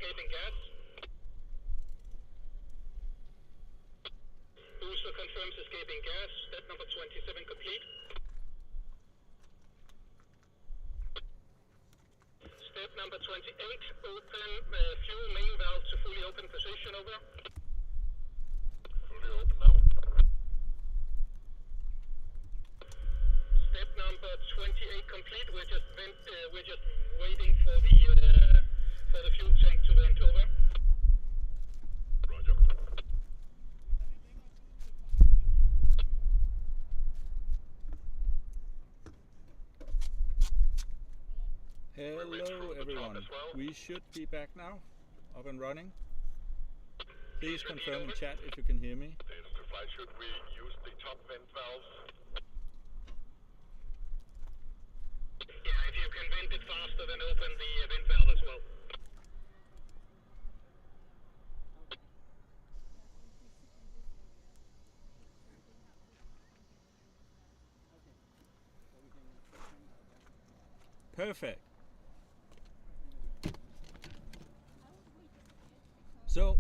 escaping gas. Booster confirms escaping gas. Step number 27 complete. Step number 28, open fuel main valve to fully open position, over. Fully open now. Step number 28 complete. We're just waiting for the fuel tank to vent, over. Roger. Hello everyone, we should be back now, up and running. Please confirm in chat if you can hear me. Should we use the top vent valves? Yeah, if you can vent it faster, then open the vent valve as well. Perfect. So,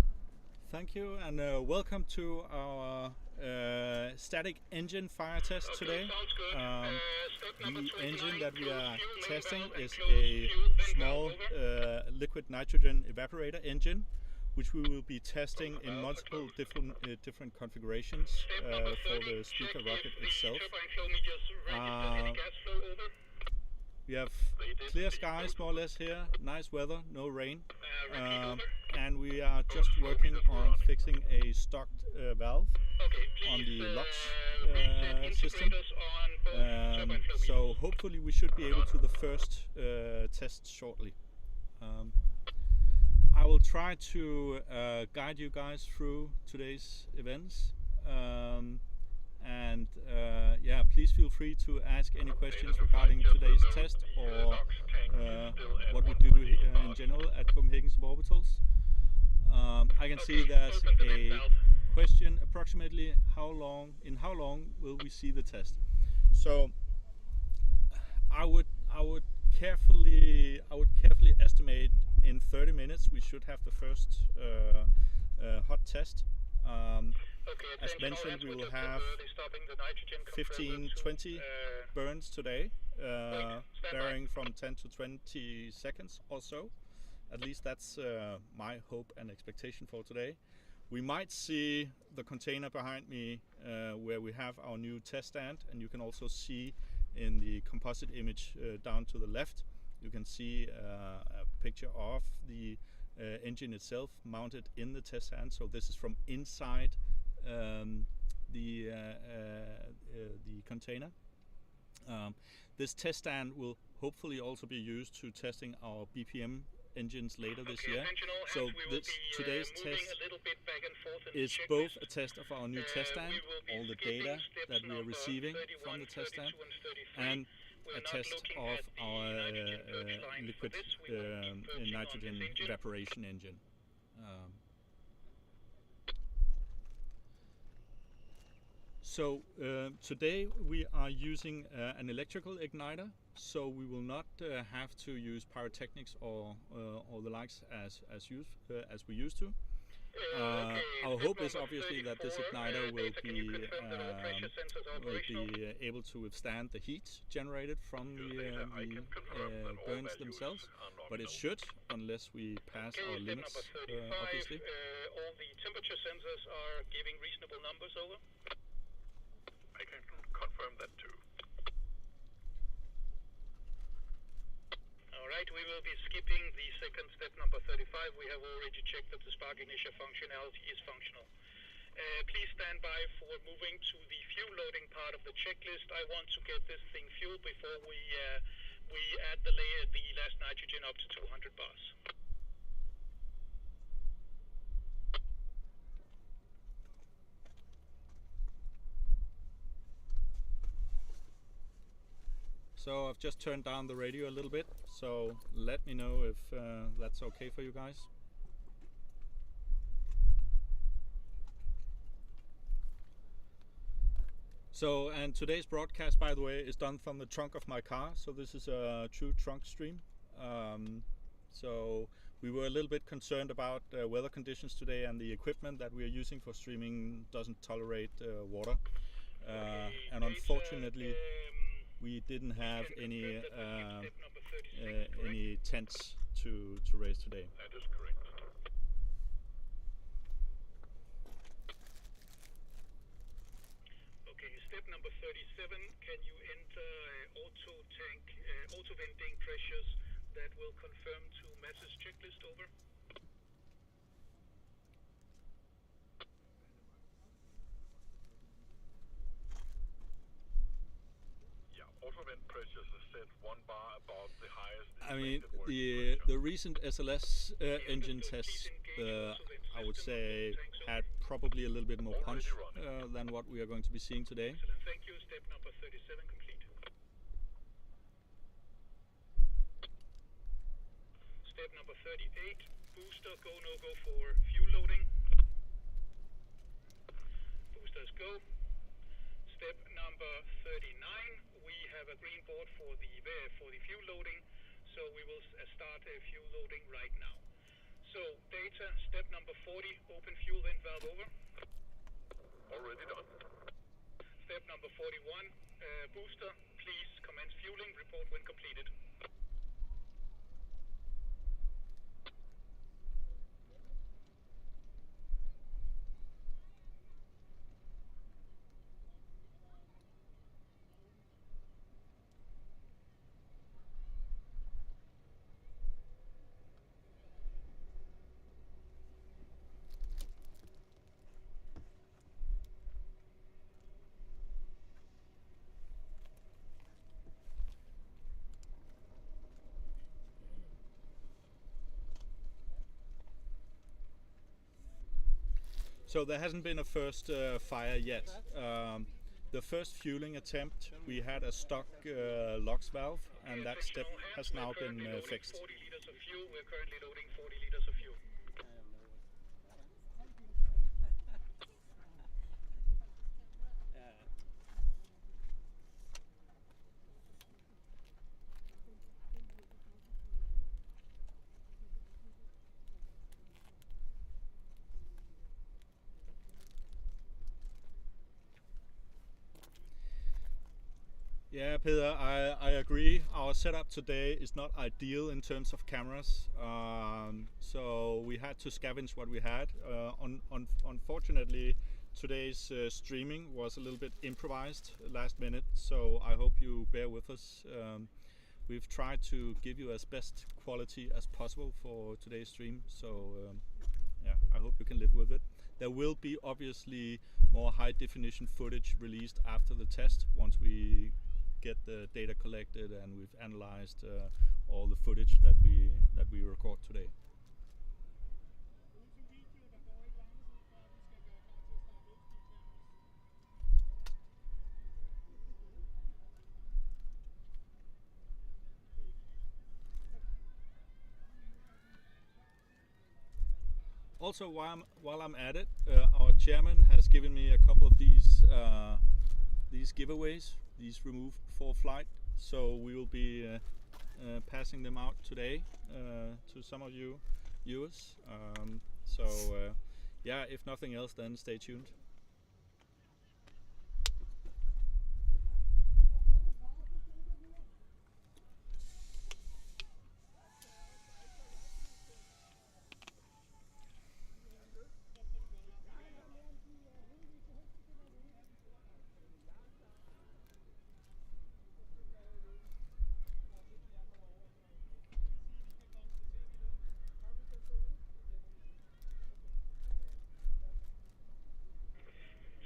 thank you and welcome to our static engine fire test today. The engine that we are testing is a small liquid nitrogen evaporator engine, which we will be testing in multiple different configurations for the speaker rocket itself. We have clear skies more or less here, nice weather, no rain, and we are just working on fixing a stocked valve on the LOX system. So hopefully we should be able to the first test shortly. I will try to guide you guys through today's events. And yeah, please feel free to ask any questions regarding today's test or what we do in general at Copenhagen Suborbitals. I can see there's a question approximately how long will we see the test. So I would carefully estimate in 30 minutes we should have the first hot test. As mentioned, we will have 15-20 burns today, varying from 10 to 20 seconds or so. At least that's my hope and expectation for today. We might see the container behind me where we have our new test stand, and you can also see in the composite image down to the left, you can see a picture of the engine itself mounted in the test stand. So this is from inside the container. This test stand will hopefully also be used to testing our BPM engines later this year. So today's test is both a test of our new test stand, all the data that we are receiving from the test stand, and a test of our liquid nitrogen evaporation engine. So today we are using an electrical igniter, so we will not have to use pyrotechnics or the likes as we used to. Our hope is obviously that this igniter will be able to withstand the heat generated from the burns themselves, but it should, unless we pass our limits, obviously. All the temperature sensors are giving reasonable numbers, over. I can confirm that too. Alright, we will be skipping the second step, number 35. We have already checked that the spark ignition functionality is functional. Please stand by for moving to the fuel loading part of the checklist. I want to get this thing fueled before we add the last nitrogen up to 200 bars. So I've just turned down the radio a little bit, so let me know if that's okay for you guys. So, and today's broadcast, by the way, is done from the trunk of my car, so this is a true trunk stream. So we were a little bit concerned about weather conditions today, and the equipment that we are using for streaming doesn't tolerate water. And unfortunately, we didn't have any tents to raise today. That is correct. Okay, step number 37. Can you enter auto venting pressures that will confirm to message checklist over? Auto vent pressures are set 1 bar above the highest. I mean, the recent SLS engine tests, I would say, had probably a little bit more punch than what we are going to be seeing today. Excellent, thank you. Step number 37 complete. Step number 38, booster go, no-go for fuel loading. Boosters go. Step number 39, we have a green board for the fuel loading, so we will start fuel loading right now. So data, step number 40, open fuel vent valve over. Already done. Step number 41, booster, please commence fueling, report when completed. So there hasn't been a first fire yet. The first fueling attempt, we had a stock LOX valve, and that step has now been fixed. 40 liters of fuel, we're currently loading 40 liters of fuel. Yeah, Peter, I agree. Our setup today is not ideal in terms of cameras, so we had to scavenge what we had. Unfortunately, today's streaming was a little bit improvised last minute, so I hope you bear with us. We've tried to give you as best quality as possible for today's stream, so yeah, I hope you can live with it. There will be obviously more high definition footage released after the test once we get the data collected and we've analyzed all the footage that we record today. Also, while I'm at it, our chairman has given me a couple of these giveaways, these remove before flight. So we will be passing them out today to some of you viewers. Yeah, if nothing else, then stay tuned.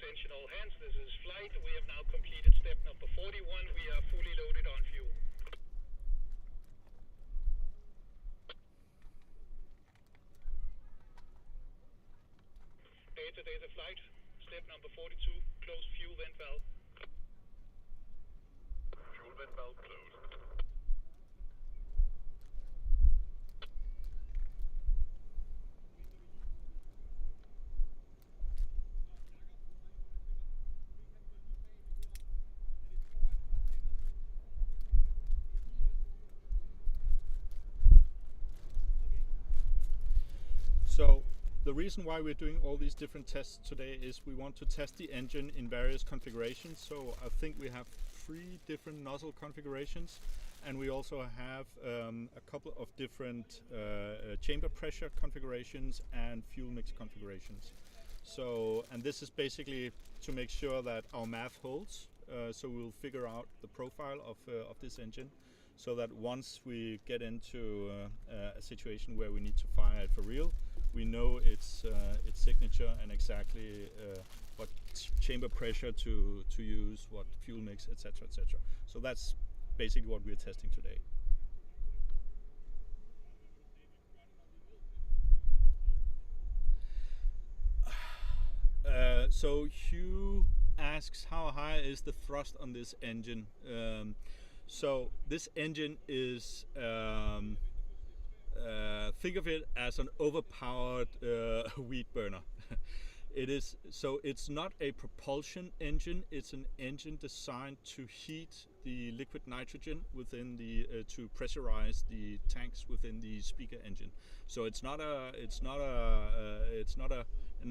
Attention all hands, this is flight. We have now completed step number 41. We are fully loaded on fuel. Data flight. Step number 42, close fuel vent valve. Fuel vent valve closed. So the reason why we're doing all these different tests today is we want to test the engine in various configurations. So I think we have 3 different nozzle configurations, and we also have a couple of different chamber pressure configurations and fuel mix configurations. So, and this is basically to make sure that our math holds. So we'll figure out the profile of this engine, so that once we get into a situation where we need to fire it for real, we know its signature and exactly what chamber pressure to use, what fuel mix, etc., etc. So that's basically what we're testing today. So Hugh asks, how high is the thrust on this engine? So this engine is, think of it as an overpowered wheat burner. It is, so it's not a propulsion engine, it's an engine designed to heat the liquid nitrogen within the to pressurize the tanks within the speaker engine. So it's not an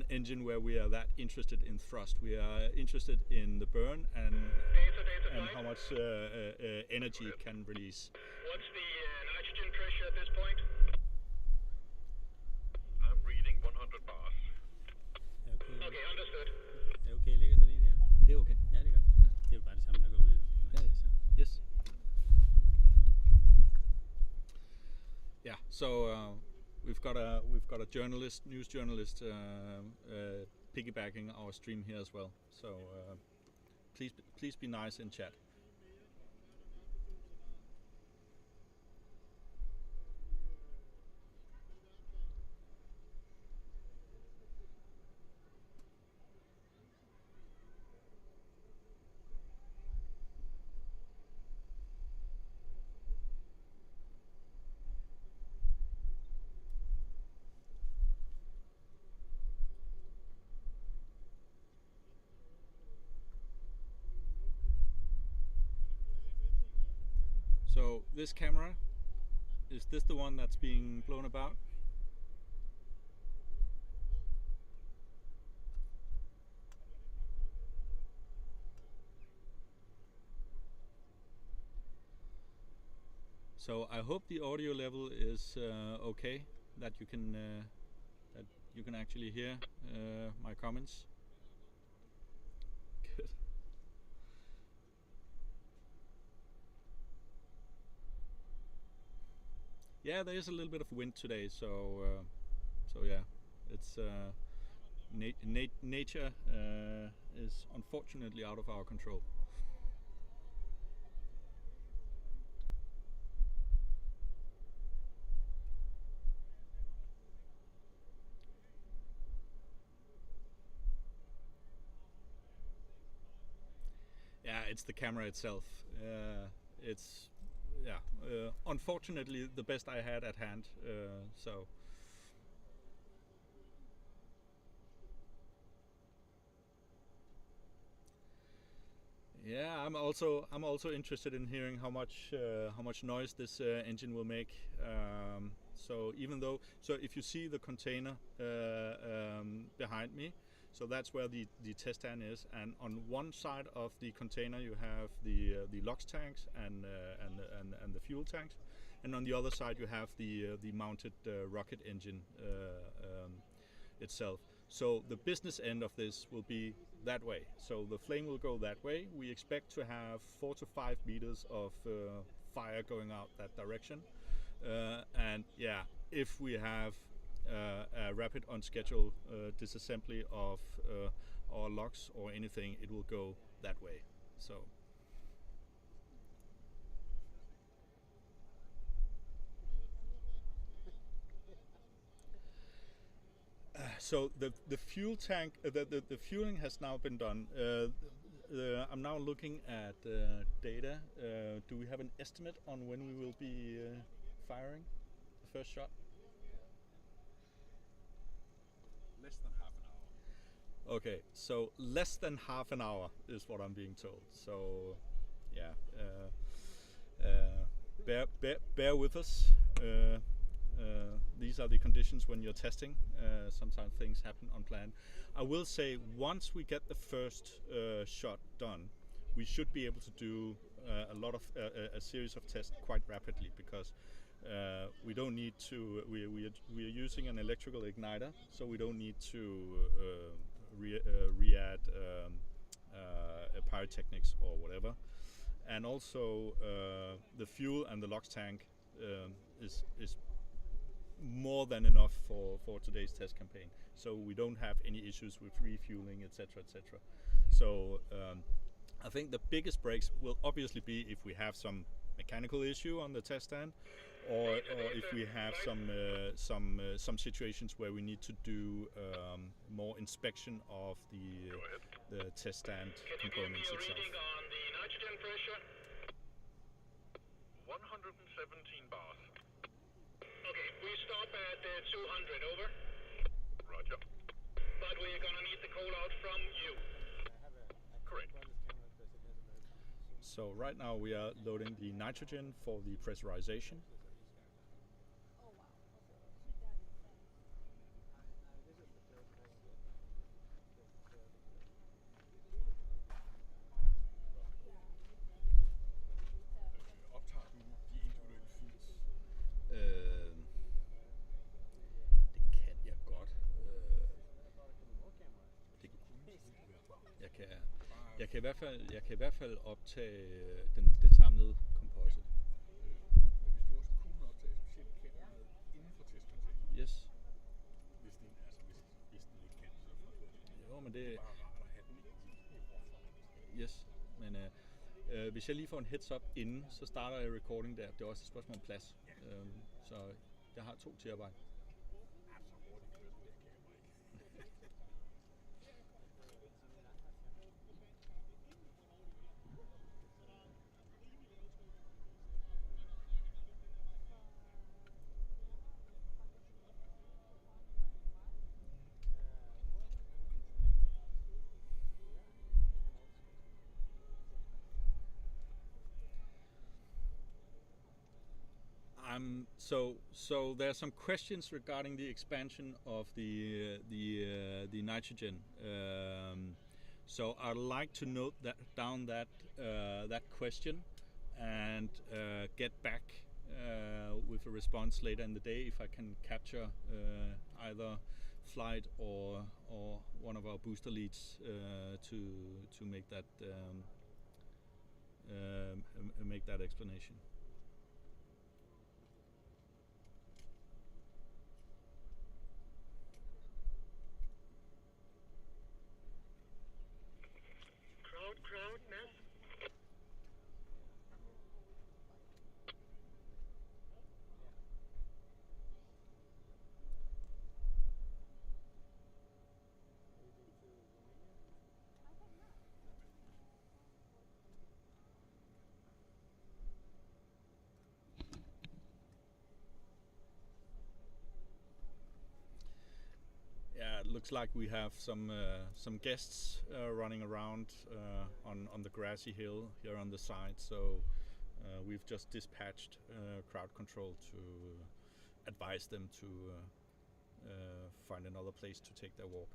engine where we are that interested in thrust. We are interested in the burn and how much energy it can release. What's the nitrogen pressure at this point? I'm reading 100 bars. Okay, understood. Er okay, ligger sådan en her? Det er okay. Ja, det gør. Det er jo bare det samme, der går ud. Ja, yes. Yeah. So we've got a journalist, news journalist, piggybacking our stream here as well. So please be nice in chat. So this camera, is this the one that's being blown about? So I hope the audio level is okay, that you can actually hear my comments. Good. Yeah, there is a little bit of wind today, so yeah, it's nature is unfortunately out of our control. Yeah, it's the camera itself. It's unfortunately the best I had at hand. So yeah, I'm also interested in hearing how much noise this engine will make. So even though, so if you see the container behind me, so that's where the test stand is, and on one side of the container you have the LOX tanks and the fuel tanks, and on the other side you have the mounted rocket engine itself. So the business end of this will be that way. So the flame will go that way. We expect to have 4 to 5 meters of fire going out that direction, and yeah, if we have a rapid on schedule disassembly of our LOX or anything, it will go that way. So the fuel tank, the fueling has now been done. I'm now looking at data. Do we have an estimate on when we will be firing the first shot? Less than half an hour. Okay, so less than half an hour is what I'm being told. So yeah, bear with us. these are the conditions when you're testing. Sometimes things happen unplanned. I will say once we get the first shot done, we should be able to do a series of tests quite rapidly, because we don't need to. We are using an electrical igniter, so we don't need to re-add pyrotechnics or whatever. And also the fuel and the LOX tank is more than enough for today's test campaign. So we don't have any issues with refueling, etc., etc. So I think the biggest breaks will obviously be if we have some mechanical issue on the test stand, or if we have some situations where we need to do more inspection of the test stand components itself. Reading on the nitrogen pressure. 117 bars. Okay, we stop at 200, over. Roger. But we're gonna need the call out from you. Correct. So right now we are loading the nitrogen for the pressurization. Optager du de individuelle feeds? Det kan jeg godt. Jeg kan i hvert fald optage det samlede composite. Men hvis du også kunne optage specielt kameraet inden for testkonteksten. Yes. Hvis den ikke kan, så Jo, men det er bare rart at have den i. yes. Men hvis jeg lige får en heads up inden, så starter jeg recording der. Det er også et spørgsmål om plads. Så jeg har 2 til at arbejde. Så hurtigt kører det der kamera ikke. So there are some questions regarding the expansion of the nitrogen. So I'd like to note that question and get back with a response later in the day if I can capture either flight or one of our booster leads to make that explanation. Crowd, Matt. Yeah, it looks like we have some guests running around on the grassy hill here on the side. So we've just dispatched crowd control to advise them to find another place to take their walk.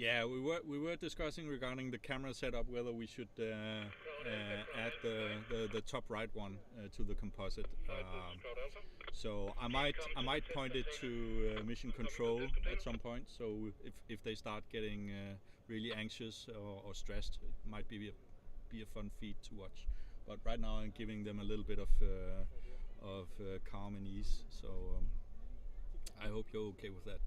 Yeah, we were discussing regarding the camera setup whether we should add the top right one to the composite. So I might point it to mission control at some point. So if they start getting really anxious or stressed, it might be a fun feed to watch. But right now I'm giving them a little bit of calm and ease. So I hope you're okay with that.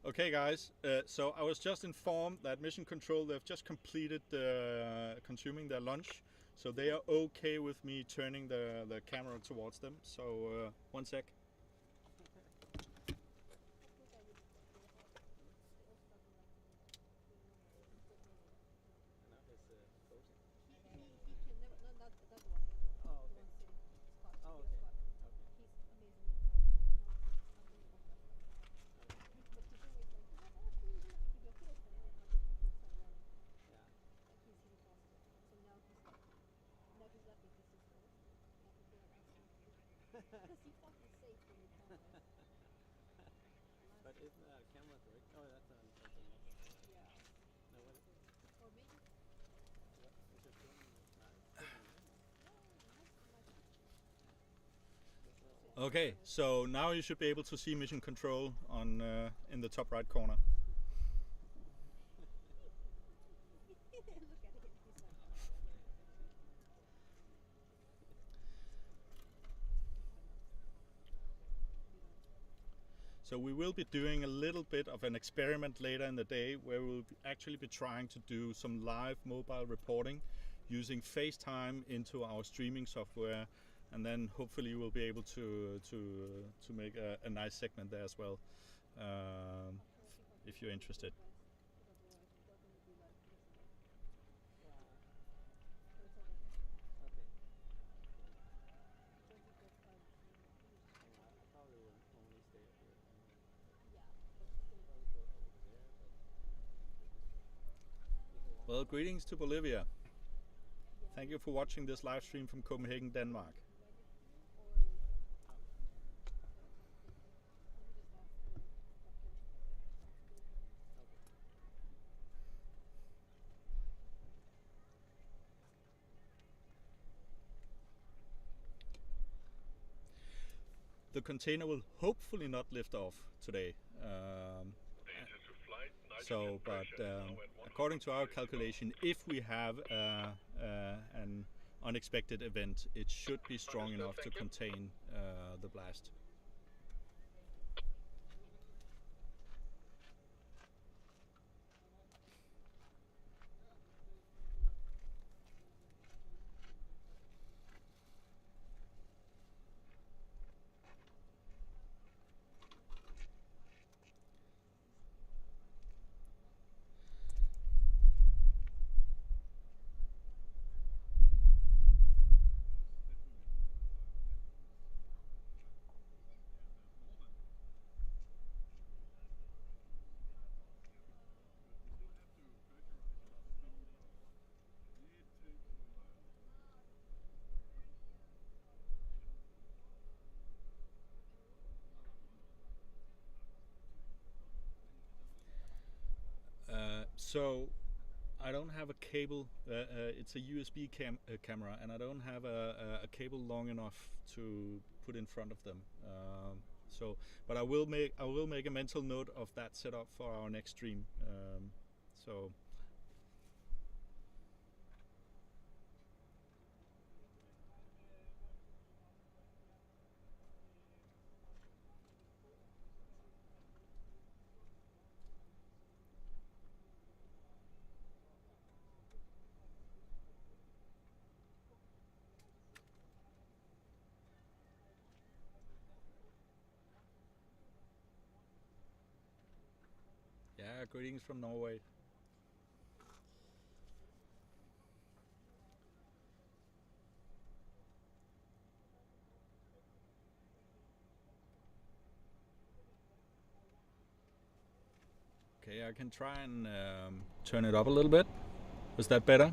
Okay guys, so I was just informed that Mission Control, they've just completed consuming their lunch, so they are okay with me turning the camera towards them. So one sec. But isn't that a camera direct? Oh, that's something else. Yeah. No, what is it? Or maybe. What is it filming? Okay, so now you should be able to see Mission Control on in the top right corner. So we will be doing a little bit of an experiment later in the day where we'll actually be trying to do some live mobile reporting using FaceTime into our streaming software, and then hopefully we'll be able to make a nice segment there as well, if you're interested. Well, greetings to Bolivia. Thank you for watching this live stream from Copenhagen, Denmark. The container will hopefully not lift off today. According to our calculation, if we have an unexpected event, it should be strong enough to contain the blast. So I don't have a cable. It's a USB camera, and I don't have a cable long enough to put in front of them. But I will make a mental note of that setup for our next stream. So. Yeah, greetings from Norway. Okay, I can try and turn it up a little bit. Was that better?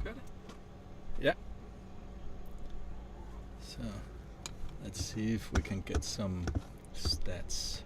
Good. Yeah. So let's see if we can get some stats.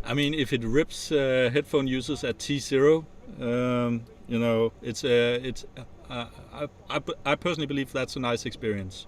I mean, if it rips headphone users at T0, you know, I personally believe that's a nice experience.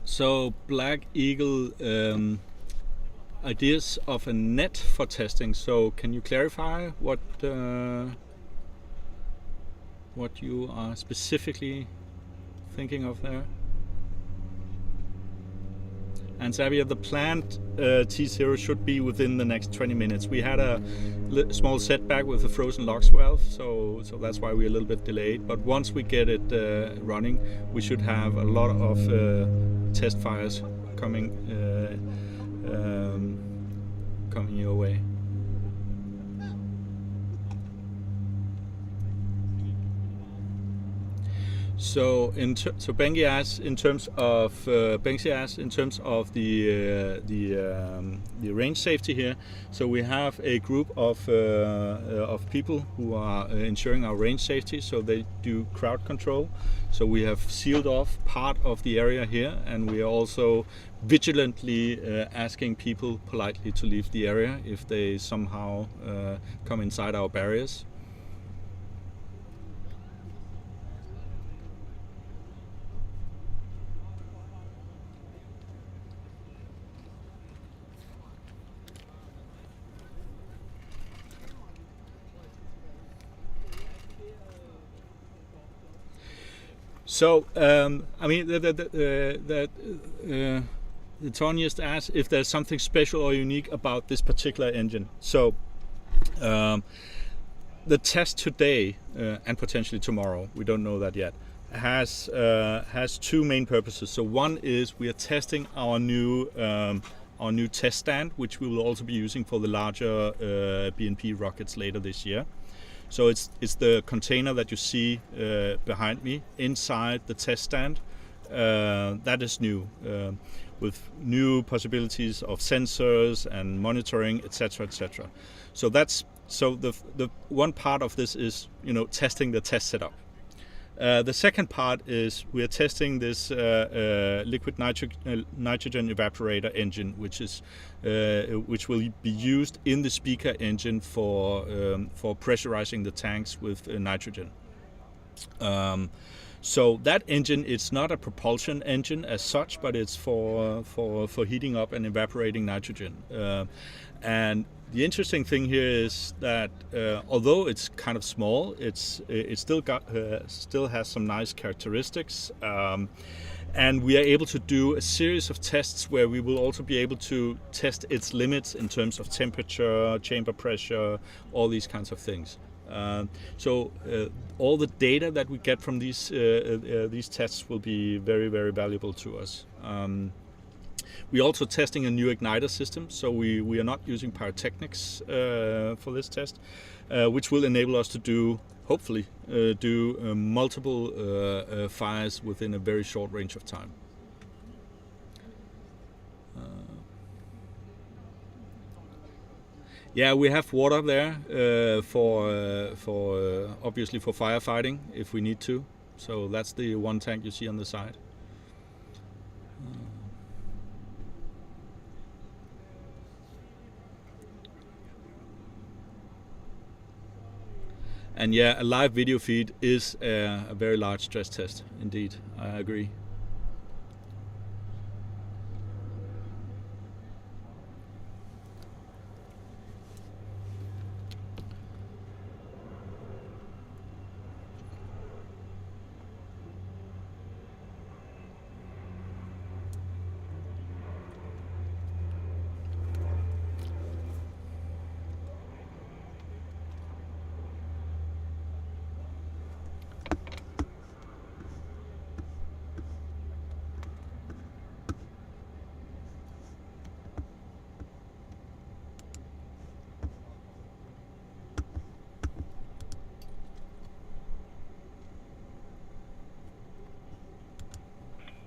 So Black Eagle, ideas of a net for testing. So can you clarify what you are specifically thinking of there? And Xavier, the planned T0 should be within the next 20 minutes. We had a small setback with the frozen LOX valve, so that's why we're a little bit delayed. But once we get it running, we should have a lot of test fires coming your way. So Bengi asks in terms of the range safety here. So we have a group of people who are ensuring our range safety. So they do crowd control. So we have sealed off part of the area here, and we are also vigilantly asking people politely to leave the area if they somehow come inside our barriers. So, I mean, the Tonyist asked if there's something special or unique about this particular engine. So, the test today and potentially tomorrow, we don't know that yet, has two main purposes. So one is we are testing our new test stand, which we will also be using for the larger BNP rockets later this year. So it's the container that you see behind me inside the test stand. That is new, with new possibilities of sensors and monitoring, etc., etc. So the one part of this is testing the test setup. The second part is we are testing this liquid nitrogen evaporator engine, which will be used in the speaker engine for pressurizing the tanks with nitrogen. So that engine, it's not a propulsion engine as such, but it's for heating up and evaporating nitrogen. And the interesting thing here is that although it's kind of small, it still has some nice characteristics, and we are able to do a series of tests where we will also be able to test its limits in terms of temperature, chamber pressure, all these kinds of things. So all the data that we get from these tests will be very, very valuable to us. We're also testing a new igniter system, so we are not using pyrotechnics for this test, which will enable us to hopefully do multiple fires within a very short range of time. Yeah, we have water there for obviously for firefighting if we need to. So that's the one tank you see on the side. And yeah, a live video feed is a very large stress test, indeed. I agree.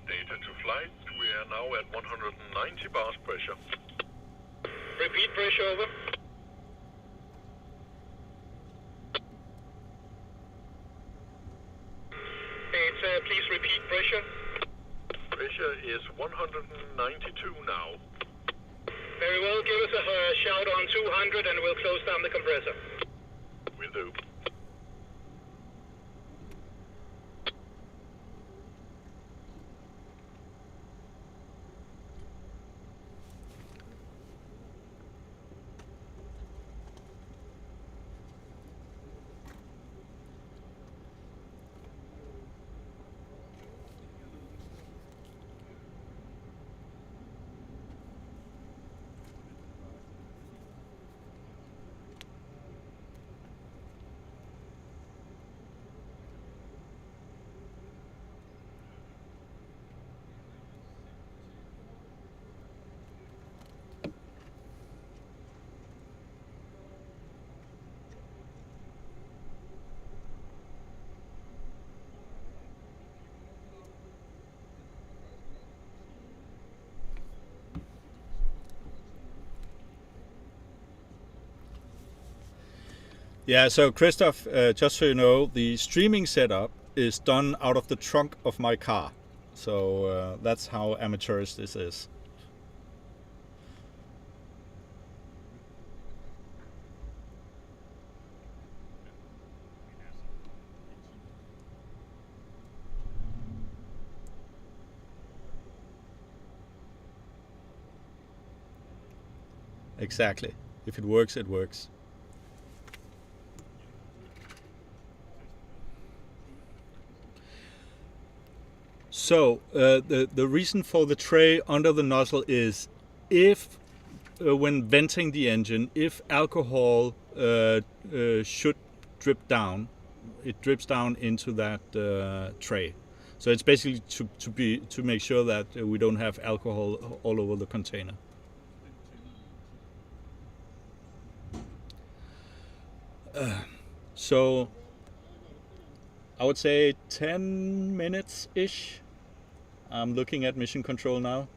Data to flight, we are now at 190 bars pressure. Repeat pressure, over. Please repeat pressure. Pressure is 192 now. Very well, give us a shout on 200 and we'll close down the compressor. Will do. Yeah, so Christoph, just so you know, the streaming setup is done out of the trunk of my car. So that's how amateurish this is. Exactly. If it works, it works. So the reason for the tray under the nozzle is if when venting the engine, if alcohol should drip down, it drips down into that tray. So it's basically to make sure that we don't have alcohol all over the container. So I would say 10 minutes-ish. I'm looking at mission control now.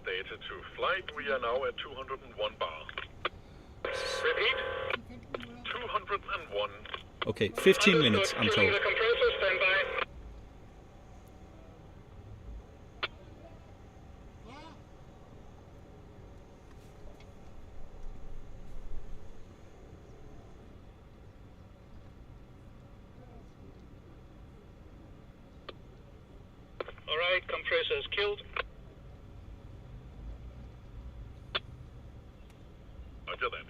Data to flight, we are now at 201 bar. Repeat. 201. Okay, 15 minutes, I'm told. The compressor, stand by. Alright, compressor is killed. Roger that.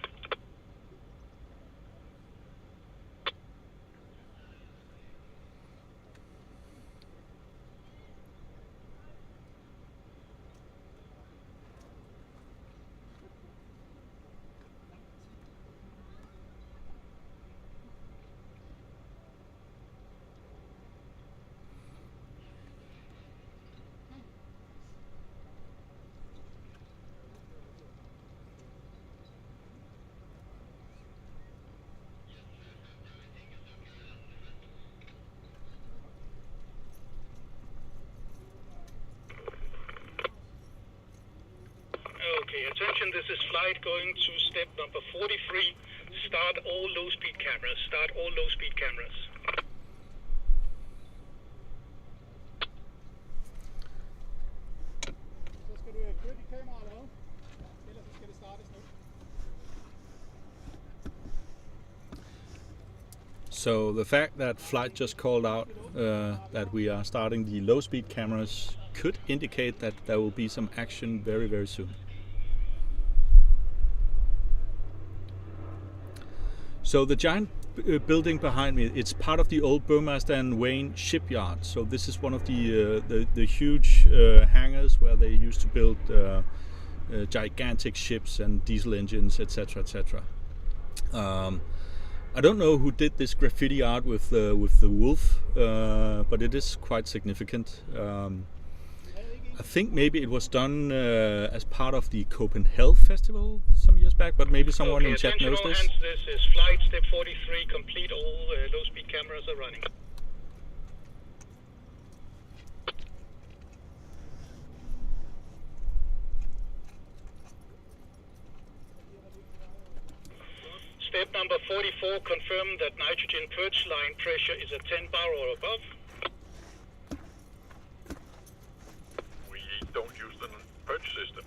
Okay, attention, this is flight going to step number 43. Start all low-speed cameras. Start all low-speed cameras. Så skal du køre dit kamera eller hvad? Ellers så skal det startes nu. So the fact that flight just called out that we are starting the low-speed cameras could indicate that there will be some action very, very soon. So the giant building behind me, it's part of the old Burmaster and Wayne shipyard. So this is one of the huge hangars where they used to build gigantic ships and diesel engines, etc., etc. I don't know who did this graffiti art with the wolf, but it is quite significant. I think maybe it was done as part of the Copenhagen festival some years back, but maybe someone in chat knows this. This is flight step 43. Complete. All low-speed cameras are running. Step number 44. Confirm that nitrogen purge line pressure is at 10 bar or above. Don't use the purge system.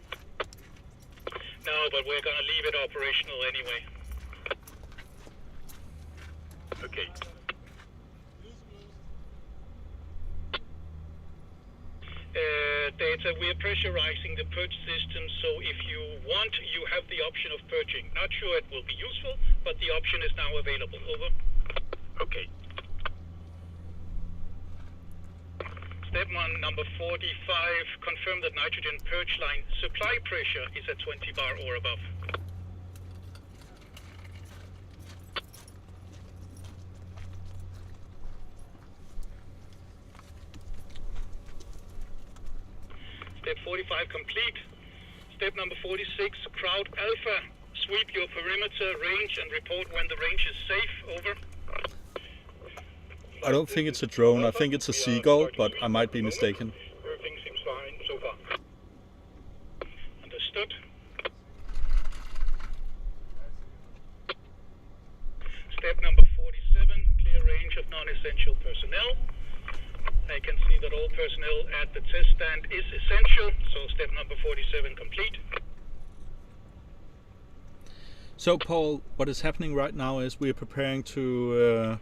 No, but we're gonna leave it operational anyway. Okay. Data, we are pressurizing the purge system, so if you want, you have the option of purging. Not sure it will be useful, but the option is now available. Over. Okay. Step one, number 45, confirm that nitrogen purge line supply pressure is at 20 bar or above. Step 45 complete. Step number 46, crowd alpha, sweep your perimeter range and report when the range is safe. Over. I don't think it's a drone, I think it's a seagull, but I might be mistaken. Everything seems fine so far. Understood. non-essential personnel. I can see that all personnel at the test stand is essential, so step number 47 complete. So Paul, what is happening right now is we are preparing to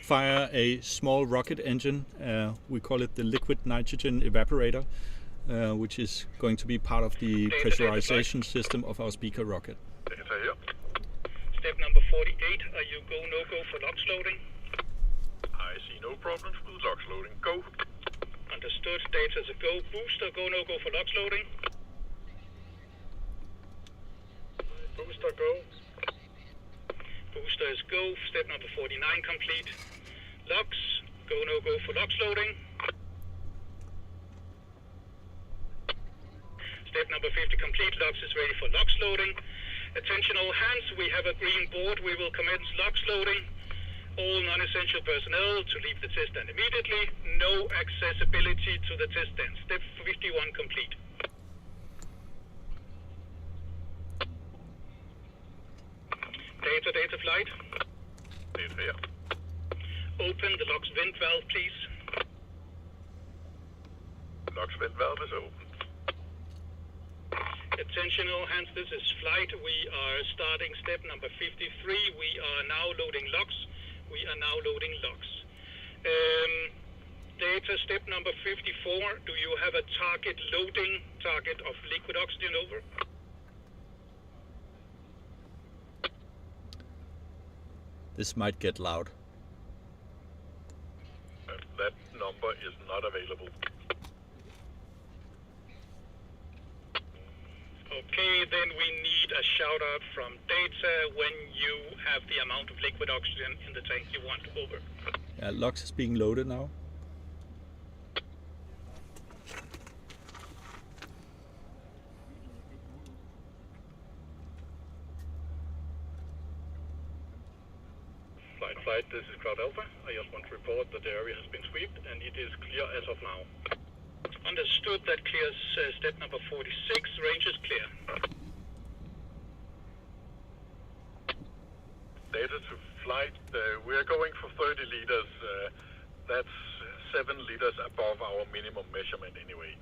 fire a small rocket engine. We call it the liquid nitrogen evaporator, which is going to be part of the pressurization system of our speaker rocket. Data here. Step number 48, are you go, no go for LOX loading? I see no problems with LOX loading. Go. Understood, data's a go. Booster, go, no go for LOX loading? Booster, go. Booster is go. Step number 49 complete. LOX, go, no go for LOX loading. Step number 50 complete. LOX is ready for LOX loading. Attention all hands, we have a green board. We will commence LOX loading. All non-essential personnel to leave the test stand immediately. No accessibility to the test stand. Step 51 complete. Data flight. Data here. Open the LOX vent valve, please. LOX vent valve is open. Attention all hands, this is flight. We are starting step number 53. We are now loading LOX. We are now loading LOX. Data step number 54. Do you have a target loading target of liquid oxygen over? This might get loud. That number is not available. Okay, then we need a shout out from data when you have the amount of liquid oxygen in the tank you want over. Yeah, LOX is being loaded now. Flight, this is Cloud Alpha. I just want to report that the area has been swept and it is clear as of now. Understood, that clears step number 46. Range is clear. Data to flight. We are going for 30 liters. That's 7 liters above our minimum measurement anyway.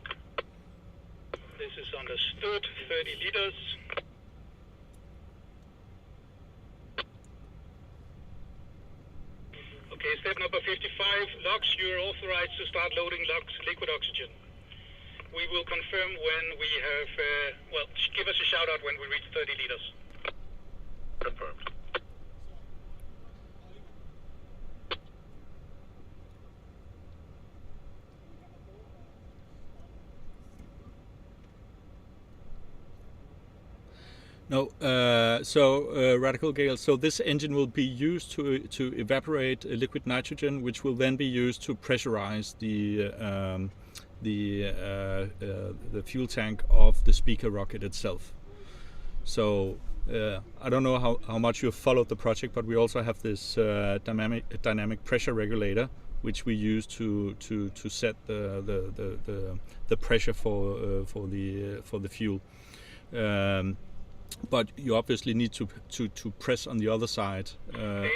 This is understood. 30 liters. Okay, step number 55. LOX, you're authorized to start loading LOX liquid oxygen. We will confirm when we have, well, give us a shout out when we reach 30 liters. Confirmed. No, Radical Gale, so this engine will be used to evaporate liquid nitrogen, which will then be used to pressurize the fuel tank of the speaker rocket itself. So I don't know how much you've followed the project, but we also have this dynamic pressure regulator, which we use to set the pressure for the fuel. But you obviously need to press on the other side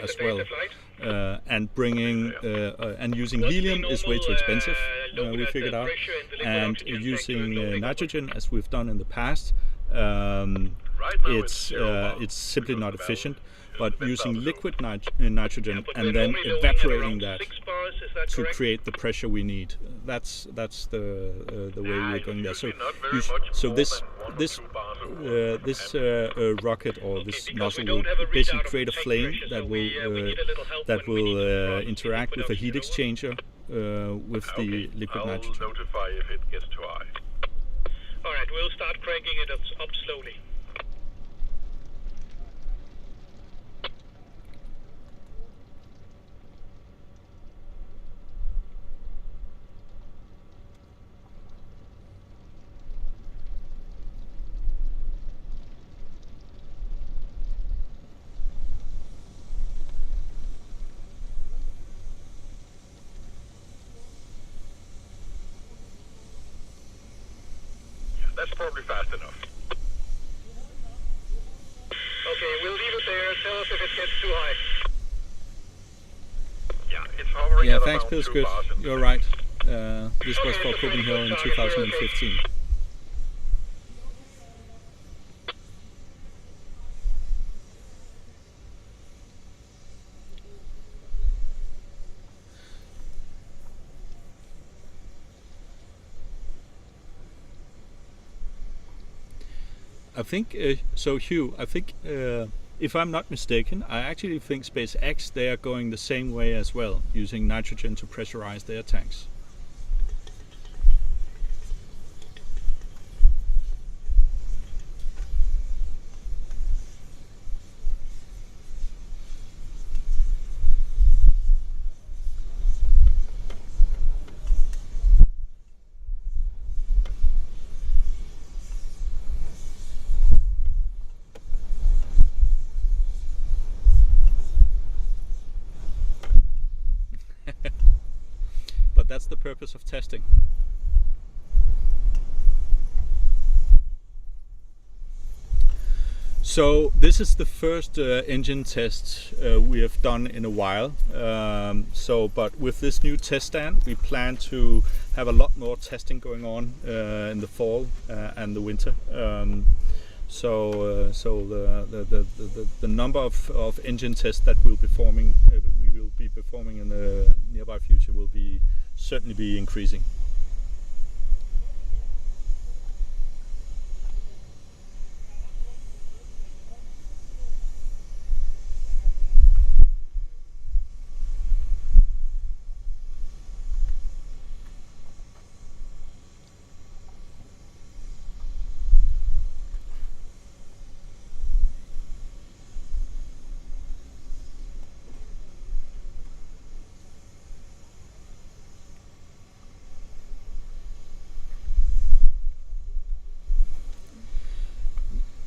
as well. And bringing and using helium is way too expensive. We figured out, and using nitrogen, as we've done in the past, it's simply not efficient. But using liquid nitrogen and then evaporating that to create the pressure we need, that's the way we're going there. So this rocket or this nozzle will basically create a flame that will interact with a heat exchanger with the liquid nitrogen. I'll notify if it gets too high. All right, we'll start cranking it up slowly. That's probably fast enough. Okay, we'll leave it there. Tell us if it gets too high. Yeah, it's hovering hovering Yeah, at thanks around feels 2 good. bars in You're the right. This was for Copenhagen in 2015. I think so, Hugh. I think if I'm not mistaken, I actually think SpaceX they are going the same way as well, using nitrogen to pressurize their tanks. But that's the purpose of testing. So this is the first engine test we have done in a while. But with this new test stand, we plan to have a lot more testing going on in the fall and the winter. So the number of engine tests that we will be performing in the nearby future will certainly be increasing.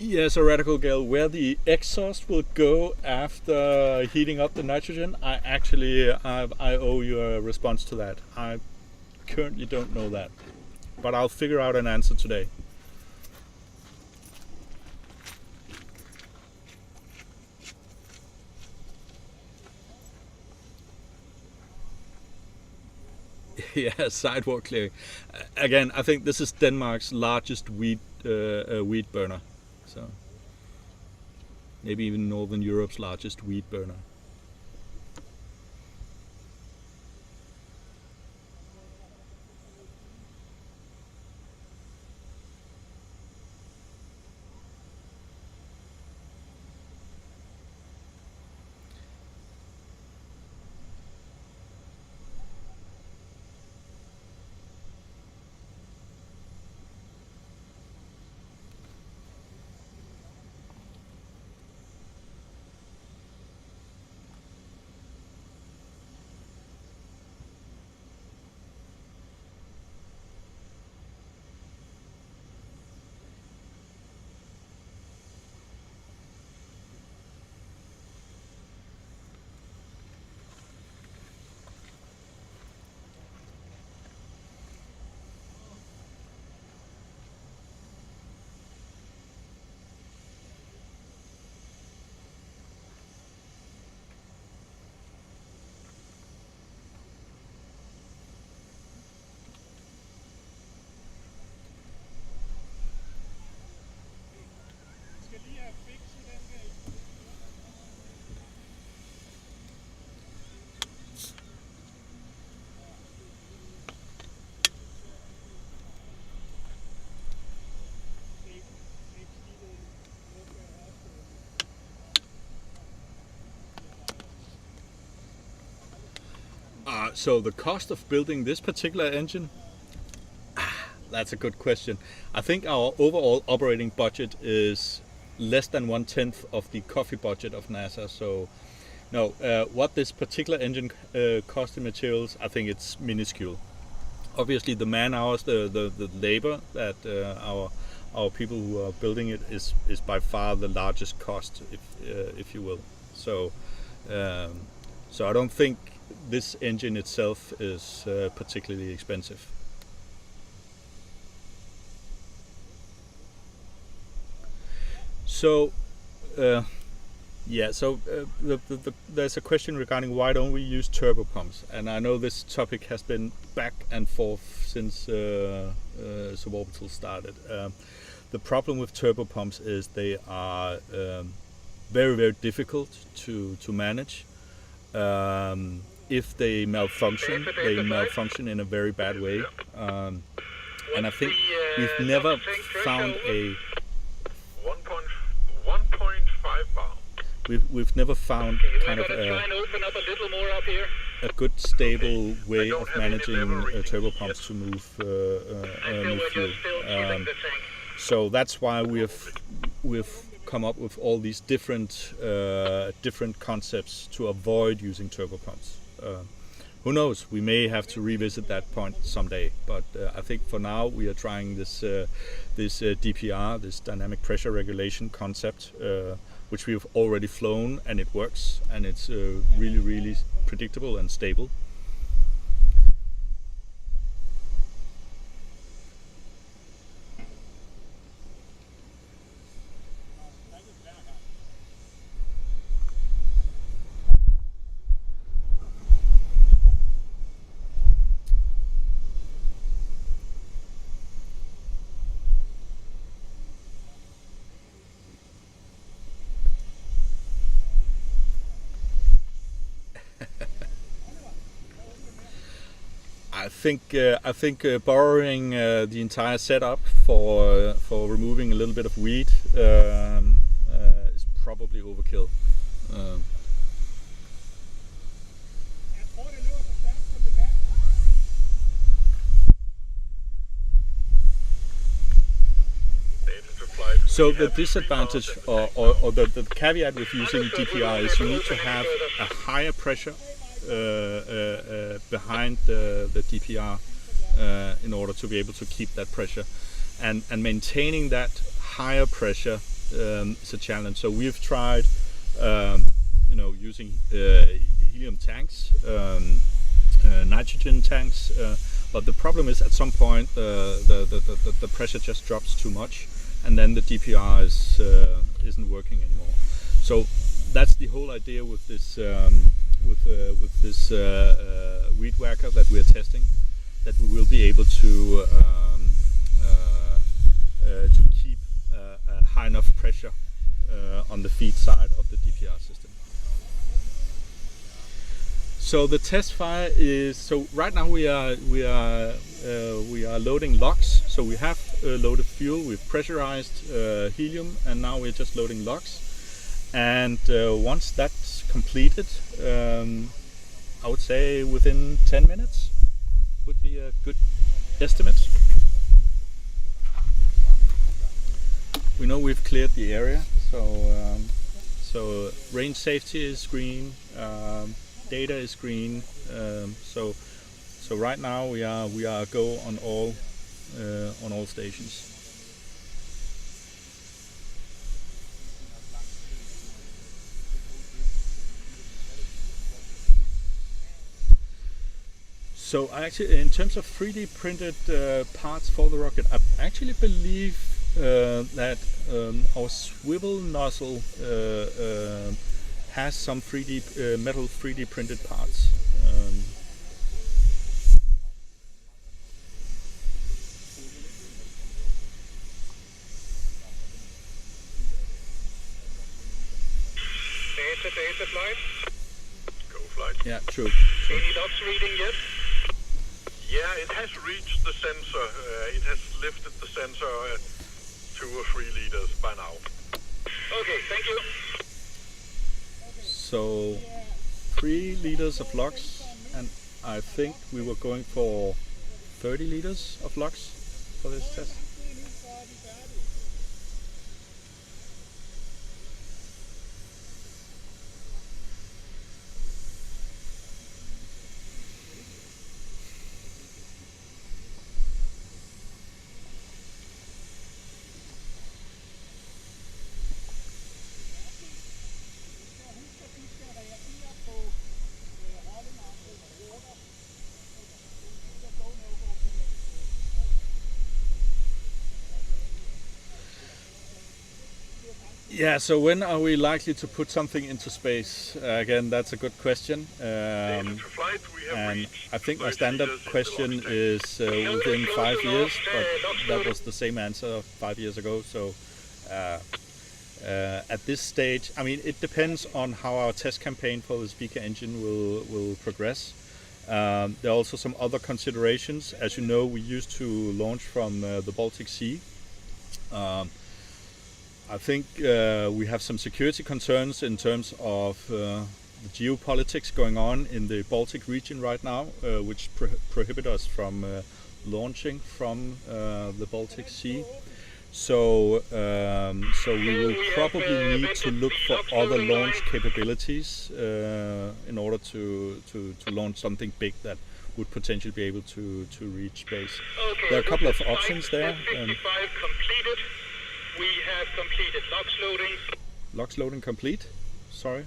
Yes, a radical Gale. Where the exhaust will go after heating up the nitrogen, I owe you a response to that. I currently don't know that, but I'll figure out an answer today. Yeah, sidewalk clearing. Again, I think this is Denmark's largest weed burner. So maybe even Northern Europe's largest weed burner. So the cost of building this particular engine, that's a good question. I think our overall operating budget is less than 1/10 of the coffee budget of NASA. So no, what this particular engine cost in materials, I think it's minuscule. Obviously the man hours, the labor that our people who are building it is by far the largest cost, if you will. So I don't think this engine itself is particularly expensive. So Yeah, so there's a question regarding why don't we use turbo pumps, and I know this topic has been back and forth since Suborbitals started. The problem with turbo pumps is they are very, very difficult to manage. If they malfunction, they malfunction in a very bad way. And I think we've never found a 1.5 bar. We've never found kind of a good stable way of managing turbo pumps to move fuel. So that's why we've come up with all these different concepts to avoid using turbo pumps. Who knows? We may have to revisit that point someday. But I think for now we are trying this DPR, this dynamic pressure regulation concept, which we've already flown, and it works, and it's really, really predictable and stable. I think borrowing the entire setup for removing a little bit of weed is probably overkill. So the disadvantage or the caveat with using DPR is you need to have a higher pressure behind the DPR in order to be able to keep that pressure, and maintaining that higher pressure is a challenge. So we've tried using helium tanks, nitrogen tanks, but the problem is at some point the pressure just drops too much, and then the DPR isn't working anymore. So that's the whole idea with this weed whacker that we're testing, that we will be able to keep a high enough pressure on the feed side of the DPR system. So the test fire is, so right now we are loading LOX. So we have loaded fuel, we've pressurized helium, and now we're just loading LOX. And once that's completed, I would say within 10 minutes would be a good estimate. We know we've cleared the area, so range safety is green, data is green. So right now we are go on all stations. So actually, in terms of 3D printed parts for the rocket, I actually believe that our swivel nozzle has some metal 3D printed parts. Data flight. Go flight. Yeah, true. Any LOX reading yet? Yeah, it has reached the sensor. It has lifted the sensor at 2 or 3 liters by now. Okay, thank you. So 3 liters of LOX, and I think we were going for 30 liters of LOX for this test. Yeah, so when are we likely to put something into space? Again, that's a good question. And I think my standard question is within 5 years, but that was the same answer 5 years ago. So at this stage, I mean, it depends on how our test campaign for the Speaker engine will progress. There are also some other considerations. As you know, we used to launch from the Baltic Sea. I think we have some security concerns in terms of the geopolitics going on in the Baltic region right now, which prohibit us from launching from the Baltic Sea. So we will probably need to look for other launch capabilities in order to launch something big that would potentially be able to reach space. Okay, There are a couple of options there. 55 completed. We have completed LOX loading. LOX loading complete. Sorry.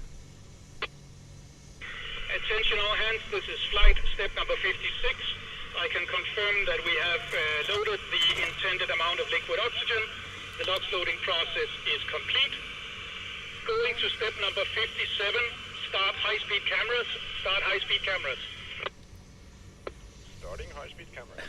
Attention all hands, this is flight step number 56. I can confirm that we have loaded the intended amount of liquid oxygen. The LOX loading process is complete. Going to step number 57, start high-speed cameras. Start high-speed cameras. Starting high-speed cameras.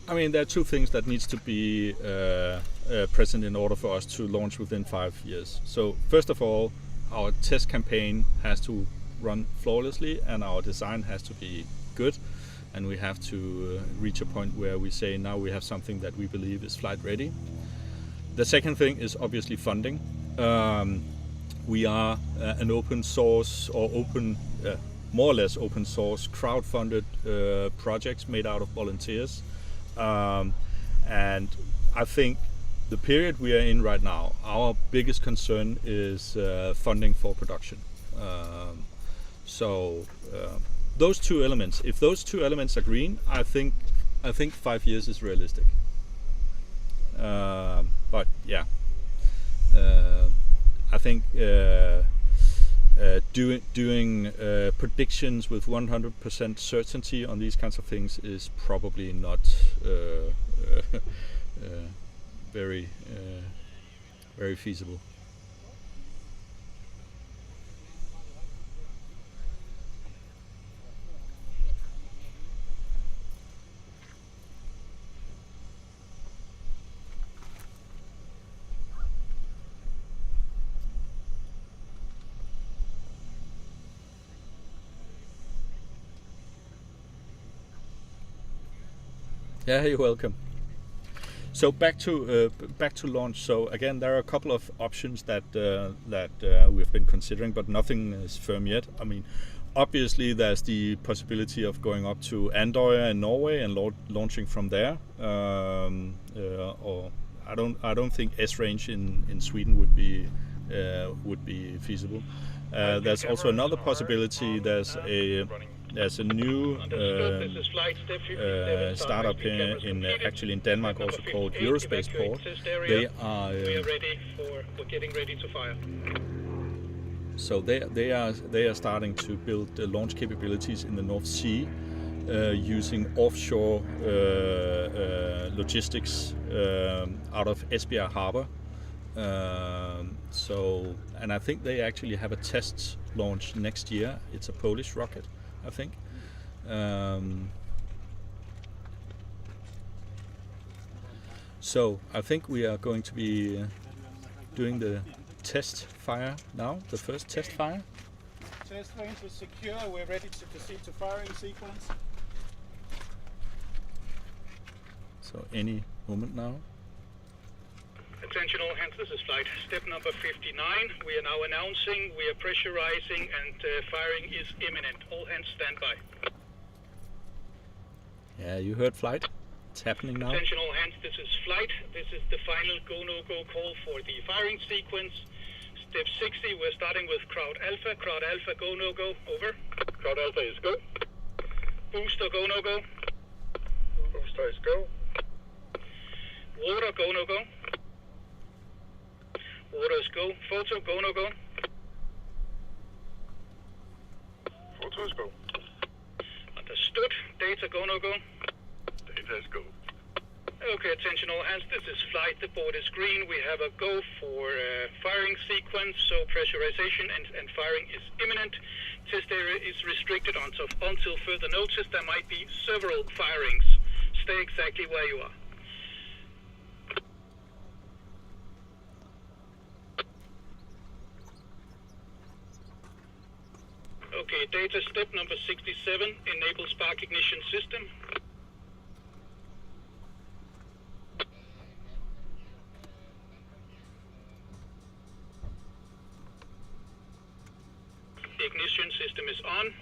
I mean, there are two things that needs to be present in order for us to launch within 5 years. So first of all, our test campaign has to run flawlessly and our design has to be good, and we have to reach a point where we say now we have something that we believe is flight ready. The second thing is obviously funding. We are an open source or more or less open source crowd-funded projects made out of volunteers. And I think the period we are in right now, our biggest concern is funding for production. Those two elements, if those two elements are green, I think 5 years is realistic. But yeah, I think doing predictions with 100% certainty on these kinds of things is probably not very feasible. Yeah, you're welcome. So back to launch. So again, there are a couple of options that we've been considering, but nothing is firm yet. I mean, obviously there's the possibility of going up to Andøya in Norway and launching from there. Or I don't think S-range in Sweden would be feasible. There's also another possibility. There's a new startup here actually in Denmark, also called Eurospaceport. We're getting ready to fire. So they are starting to build launch capabilities in the North Sea using offshore logistics out of Esbjerg Harbor. And I think they actually have a test launch next year. It's a Polish rocket, I think. So I think we are going to be doing the test fire now, the first test fire. Test range is secure. We're ready to proceed to firing sequence. So any moment now. Attention all hands, this is flight step number 59. We are now announcing we are pressurizing and firing is imminent. All hands stand by. Yeah, you heard flight. It's happening now. Attention all hands, this is flight. This is the final go-no-go call for the firing sequence. Step 60, we're starting with crowd alpha. Crowd alpha, go-no-go, over. Crowd Alpha is go. Booster, go-no-go. Booster is go. Water, go-no-go. Water is go. Photo, go-no-go. 2 is go. Understood. Data go, no go? Data is go. Okay, attention all hands. This is flight. The board is green. We have a go for firing sequence, so pressurization and firing is imminent. Test area is restricted until further notice. There might be several firings. Stay exactly where you are. Okay, data step number 67, enable spark ignition system. The ignition system is on.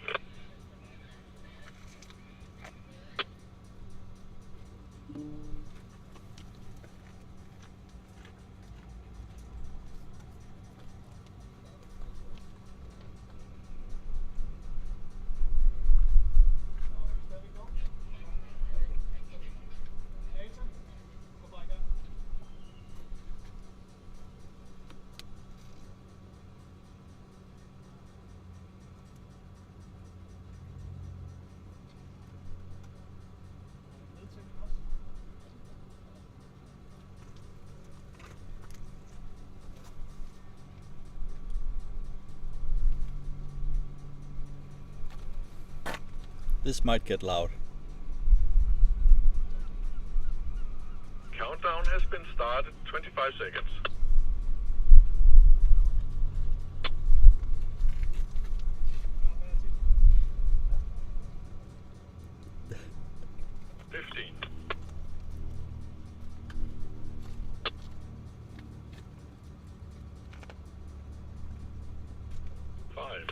This might get loud. Countdown has been started. 25 seconds. 15. 5.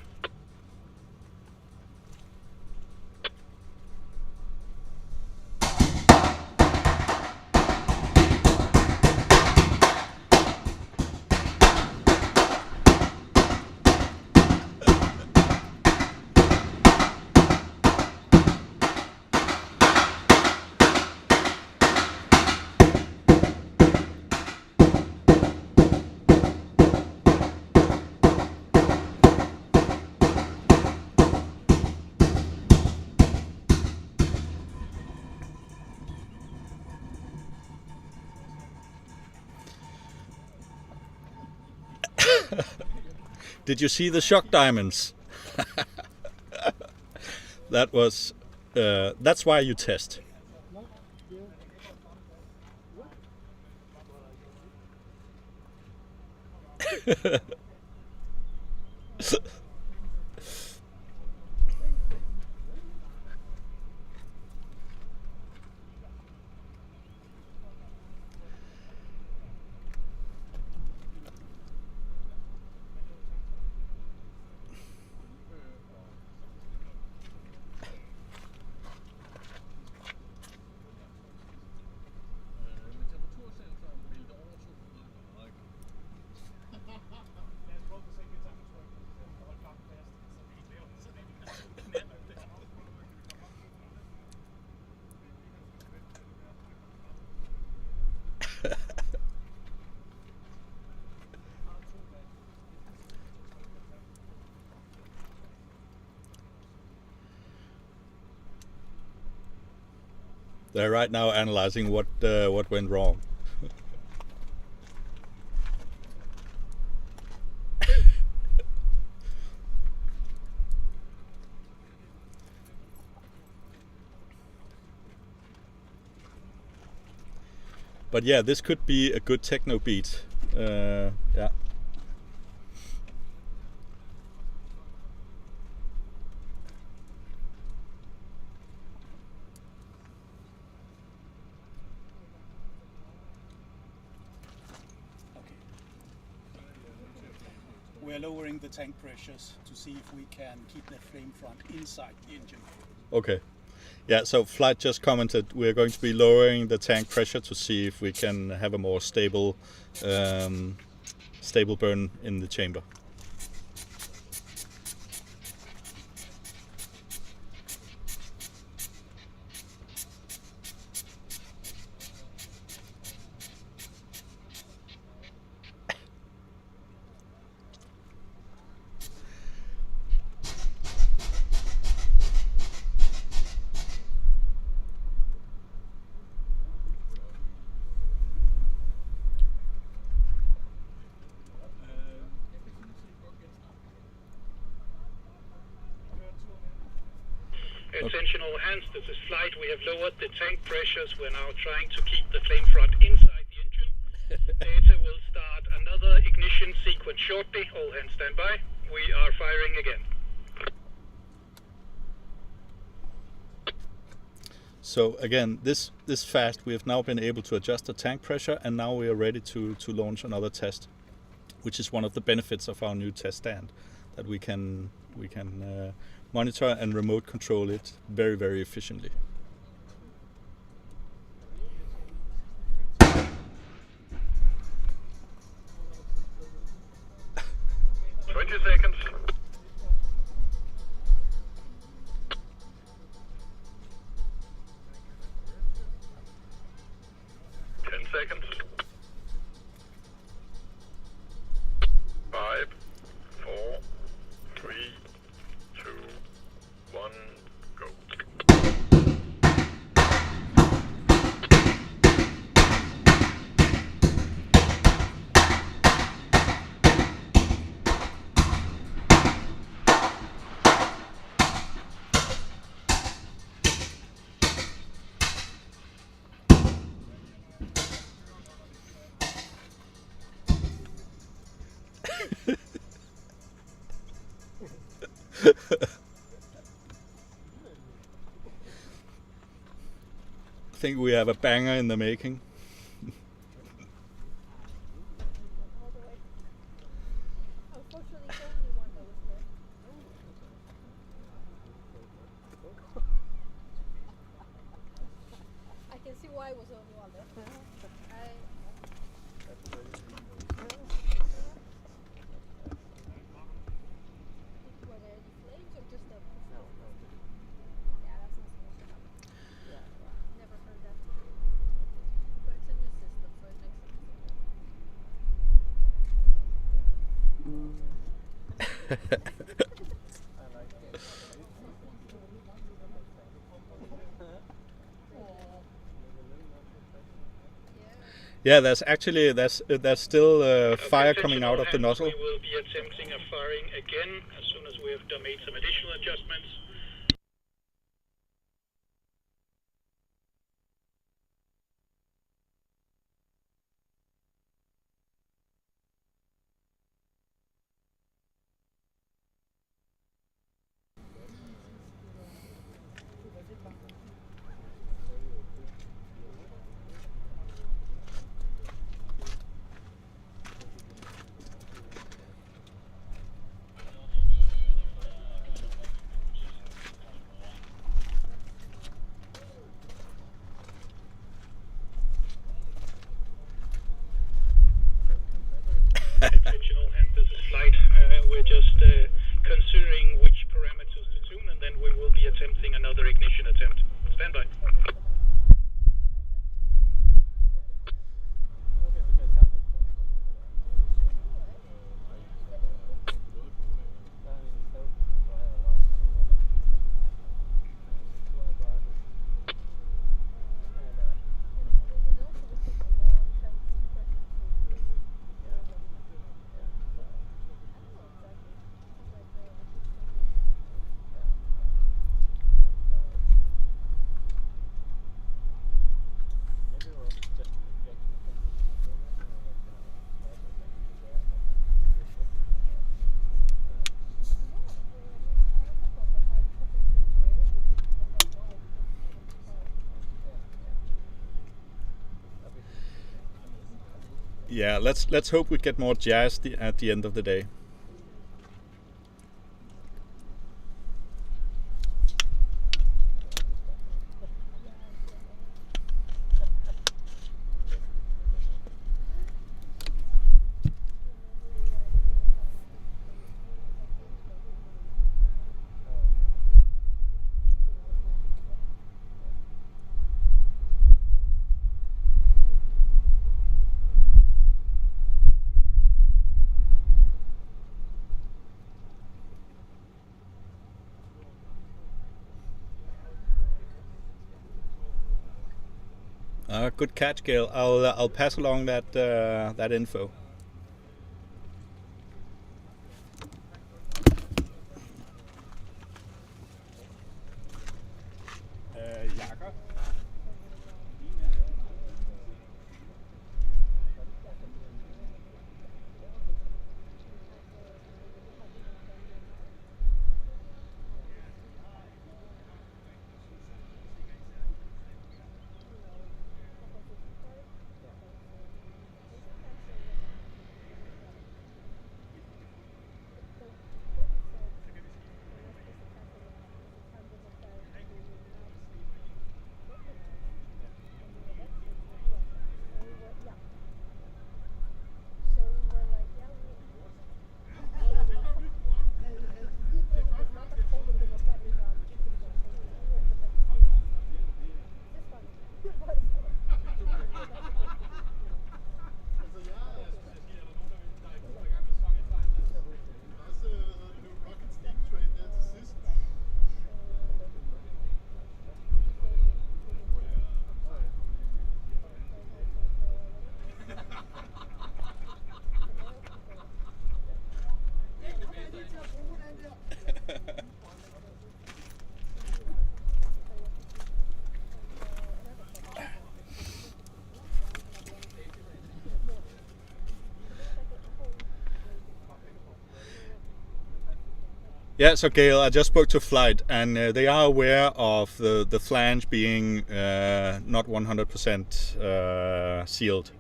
'Did you see the shock diamonds? That was. That's why you test. They're right now analyzing what went wrong. But yeah, this could be a good techno beat. Yeah. We're lowering the tank pressures to see if we can keep the flame front inside the engine. Okay. Yeah, so Flight just commented we're going to be lowering the tank pressure to see if we can have a more stable stable burn in the chamber. Attention all hands, this is flight. We have lowered the tank pressures. We're now trying to keep the flame front inside the engine. Data will start another ignition sequence shortly. All hands stand by. We are firing again. So again, this fast, we have now been able to adjust the tank pressure, and now we are ready to launch another test, which is one of the benefits of our new test stand, that we can monitor and remote control it very, very efficiently. Seconds. 10 seconds. 5, 4, 3, 2, 1, go. I think we have a banger in the making. Unfortunately, it's only one that was there. I can see why it was only one there. Were there any flames or just a... No. Yeah, that's not supposed to happen. Never heard that. But it's a new system, so it makes sense. Yeah, there's still fire coming out of the nozzle. We will be attempting a firing again as soon as we have made some additional adjustments. Attention all hands, this is flight. We're just considering which parameters to tune, and then we will be attempting another ignition attempt. Stand by. Yeah, let's hope we get more jazz at the end of the day. Good catch, Gail. I'll pass along that info. Yeah, so Gail, I just spoke to Flight, and they are aware of the flange being not 100% sealed.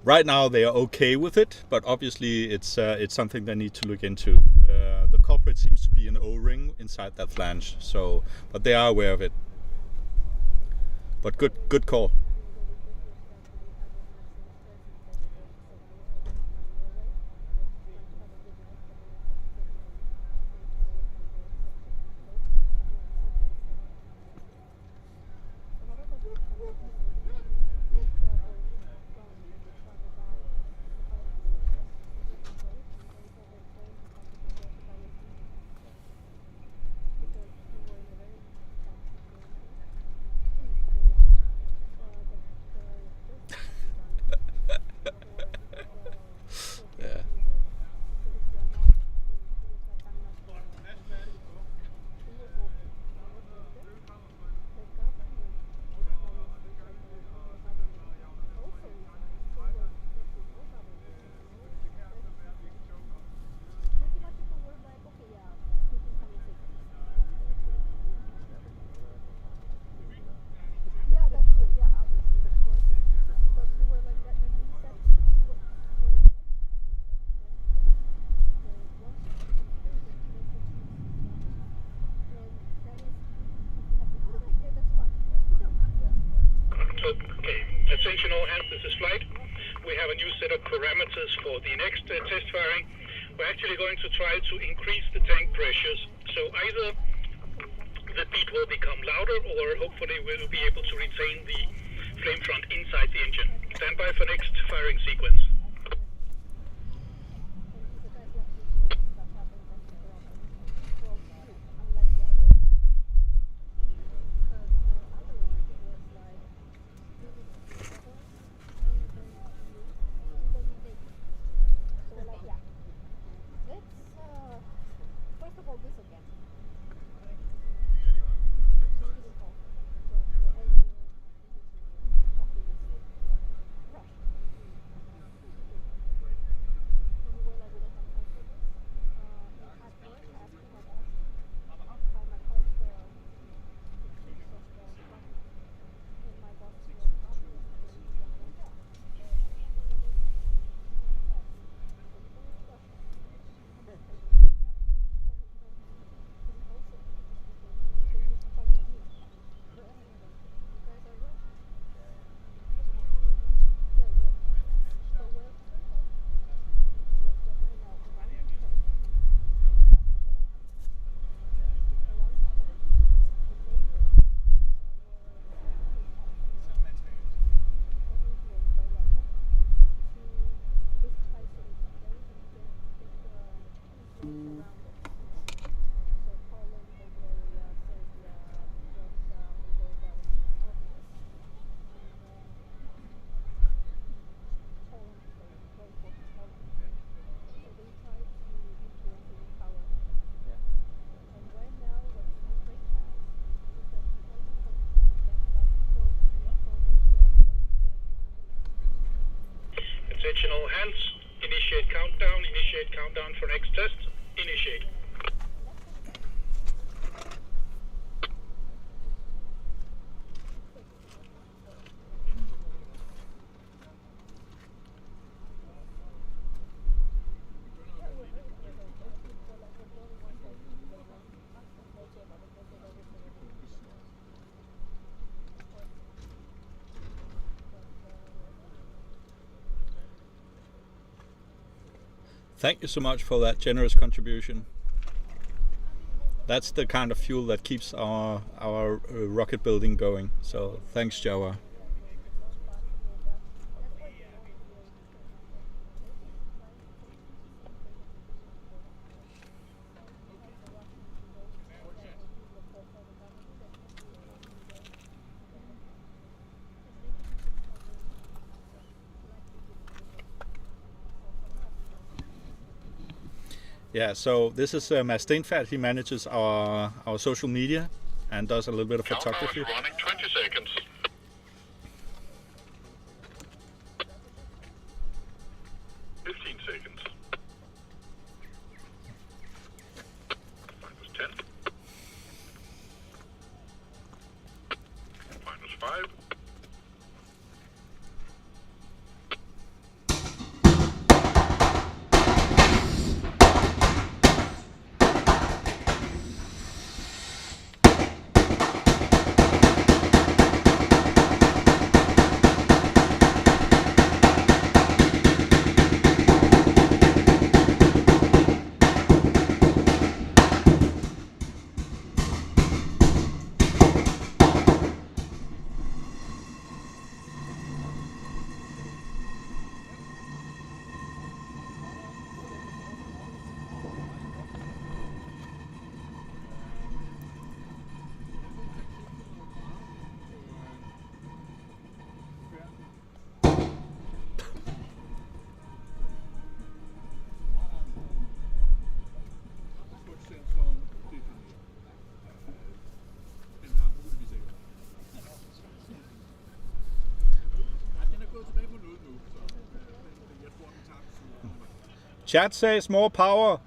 Right now they are okay with it, but obviously it's something they need to look into. The culprit seems to be an O-ring inside that flange, so but they are aware of it. But good call. Yeah. Yeah, that's true. Yeah, obviously, of course. But we were like, at least that's what Okay, attention all hands, this is Flight. We have a new set of parameters for the next test firing. We're actually going to try to increase the tank pressures. So either the beat will become louder or hopefully we'll be able to retain the flame front inside the engine. Stand by for next firing sequence. First of all, this again. Attention all hands, initiate countdown for next test, initiate. Thank you so much for that generous contribution. That's the kind of fuel that keeps our rocket building going. So thanks, Java. Yeah, so this is Mads Stenfeld. He manages our social media and does a little bit of photography. Countdown running 20 seconds. 15 seconds. Chat says more power.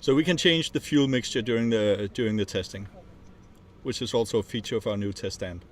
So we can change the fuel mixture during the testing, which is also a feature of our new test stand.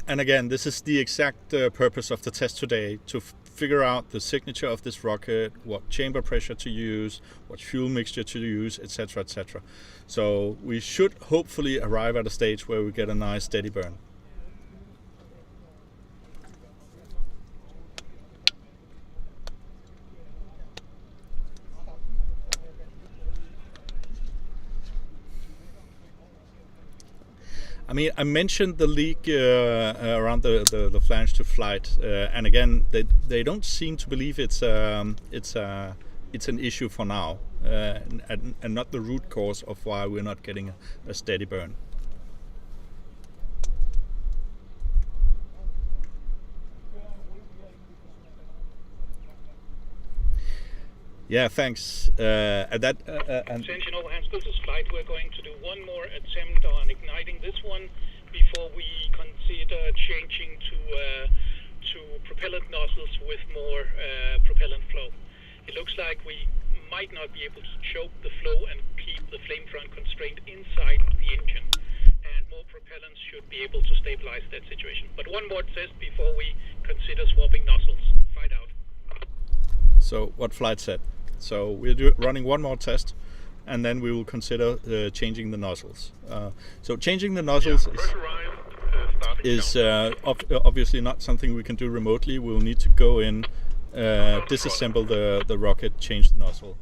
And again, this is the exact purpose of the test today, to figure out the signature of this rocket, what chamber pressure to use, what fuel mixture to use, etc., etc. So we should hopefully arrive at a stage where we get a nice steady burn. I mean, I mentioned the leak around the flange to flight, and again, they don't seem to believe it's an issue for now, and not the root cause of why we're not getting a steady burn. Yeah, thanks. And Sentinel Hans, this is flight. We're going to do one more attempt on igniting this one before we consider changing to propellant nozzles with more propellant flow. It looks like we might not be able to choke the flow and keep the flame front constraint inside the engine. And more propellants should be able to stabilize that situation. But one more test before we consider swapping nozzles. Flight out. So what flight said? So we're running one more test, and then we will consider changing the nozzles. So changing the nozzles is obviously not something we can do remotely. We'll need to go in, disassemble the rocket, change the nozzle.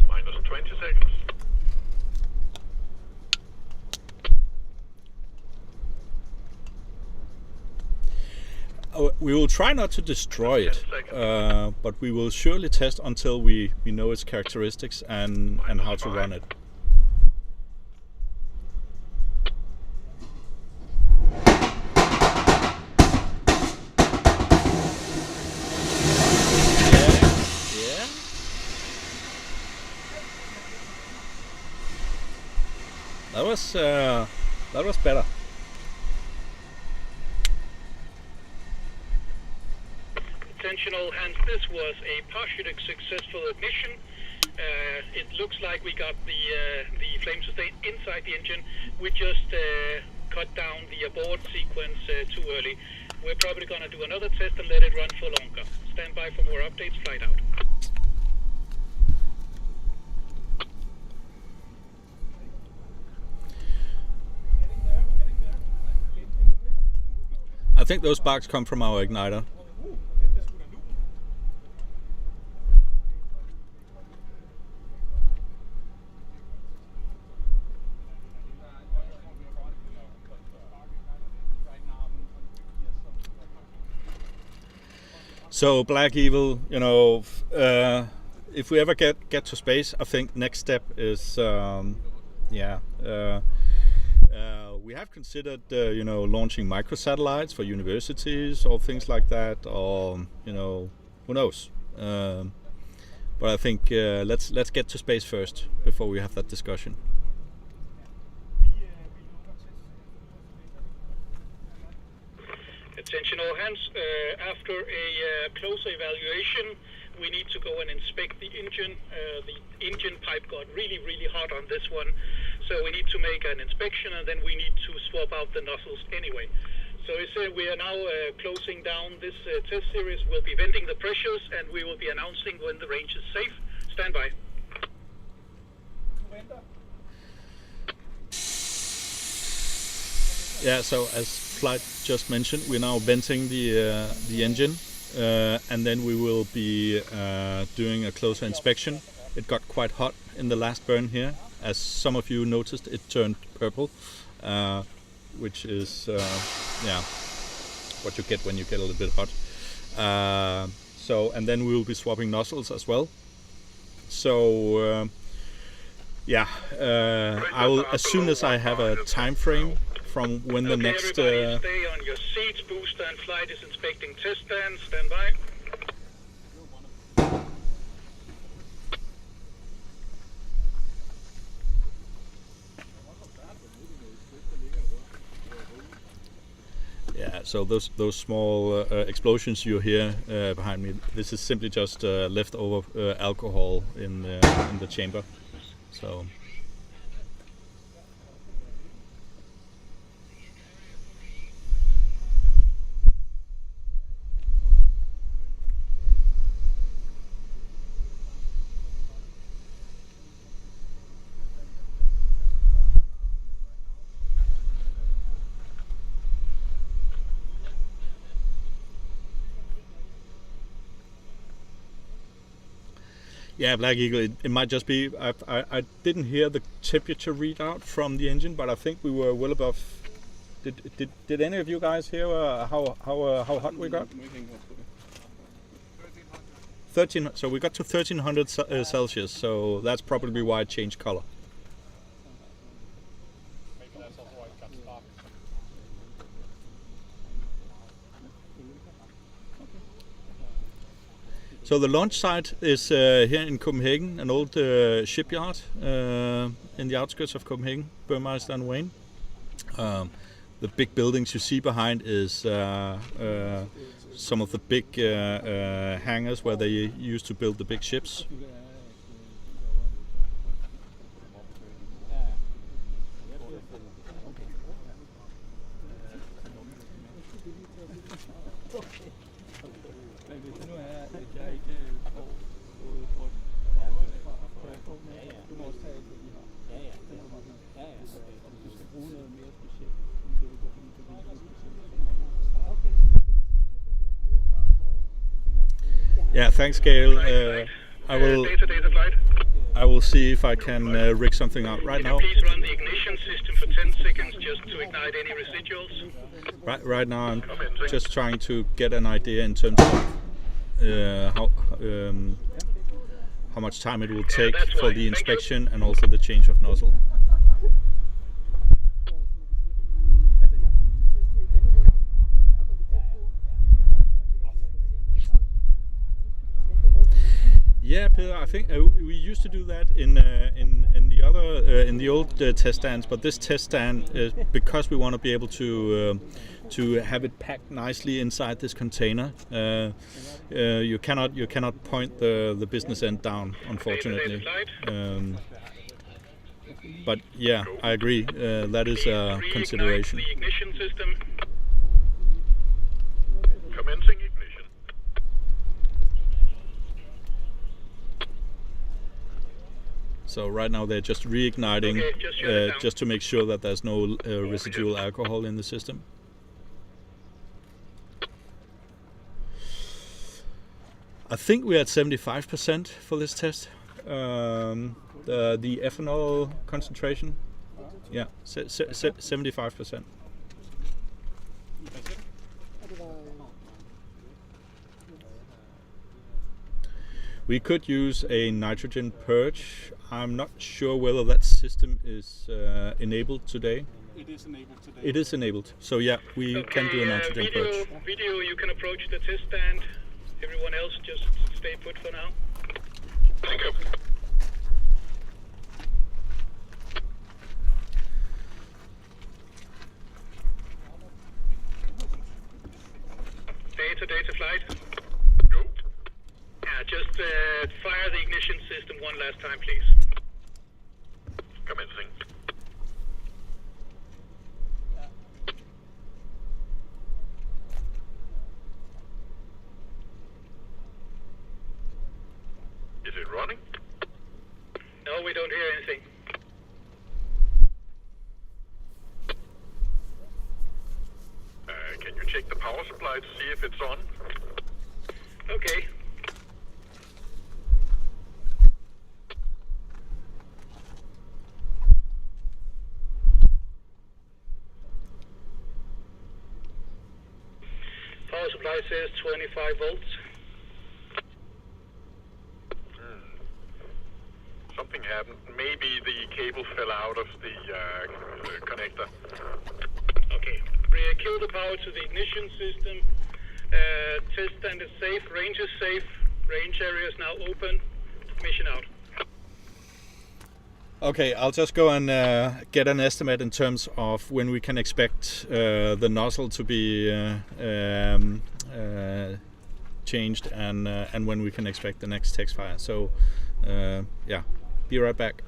Minus 20 seconds. We will try not to destroy it, but we will surely test until we know its characteristics and how to run it. Yeah. That was better. Attentional Hans, this was a partially successful ignition. It looks like we got the flame sustain inside the engine. We just cut down the abort sequence too early. We're probably going to do another test and let it run for longer. Stand by for more updates. Flight out. I think those sparks come from our igniter. So Black Evil, you know, if we ever get to space, I think next step is, we have considered, launching microsatellites for universities or things like that, or who knows. But I think let's get to space first before we have that discussion. Attention all hands, after a closer evaluation, we need to go and inspect the engine. The engine pipe got really hot on this one, so we need to make an inspection, and then we need to swap out the nozzles anyway. So we are now closing down this test series. We'll be venting the pressures, and we will be announcing when the range is safe. Stand by. Yeah, so as Flight just mentioned, we're now venting the engine, and then we will be doing a closer inspection it got quite hot in the last burn here. As some of you noticed, it turned purple, which is what you get when you get a little bit hot. And then we will be swapping nozzles as well. So I will, as soon as I have a time frame from when the next. Everybody stay on your seats. Booster and flight is inspecting test stand. Stand by. Yeah, so those small explosions you hear behind me, this is simply just leftover alcohol in the chamber. So. Yeah, Black Eagle, it might just be, I didn't hear the temperature readout from the engine, but I think we were well above. Did any of you guys hear how hot we got? 13, so we got to 1300 Celsius, so that's probably why it changed color. So the launch site is here in Copenhagen, an old shipyard in the outskirts of Copenhagen, Burmeister and Wain. The big buildings you see behind is some of the big hangars where they used to build the big ships. Yeah, thanks, Gail. I will see if I can rig something out right now. Please run the ignition system for 10 seconds just to ignite any residuals. Right now, I'm just trying to get an idea in terms of how much time it will take for the inspection and also the change of nozzle. Yeah, Peter, I think we used to do that in the old test stands, but this test stand is because we want to be able to have it packed nicely inside this container. You cannot point the business end down, unfortunately. But yeah, I agree. That is a consideration. The ignition system. Commencing ignition. So right now they're just reigniting, just to make sure that there's no residual alcohol in the system. I think we're at 75% for this test. The ethanol concentration, yeah, 75%. We could use a nitrogen purge. I'm not sure whether that system is enabled today. It is enabled today. It is enabled. So yeah, we can do a nitrogen purge. Video, you can approach the test stand. Everyone else just stay put for now. Thank you. Data flight. Go. Just fire the ignition system one last time, please. Commencing. Is it running? No, we don't hear anything. Can you check the power supply to see if it's on? Okay. says 25 volts. Something happened. Maybe the cable fell out of the connector. Okay. Kill the power to the ignition system. Test stand is safe. Range is safe. Range area is now open. Mission out. Okay, I'll just go and get an estimate in terms of when we can expect the nozzle to be changed and when we can expect the next text fire. So yeah, be right back.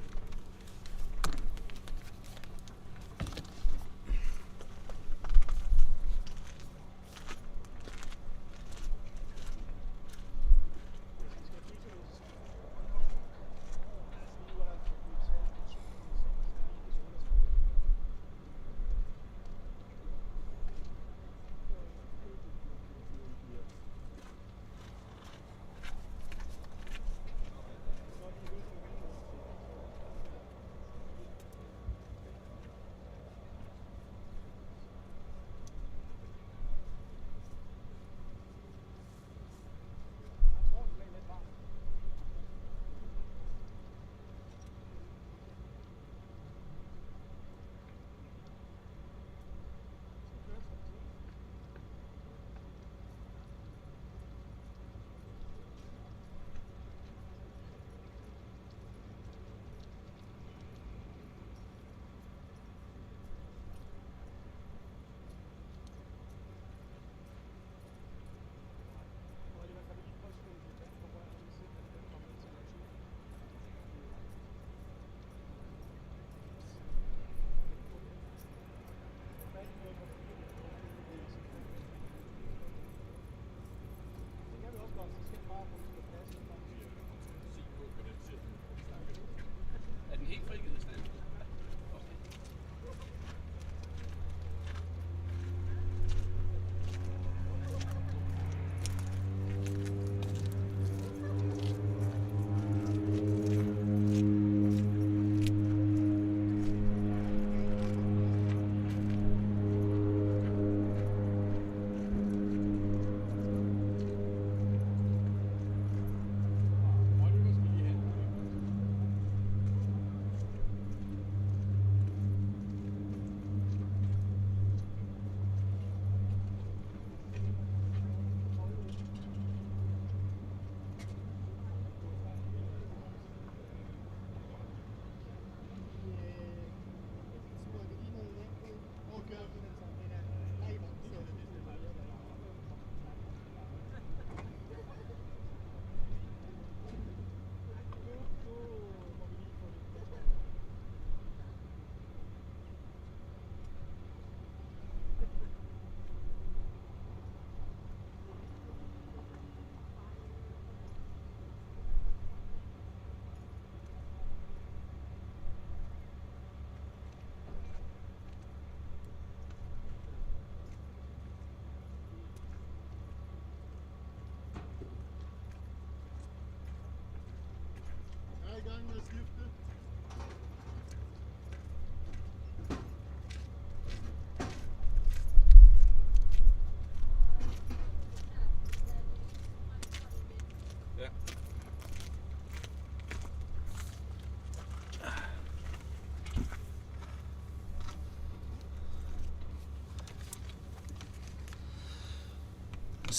Er den helt frigivet i stand?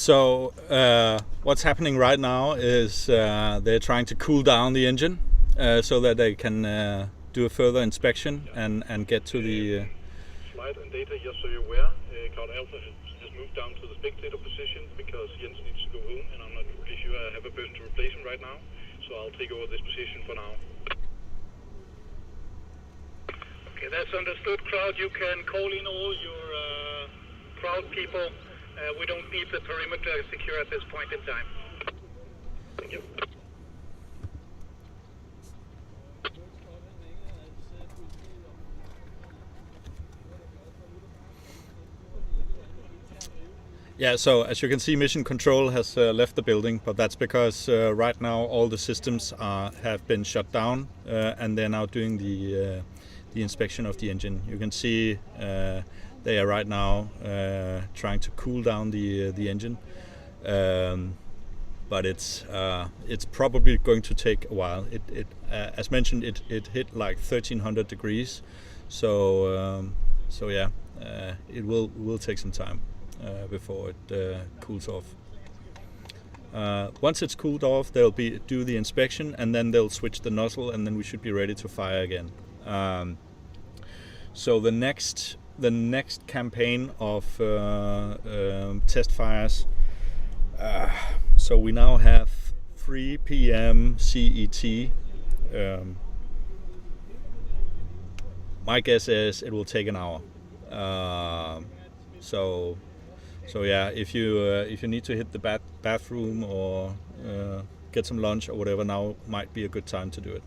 So what's happening right now is they're trying to cool down the engine so that they can do a further inspection and get to the... Slide and data, just so you're aware, Cloud Alpha has moved down to the spectator position because Jens needs to go home and I'm not really sure I have a person to replace him right now, so I'll take over this position for now. Okay, that's understood, crowd. You can call in all your crowd people. We don't need the perimeter secure at this point in time. Thank you. Yeah, so as you can see, Mission Control has left the building, but that's because right now all the systems have been shut down and they're now doing the inspection of the engine. You can see they are right now trying to cool down the engine. but it's probably going to take a while. As mentioned, it hit like 1300 degrees, so yeah, it will take some time before it cools off. Once it's cooled off, they'll do the inspection, and then they'll switch the nozzle, and then we should be ready to fire again. So the next campaign of test fires. So we now have 3 p.m. CET. My guess is it will take an hour. So yeah, if you need to hit the bathroom or get some lunch or whatever, now might be a good time to do it.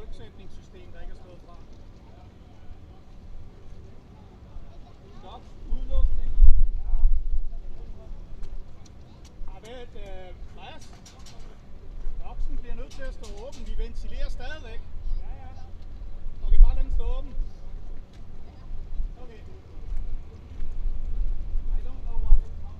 rygsætningssystem, der ikke er slået fra. Stop, udluftning. Mads, boksen bliver nødt til at stå åben. Vi ventilerer stadigvæk. Okay, bare lad den stå åben. Okay. I don't know why it's not.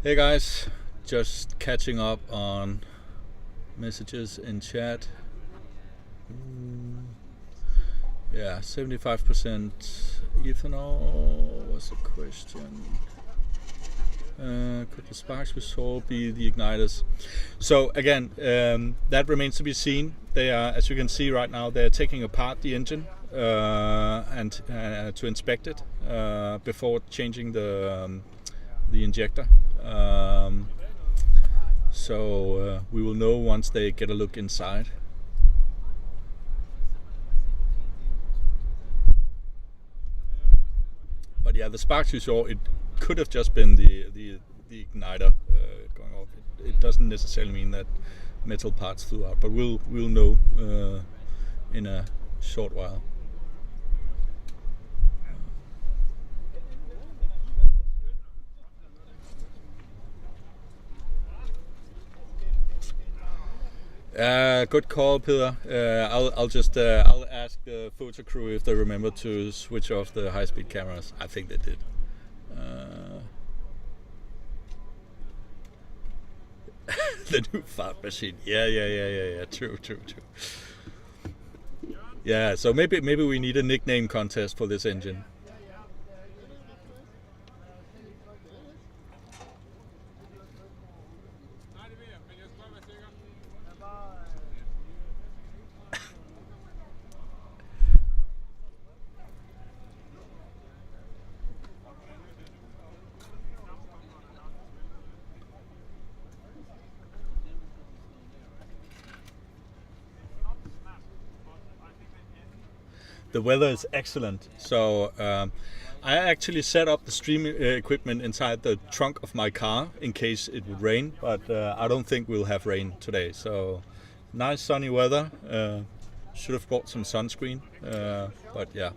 Hey guys, just catching up on messages in chat. Yeah, 75% ethanol was a question. Could the sparks we saw be the igniters? So again, that remains to be seen. They are, as you can see right now, they're taking apart the engine and to inspect it before changing the injector. So we will know once they get a look inside. But yeah, the sparks you saw, it could have just been the igniter going off. It doesn't necessarily mean that metal parts flew out, but we'll know in a short while. Good call, Peter. I'll ask the photo crew if they remember to switch off the high-speed cameras. I think they did. The new fart machine. Yeah. True. Yeah. So maybe we need a nickname contest for this engine. The weather is excellent, so I actually set up the stream equipment inside the trunk of my car in case it would rain, but I don't think we'll have rain today. So nice sunny weather. Should have bought some sunscreen, but yeah.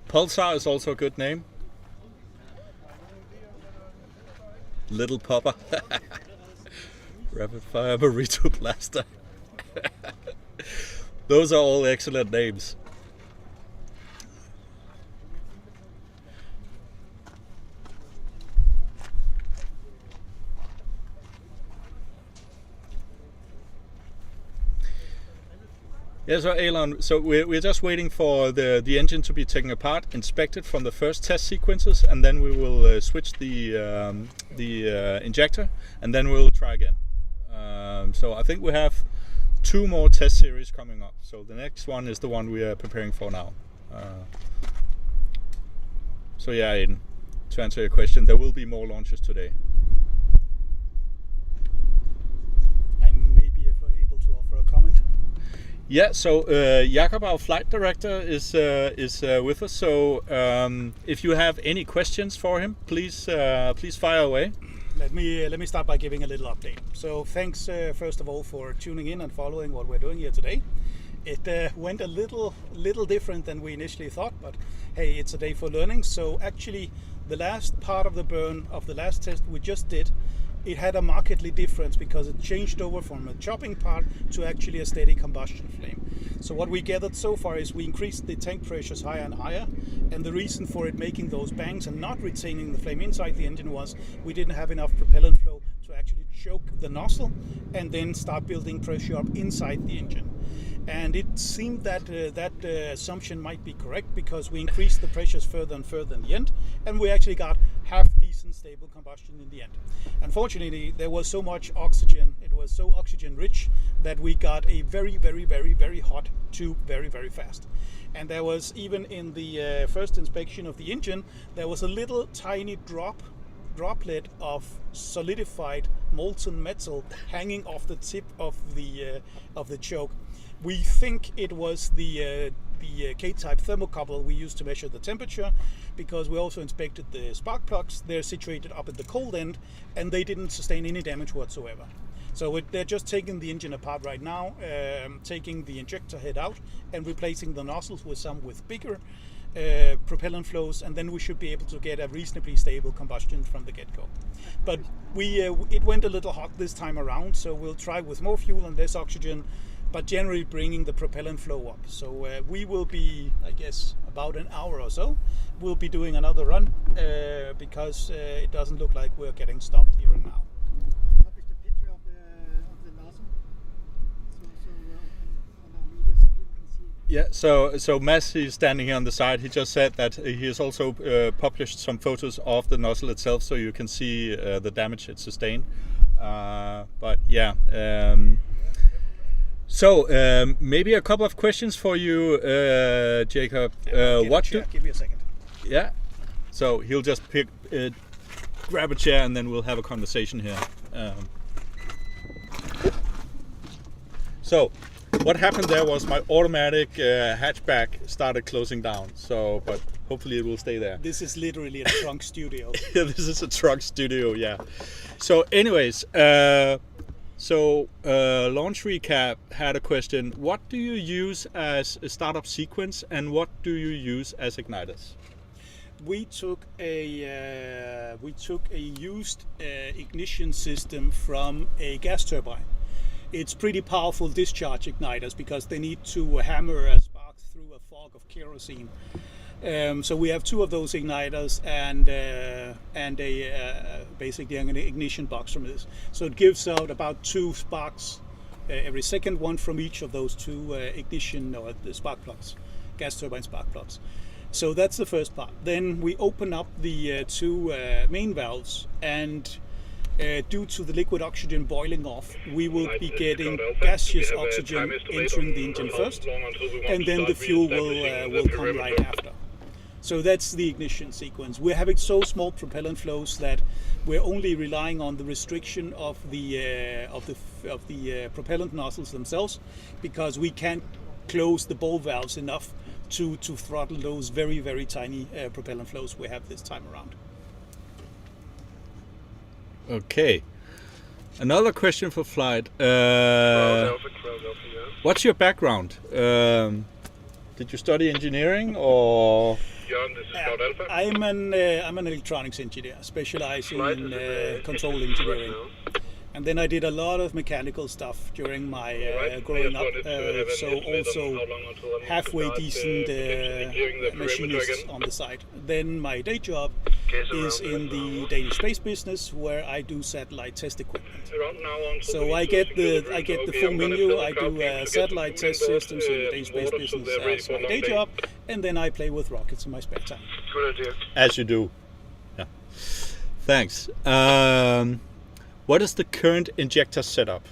Pulsar is also a good name. Little Popper. Rapid Fire Burrito Blaster. Those are all excellent names. Yeah, so Elon, so we're just waiting for the engine to be taken apart, inspected from the first test sequences, and then we will switch the injector, and then we'll try again. So I think we have 2 more test series coming up. So the next one is the one we are preparing for now. So yeah, Aiden, to answer your question, there will be more launches today. I may be able to offer a comment. Yeah, so Jakob, our flight director, is with us. So if you have any questions for him, please fire away. Let me start by giving a little update. So thanks first of all for tuning in and following what we're doing here today. It went a little different than we initially thought, but hey, it's a day for learning. So actually, the last part of the burn of the last test we just did, it had a markedly difference because it changed over from a chopping part to actually a steady combustion flame. So what we gathered so far is we increased the tank pressures higher and higher, and the reason for it making those bangs and not retaining the flame inside the engine was we didn't have enough propellant flow to actually choke the nozzle and then start building pressure up inside the engine. And it seemed that that assumption might be correct because we increased the pressures further and further in the end, and we actually got half decent stable combustion in the end. Unfortunately, there was so much oxygen, it was so oxygen rich that we got a very hot tube very fast. And there was, even in the first inspection of the engine, there was a little tiny droplet of solidified molten metal hanging off the tip of the choke. We think it was the K-type thermocouple we used to measure the temperature, because we also inspected the spark plugs. They're situated up at the cold end, and they didn't sustain any damage whatsoever. So they're just taking the engine apart right now, taking the injector head out and replacing the nozzles with some with bigger propellant flows, and then we should be able to get a reasonably stable combustion from the get-go. But it went a little hot this time around, so we'll try with more fuel and less oxygen but generally bringing the propellant flow up. So we will be, I guess, about an hour or so, we'll be doing another run because it doesn't look like we're getting stopped here and now. Published a picture of the nozzle, so on our media, so people can see. Yeah, so Mads, he's standing here on the side. He just said that he has also published some photos of the nozzle itself, so you can see the damage it sustained. But yeah, maybe a couple of questions for you, Jacob. Give me a second. Yeah, so he'll just grab a chair and then we'll have a conversation here. So what happened there was my automatic hatchback started closing down. So, but hopefully it will stay there. This is literally a trunk studio. Yeah, this is a truck studio. Yeah. So, anyways, Launch Recap had a question. What do you use as a startup sequence, and what do you use as igniters? We took a used ignition system from a gas turbine. It's pretty powerful discharge igniters because they need to hammer a spark through a fog of kerosene. So we have two of those igniters and basically an ignition box from this. So it gives out about 2 sparks every second, one from each of those 2 ignition or the spark plugs, gas turbine spark plugs. So that's the first part. Then we open up the 2 main valves, and due to the liquid oxygen boiling off, we will be getting gaseous oxygen entering the engine first, and then the fuel will come right after. So that's the ignition sequence. We're having so small propellant flows that we're only relying on the restriction of the propellant nozzles themselves, because we can't close the ball valves enough to throttle those very, very tiny propellant flows we have this time around. Okay. Another question for flight. What's your background? Did you study engineering or? I'm an electronics engineer, specializing in control engineering. And then I did a lot of mechanical stuff during my growing up, so also halfway decent machinist on the side. Then my day job is in the Danish space business, where I do satellite test equipment. So I get the full menu. I do satellite test systems in the Danish space business as my day job, and then I play with rockets in my spare time. Good idea. As you do. Yeah. Thanks. What is the current injector setup?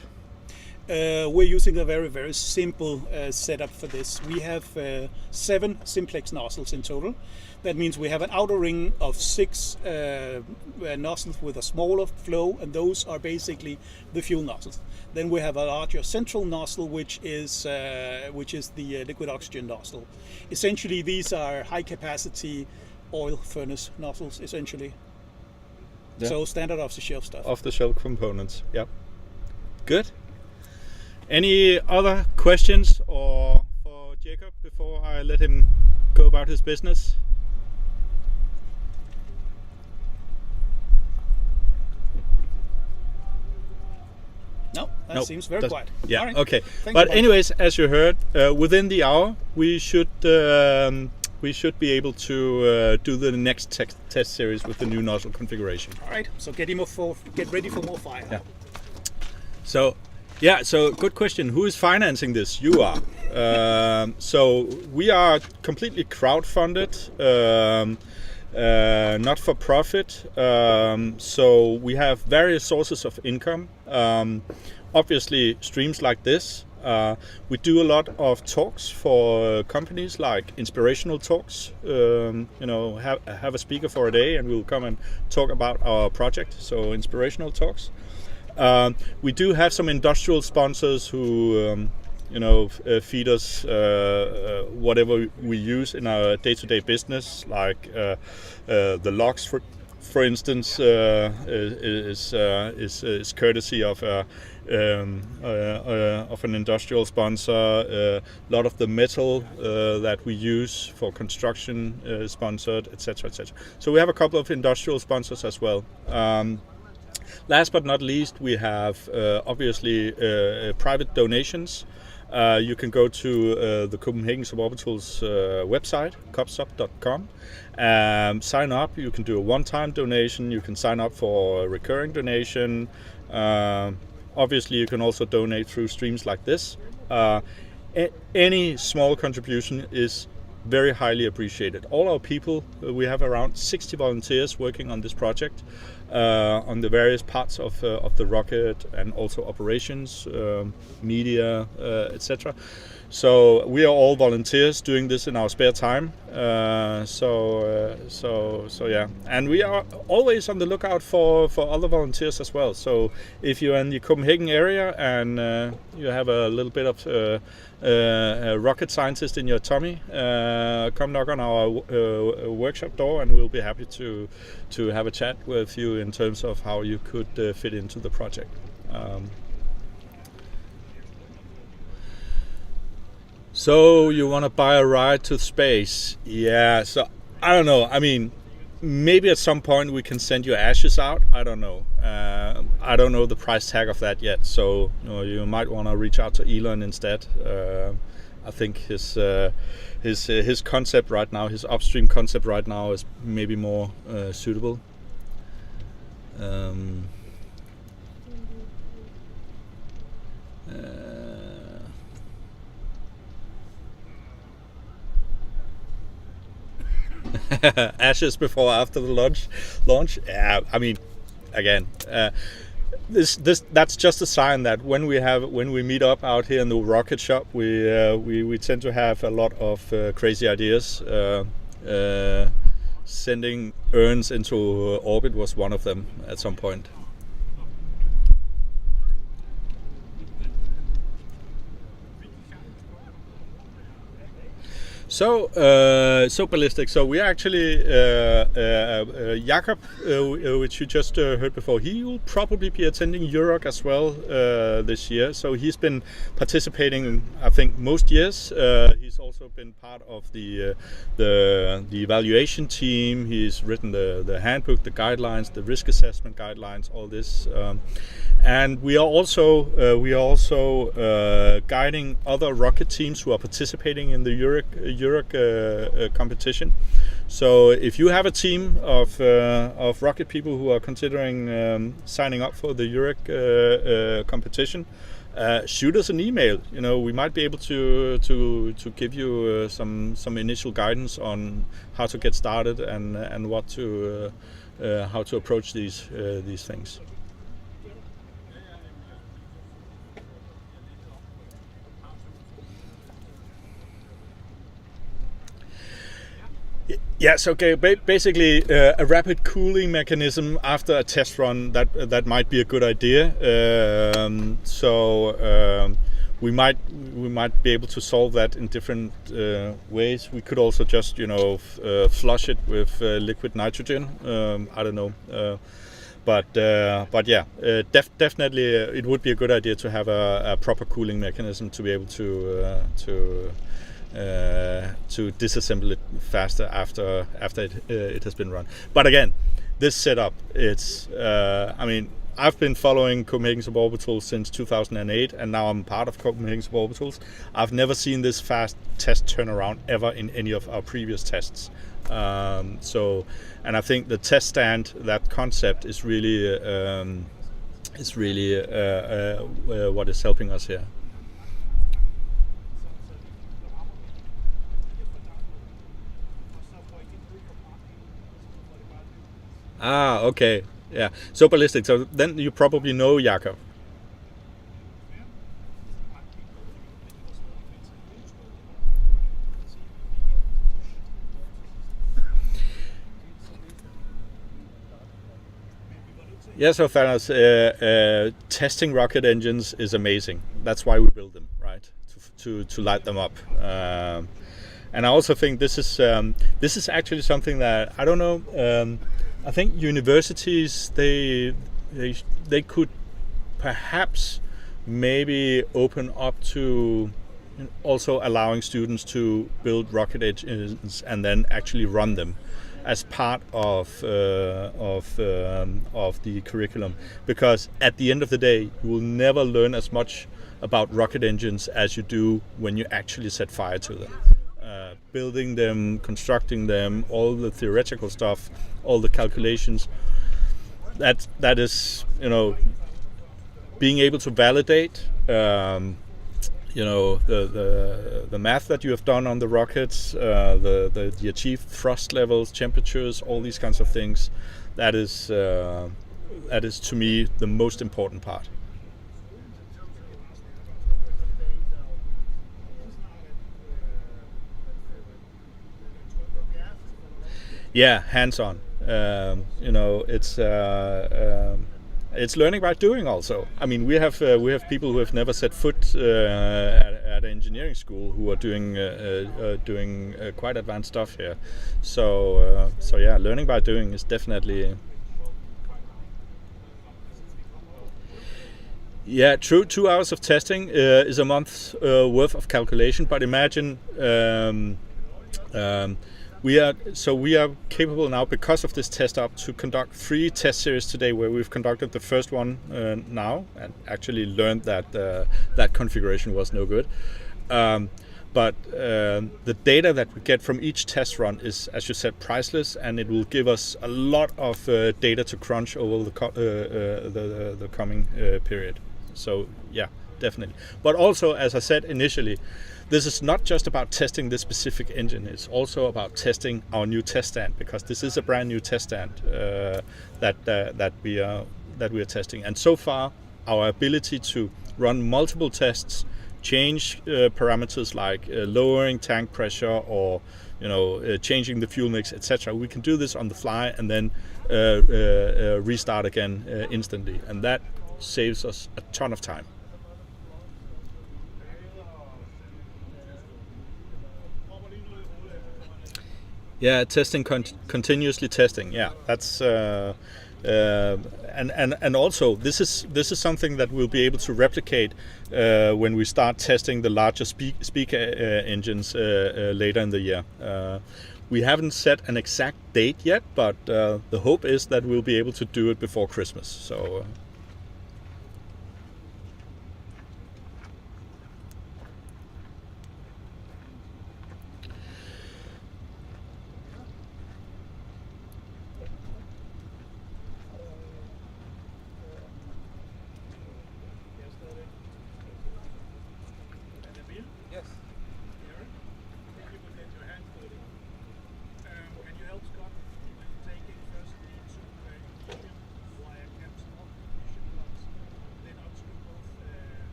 We're using a very, very simple setup for this. We have 7 simplex nozzles in total. That means we have an outer ring of 6 nozzles with a smaller flow, and those are basically the fuel nozzles. Then we have a larger central nozzle, which is the liquid oxygen nozzle. Essentially, these are high-capacity oil furnace nozzles, essentially. Yeah. So standard off-the-shelf stuff. Off-the-shelf components, yep. Good. Any other questions for Jacob before I let him go about his business? No, that seems very quiet. Yeah, right. Okay. Thank But you, anyways, as you heard, within the hour we should be able to do the next test series with the new nozzle configuration. All right. So get ready for more fire. Yeah. So good question. Who is financing this? You are. So we are completely crowdfunded, not for profit. So we have various sources of income. Obviously, streams like this. We do a lot of talks for companies, like inspirational talks. Have a speaker for a day, and we'll come and talk about our project. So inspirational talks. We do have some industrial sponsors who, feed us whatever we use in our day-to-day business, like the logs, for instance, is courtesy of an industrial sponsor. A lot of the metal that we use for construction is sponsored, etc., etc. So we have a couple of industrial sponsors as well. Last but not least, we have obviously private donations. you can go to the Copenhagen Suborbitals website, copsub.com. Sign up. You can do a one-time donation. You can sign up for a recurring donation. Obviously, you can also donate through streams like this. Any small contribution is very highly appreciated. All our people, we have around 60 volunteers working on this project, on the various parts of the rocket, and also operations, media, etc. So we are all volunteers doing this in our spare time. So yeah, and we are always on the lookout for other volunteers as well. So if you're in the Copenhagen area and you have a little bit of a rocket scientist in your tummy, come knock on our workshop door, and we'll be happy to have a chat with you in terms of how you could fit into the project. So you want to buy a ride to space? Yeah, so I don't know. I mean, maybe at some point we can send your ashes out. I don't know. I don't know the price tag of that yet. So you might want to reach out to Elon instead. I think his concept right now, his upstream concept right now, is maybe more suitable. Ashes before or after the launch. Yeah, I mean, again, that's just a sign that when we meet up out here in the rocket shop, we tend to have a lot of crazy ideas. Sending urns into orbit was one of them at some point. So Ballistic. So we actually Jakob, which you just heard before. He will probably be attending Euroc as well this year. So he's been participating, I think, most years. He's also been part of the evaluation team. He's written the handbook, the guidelines, the risk assessment guidelines, all this. And we are also guiding other rocket teams who are participating in the Euroc competition. So if you have a team of rocket people who are considering signing up for the Euroc competition, shoot us an email. We might be able to give you some initial guidance on how to get started and what to how to approach these things. Yes, okay. Basically, a rapid cooling mechanism after a test run, that might be a good idea. We might be able to solve that in different ways. We could also just flush it with liquid nitrogen. I don't know. But yeah, definitely it would be a good idea to have a proper cooling mechanism to be able to disassemble it faster after it has been run. But again, this setup, it's I mean, I've been following Copenhagen Suborbitals since 2008, and now I'm part of Copenhagen Suborbitals. I've never seen this fast test turnaround ever in any of our previous tests. And I think the test stand, that concept, is really what is helping us here. Ah, okay. Yeah. So Ballistic. So then you probably know Jakob. Yeah, so Thanos, testing rocket engines is amazing. That's why we build them, right? To light them up. And I also think this is actually something that, I don't know. I think universities they could perhaps maybe open up to also allowing students to build rocket engines and then actually run them as part of the curriculum, because at the end of the day you will never learn as much about rocket engines as you do when you actually set fire to them. Building them, constructing them, all the theoretical stuff, all the calculations. That is, being able to validate, the math that you have done on the rockets, the achieved thrust levels, temperatures, all these kinds of things. That is to me the most important part. Yeah, hands-on. It's learning by doing also. I mean, we have people who have never set foot at engineering school who are doing quite advanced stuff here. So yeah, learning by doing is definitely. Yeah, true. 2 hours of testing is a month's worth of calculation. But imagine. We are capable now, because of this test up, to conduct 3 test series today, where we've conducted the first one now and actually learned that that configuration was no good. But the data that we get from each test run is, as you said, priceless, and it will give us a lot of data to crunch over the coming period. So yeah, definitely. But also, as I said initially, this is not just about testing this specific engine. It's also about testing our new test stand, because this is a brand new test stand that we are testing. And so far, our ability to run multiple tests, change parameters like lowering tank pressure or changing the fuel mix, etc. We can do this on the fly and then restart again instantly, and that saves us a ton of time. Yeah, testing, continuously testing. Yeah, that's and also this is something that we'll be able to replicate when we start testing the larger speaker engines later in the year. We haven't set an exact date yet, but the hope is that we'll be able to do it before Christmas. So.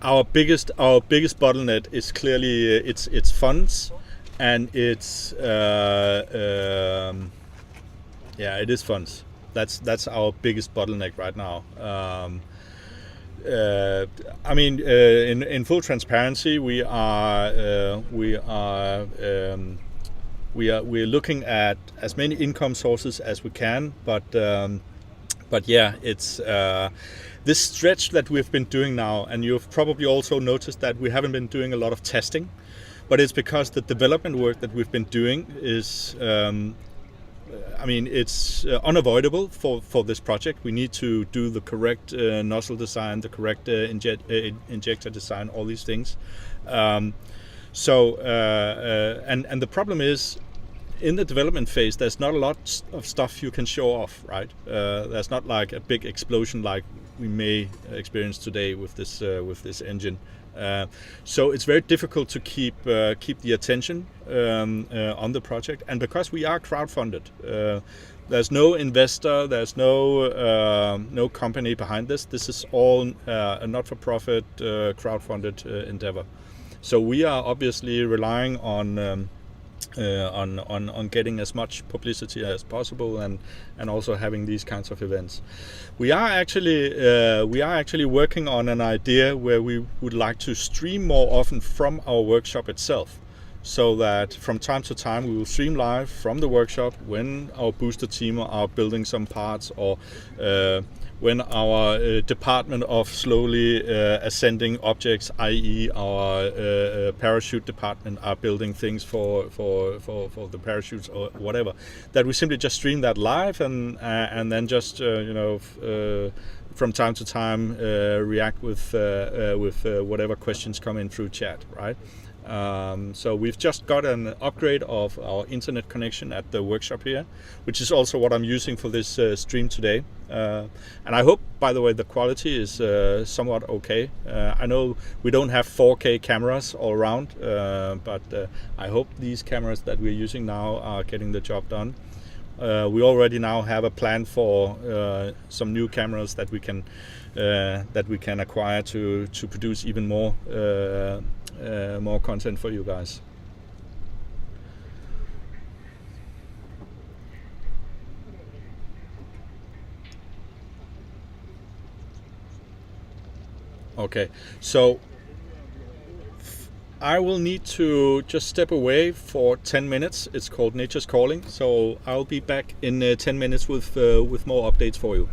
Our biggest bottleneck is clearly it's funds, and it's it is funds. That's our biggest bottleneck right now. I mean, in full transparency, we're looking at as many income sources as we can, but yeah, it's this stretch that we've been doing now, and you've probably also noticed that we haven't been doing a lot of testing, but it's because the development work that we've been doing is, it's unavoidable for this project. We need to do the correct nozzle design, the correct injector design, all these things. And the problem is, in the development phase, there's not a lot of stuff you can show off, right? There's not like a big explosion like we may experience today with this engine. So it's very difficult to keep the attention on the project, and because we are crowdfunded, there's no investor, there's no company behind this. This is all a not-for-profit crowdfunded endeavor. So we are obviously relying on getting as much publicity as possible, and also having these kinds of events. We are actually working on an idea where we would like to stream more often from our workshop itself. so that from time to time we will stream live from the workshop when our booster team are building some parts, or when our department of slowly ascending objects, i.e. our parachute department, are building things for the parachutes or whatever, that we simply just stream that live and then just from time to time react with whatever questions come in through chat, right? So we've just got an upgrade of our internet connection at the workshop here, which is also what I'm using for this stream today. And I hope, by the way, the quality is somewhat okay. I know we don't have 4K cameras all around, but I hope these cameras that we're using now are getting the job done. We already now have a plan for some new cameras that we can acquire to produce even more content for you guys. Okay, so I will need to just step away for 10 minutes. It's called Nature's Calling, so I'll be back in 10 minutes with more updates for you.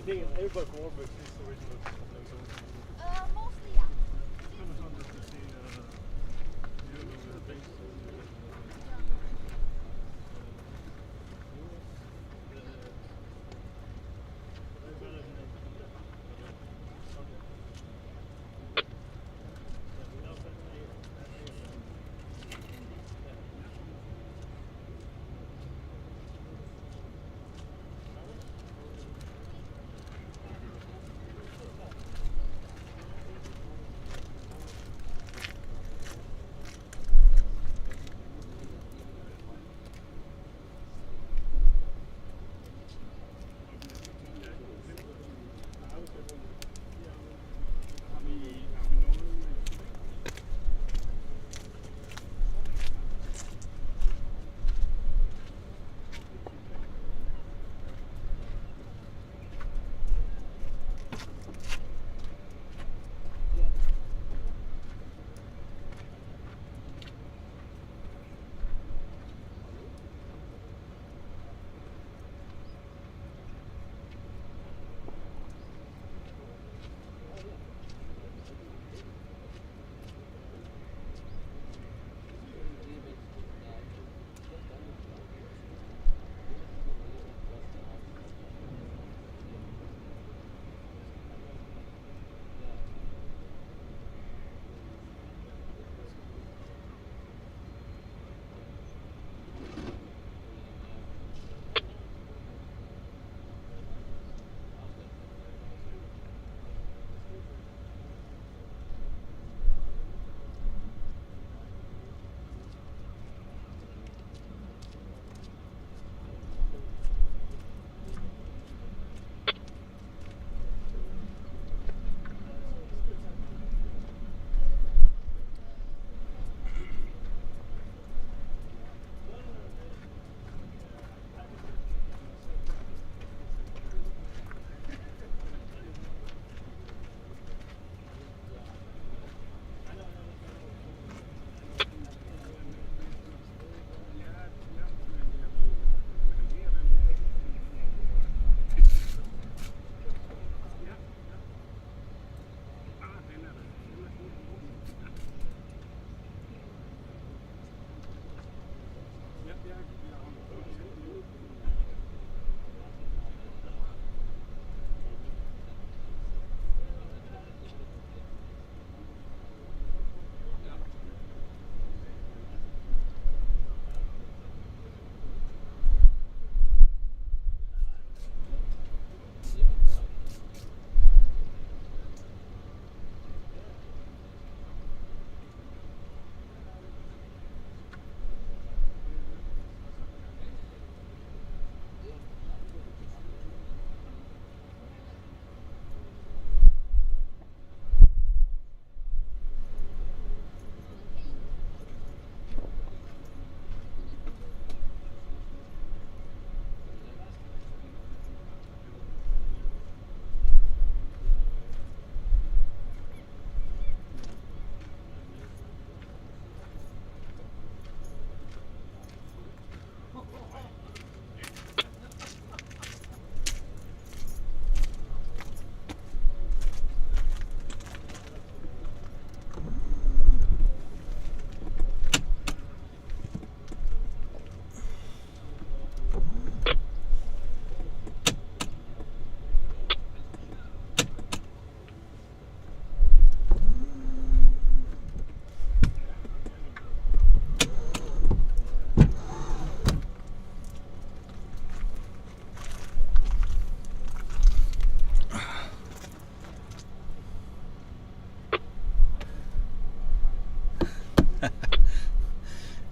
I think everybody Orbit is the original. Mostly, yeah.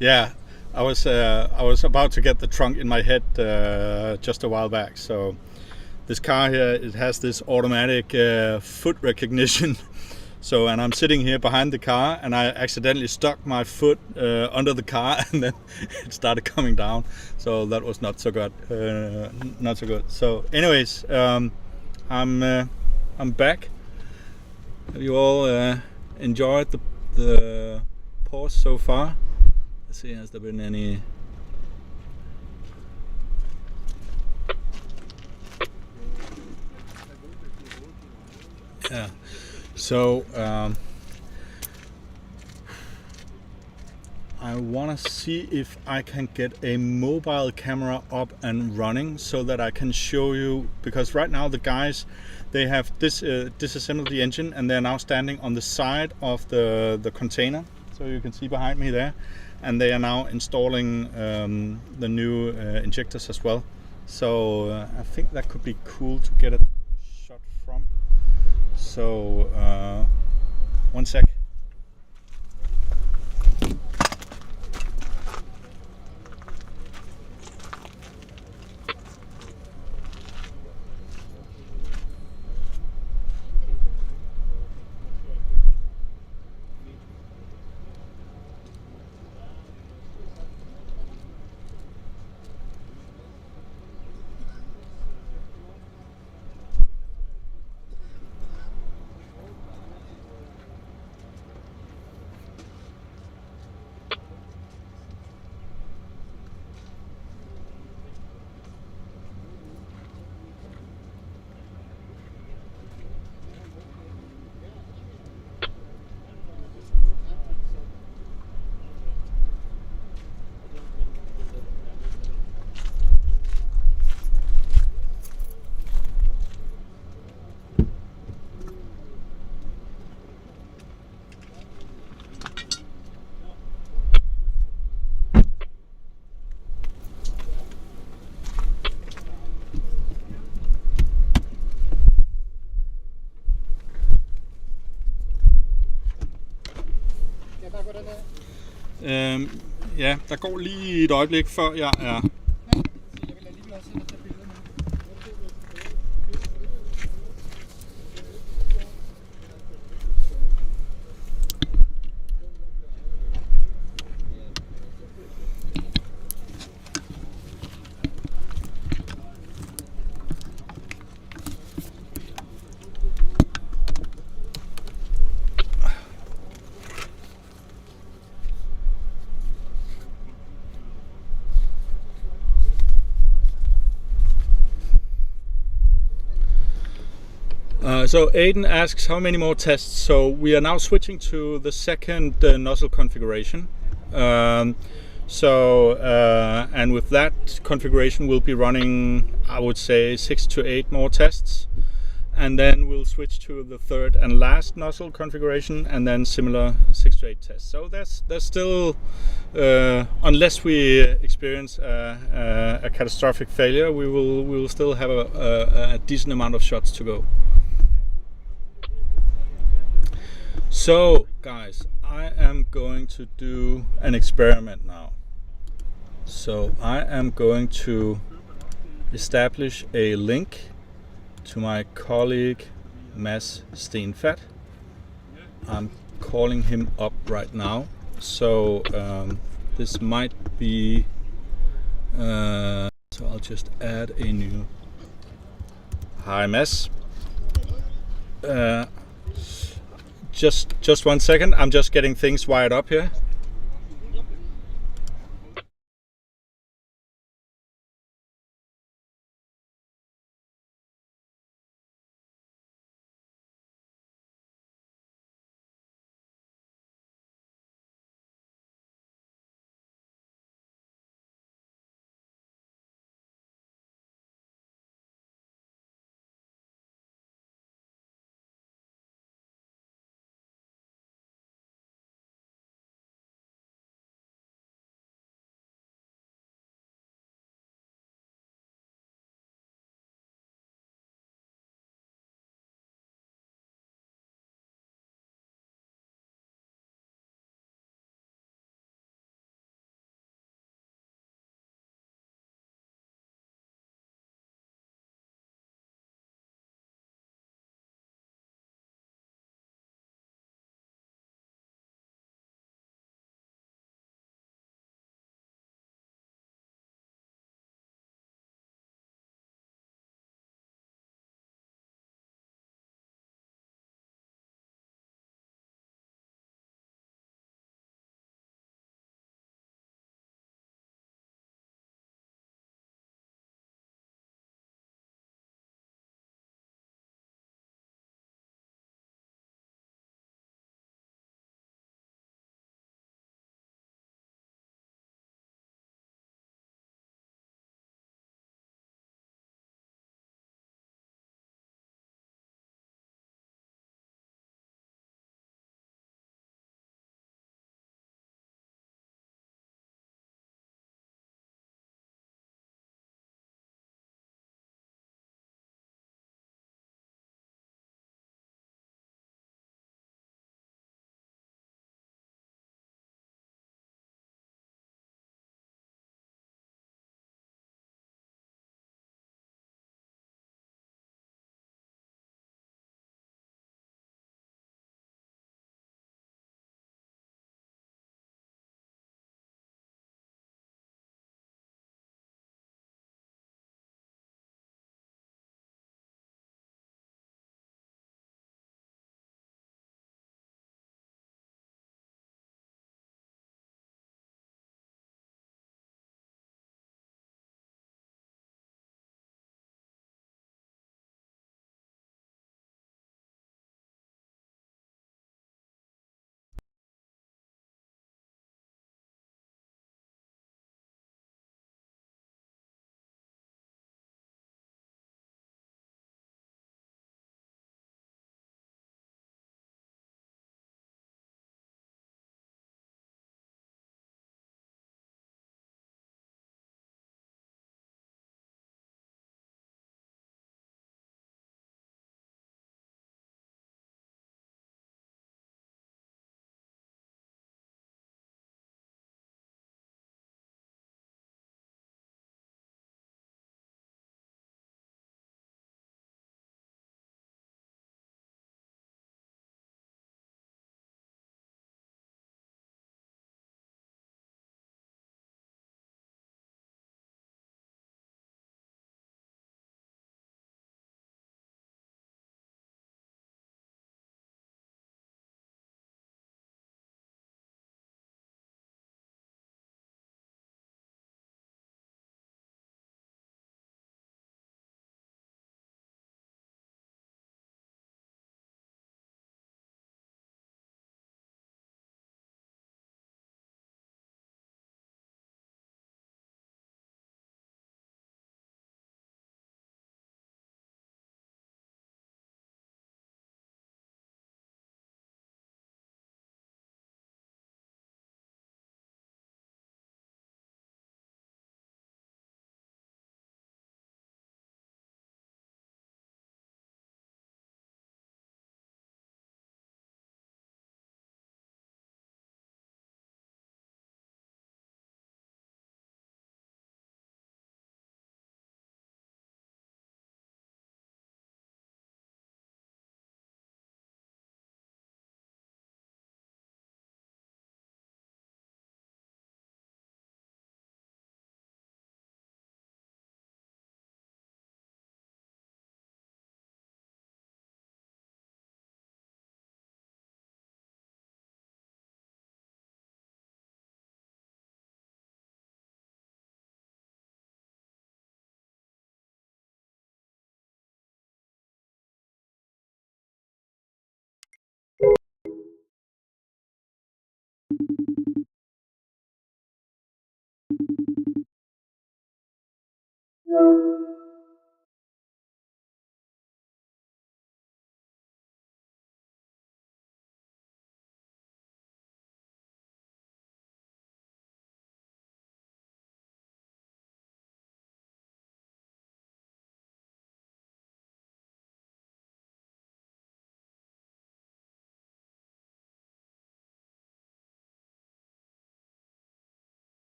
Yeah, I was about to get the trunk in my head just a while back. So this car here, it has this automatic foot recognition. So, and I'm sitting here behind the car, and I accidentally stuck my foot under the car, and then it started coming down. So that was not so good. Not so good. So, anyways, I'm back. Have you all enjoyed the pause so far? Let's see, has there been any? Yeah. So I want to see if I can get a mobile camera up and running so that I can show you, because right now the guys, they have disassembled the engine, and they're now standing on the side of the container, so you can see behind me there, and they are now installing the new injectors as well. So I think that could be cool to get a shot from. So one sec. Ja, der går lige et øjeblik før jeg er... So Aiden asks how many more tests. So we are now switching to the second nozzle configuration. And with that configuration we'll be running, I would say, 6 to 8 more tests, and then we'll switch to the third and last nozzle configuration, and then similar 6 to 8 tests. So there's still, unless we experience a catastrophic failure, we will still have a decent amount of shots to go. So guys, I am going to do an experiment now. So I am going to establish a link to my colleague Mads Stenfat. I'm calling him up right now. So this might be, so I'll just add a new. Hi Mads. Just 1 second, I'm just getting things wired up here.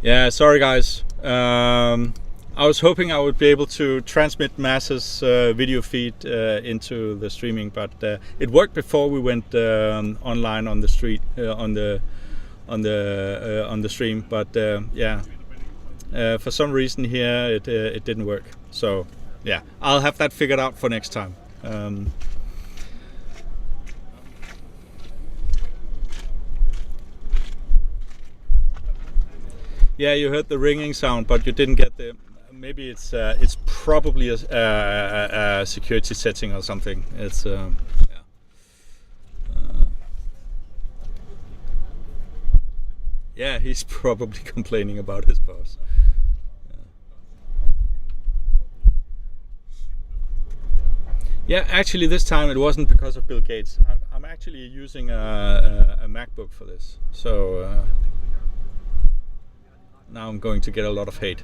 Yeah, sorry guys. I was hoping I would be able to transmit Mass's video feed into the streaming, but it worked before we went online on the street on the stream. But yeah, for some reason here it didn't work. So yeah, I'll have that figured out for next time. Yeah, you heard the ringing sound, but you didn't get the. Maybe it's probably a security setting or something. It's yeah. Yeah, he's probably complaining about his boss. Yeah, actually this time it wasn't because of Bill Gates. I'm actually using a MacBook for this, so now I'm going to get a lot of hate.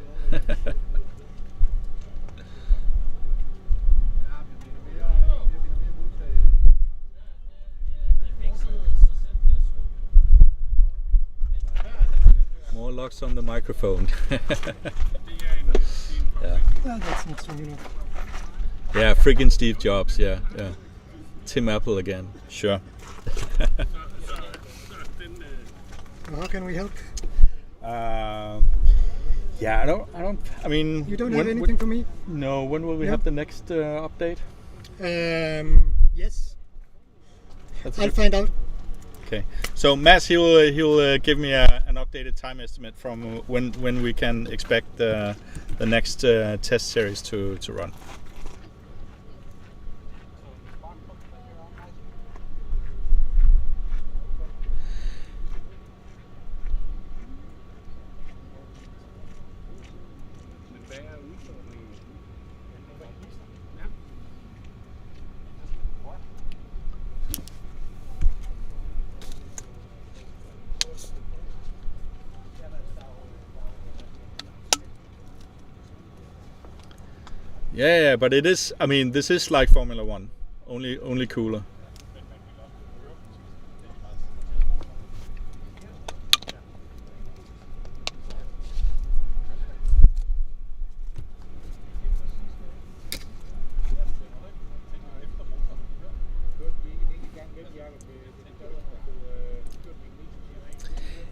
More locks on the microphone. Yeah. Well, that's not so new. Yeah, friggin' Steve Jobs, yeah. Tim Apple again, sure. How can we help? Yeah, I mean... You don't have anything for me? No, when will we have the next update? Yes. That's I'll find out. Okay, so Mads, he'll give me an updated time estimate from when we can expect the next test series to run. Yeah, but it is. I mean, this is like Formula One, only cooler.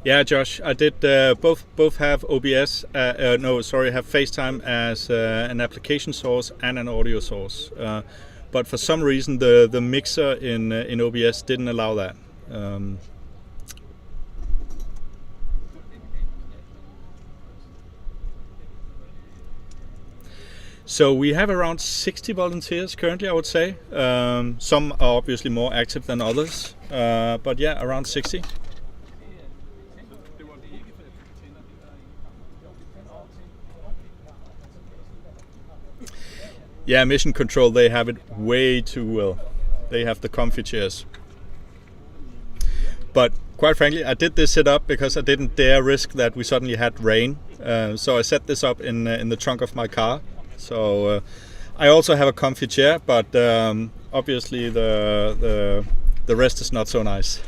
Yeah, Josh, I did both have OBS. Have FaceTime as an application source and an audio source. But for some reason, the mixer in OBS didn't allow that. So we have around 60 volunteers currently, I would say. Some are obviously more active than others, but yeah, around 60. Yeah, Mission Control, they have it way too well. They have the comfy chairs. But quite frankly, I did this setup because I didn't dare risk that we suddenly had rain. So I set this up in the trunk of my car. So I also have a comfy chair, but obviously the rest is not so nice.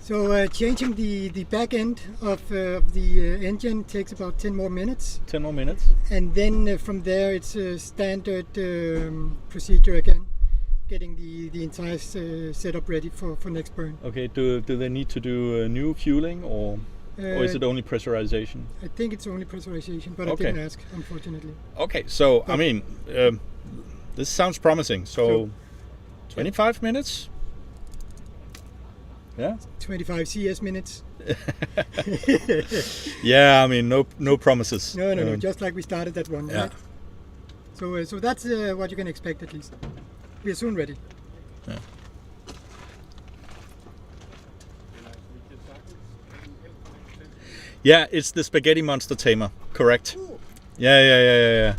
So changing the back end of the engine takes about 10 more minutes. 10 more minutes. And then from there it's a standard procedure again. getting the entire setup ready for next burn. Okay. Do they need to do new fueling or is it only pressurization? I think it's only pressurization, but Okay. I didn't ask, unfortunately. Okay. So I mean, this sounds promising. So 25 minutes. Yeah. 25 CS minutes. Yeah. I mean, no promises. No. Just like we started that one. Yeah. Right? So that's what you can expect at least. We are soon ready. Yeah. Yeah, it's the Spaghetti Monster tamer, correct? Yeah.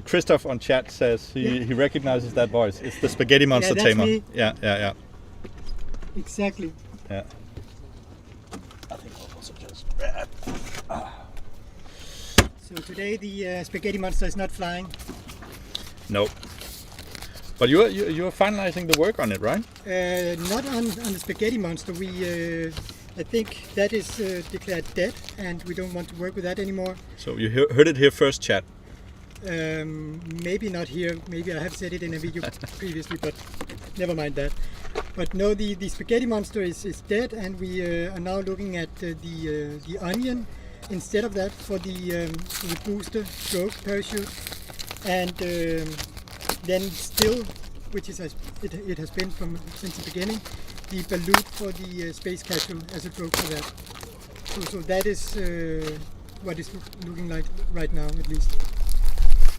Christoph on chat says he recognizes that voice. It's the Spaghetti Monster that's tamer. me. Yeah. Exactly. Yeah. I think I'll also just. So today the Spaghetti Monster is not flying. No. But you're finalizing the work on it, right? Not on the Spaghetti Monster. I think that is declared dead, and we don't want to work with that anymore. So you heard it here first, chat. Maybe not here. Maybe I have said it in a video previously, but never mind that. But no, the Spaghetti Monster is dead, and we are now looking at the Onion instead of that for the booster stroke parachute, and then still, which is it has been since the beginning, the balloon for the space capsule as a stroke for that. So that is what it's looking like right now, at least.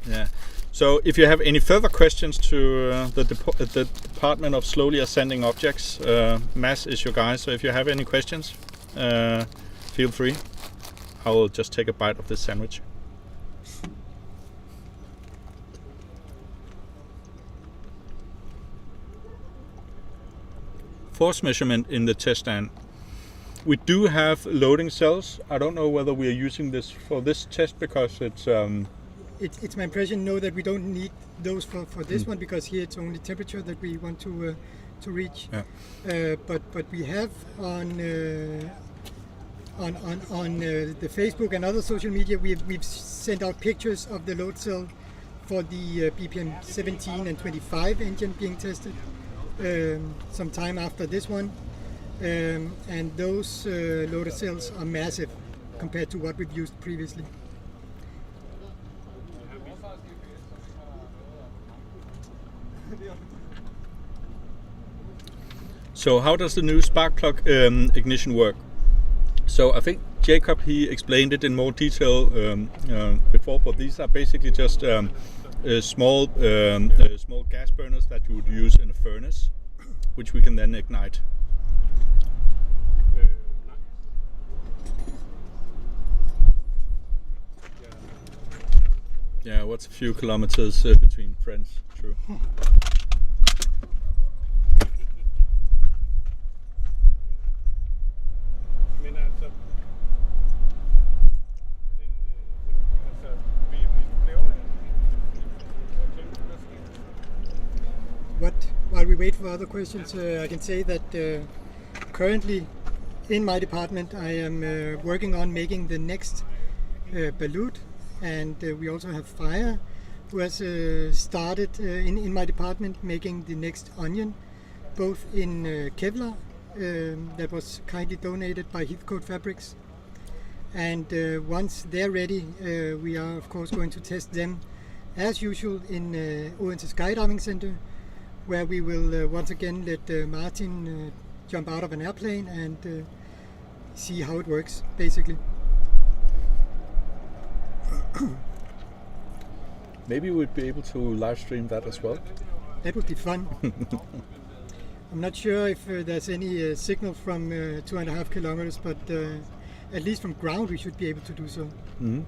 Yeah. So if you have any further questions to the Department of Slowly Ascending Objects, Mads is your guy. So if you have any questions, feel free. I will just take a bite of this sandwich. Force measurement in the test stand. We do have loading cells. I don't know whether we are using this for this test because it's It's my impression, no, that we don't need those for this one, because here it's only temperature that we want to reach. Yeah. But we have on the Facebook and other social media, we've sent out pictures of the load cell for the BPM 17 and 25 engine being tested some time after this one, and those loader cells are massive compared to what we've used previously. So how does the new spark plug ignition work? So I think Jacob, he explained it in more detail before, but these are basically just small gas burners that you would use in a furnace, which we can then ignite. Yeah, what's a few kilometers between friends? True. While we wait for other questions, I can say that currently in my department I am working on making the next balut, and we also have Freya, who has started in my department making the next Onion, both in Kevlar, that was kindly donated by Heathcote Fabrics, and once they're ready, we are of course going to test them as usual in Odense Skydiving Center, where we will once again let Martin jump out of an airplane and see how it works, basically. Maybe we'd be able to live stream that as well. That would be fun. I'm not sure if there's any signal from 2.5 kilometers, but at least from ground we should be able to do so. Mm-hmm.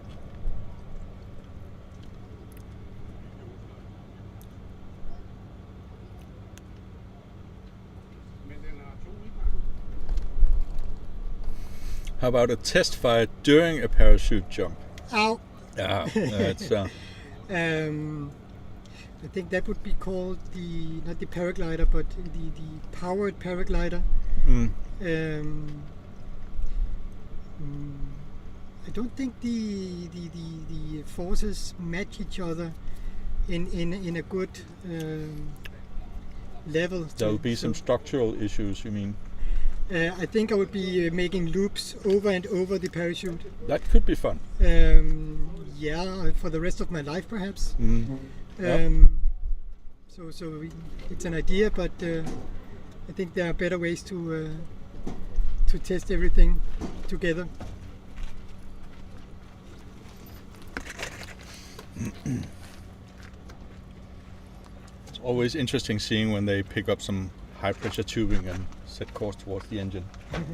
How about a test fire during a parachute jump? Ow! Yeah, it's I think that would be called not the paraglider, but the powered paraglider. I don't think the forces match each other in a good level. There will be some structural issues, you mean? I think I would be making loops over and over the parachute. That could be fun. Yeah, for the rest of my life perhaps. Yep. So it's an idea, but I think there are better ways to test everything together. It's always interesting seeing when they pick up some high pressure tubing and set course towards the engine.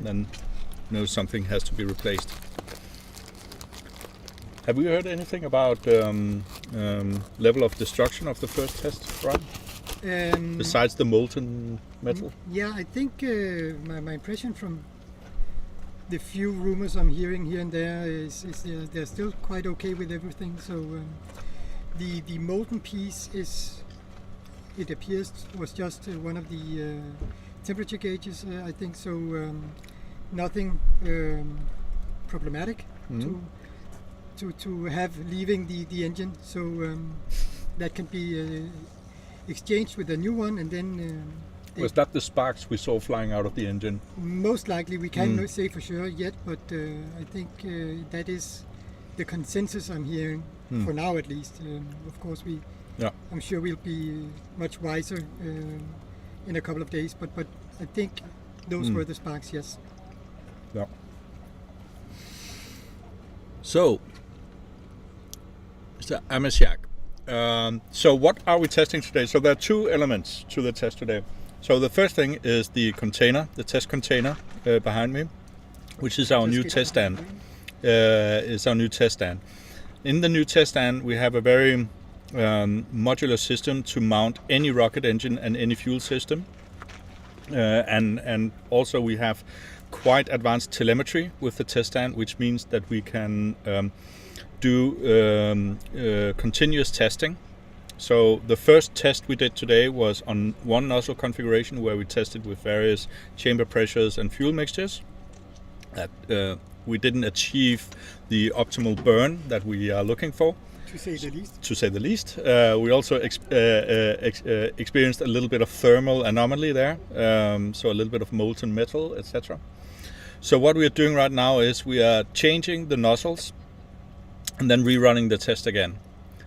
Then know something has to be replaced. Have we heard anything about level of destruction of the first test run? Besides the molten metal? Yeah, I think my impression from the few rumors I'm hearing here and there is they're still quite okay with everything. So the molten piece it appears was just one of the temperature gauges, I think. So nothing problematic to have leaving the engine. So that can be exchanged with a new one, and then was that the sparks we saw flying out of the engine? Most likely, we can't say for sure yet, but I think that is the consensus I'm hearing for now, at least. Of course, I'm sure we'll be much wiser in a couple of days, but I think those were the sparks. Yes. Yeah. So, Mr. Amasiak, so what are we testing today? So there are two elements to the test today. So the first thing is the container, the test container behind me, which is our new test stand. In the new test stand, we have a very modular system to mount any rocket engine and any fuel system, and also we have quite advanced telemetry with the test stand, which means that we can do continuous testing. So the first test we did today was on one nozzle configuration where we tested with various chamber pressures and fuel mixtures. That we didn't achieve the optimal burn that we are looking for. To say the least. To say the least. We also experienced a little bit of thermal anomaly there, so a little bit of molten metal, etc. So what we are doing right now is we are changing the nozzles and then rerunning the test again.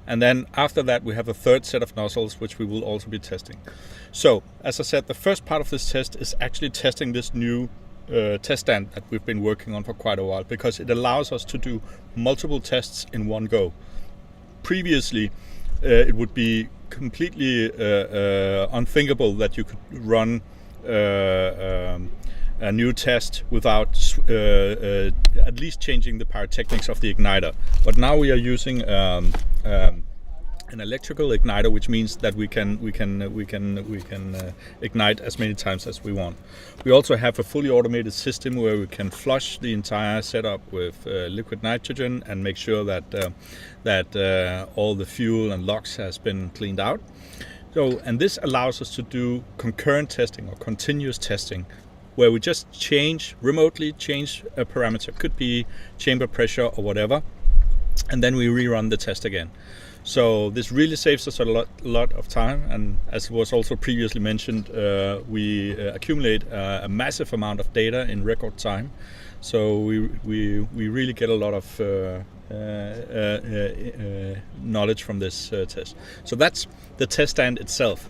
And then after that we have a third set of nozzles which we will also be testing. So as I said, the first part of this test is actually testing this new test stand that we've been working on for quite a while, because it allows us to do multiple tests in one go. Previously it would be completely unthinkable that you could run a new test without at least changing the pyrotechnics of the igniter. But now we are using an electrical igniter, which means that we can ignite as many times as we want. We also have a fully automated system where we can flush the entire setup with liquid nitrogen and make sure that all the fuel and LOX has been cleaned out. So, and this allows us to do concurrent testing or continuous testing, where we just remotely change a parameter, could be chamber pressure or whatever, and then we rerun the test again. So this really saves us a lot of time, and as was also previously mentioned, we accumulate a massive amount of data in record time. So we really get a lot of knowledge from this test. So that's the test stand itself.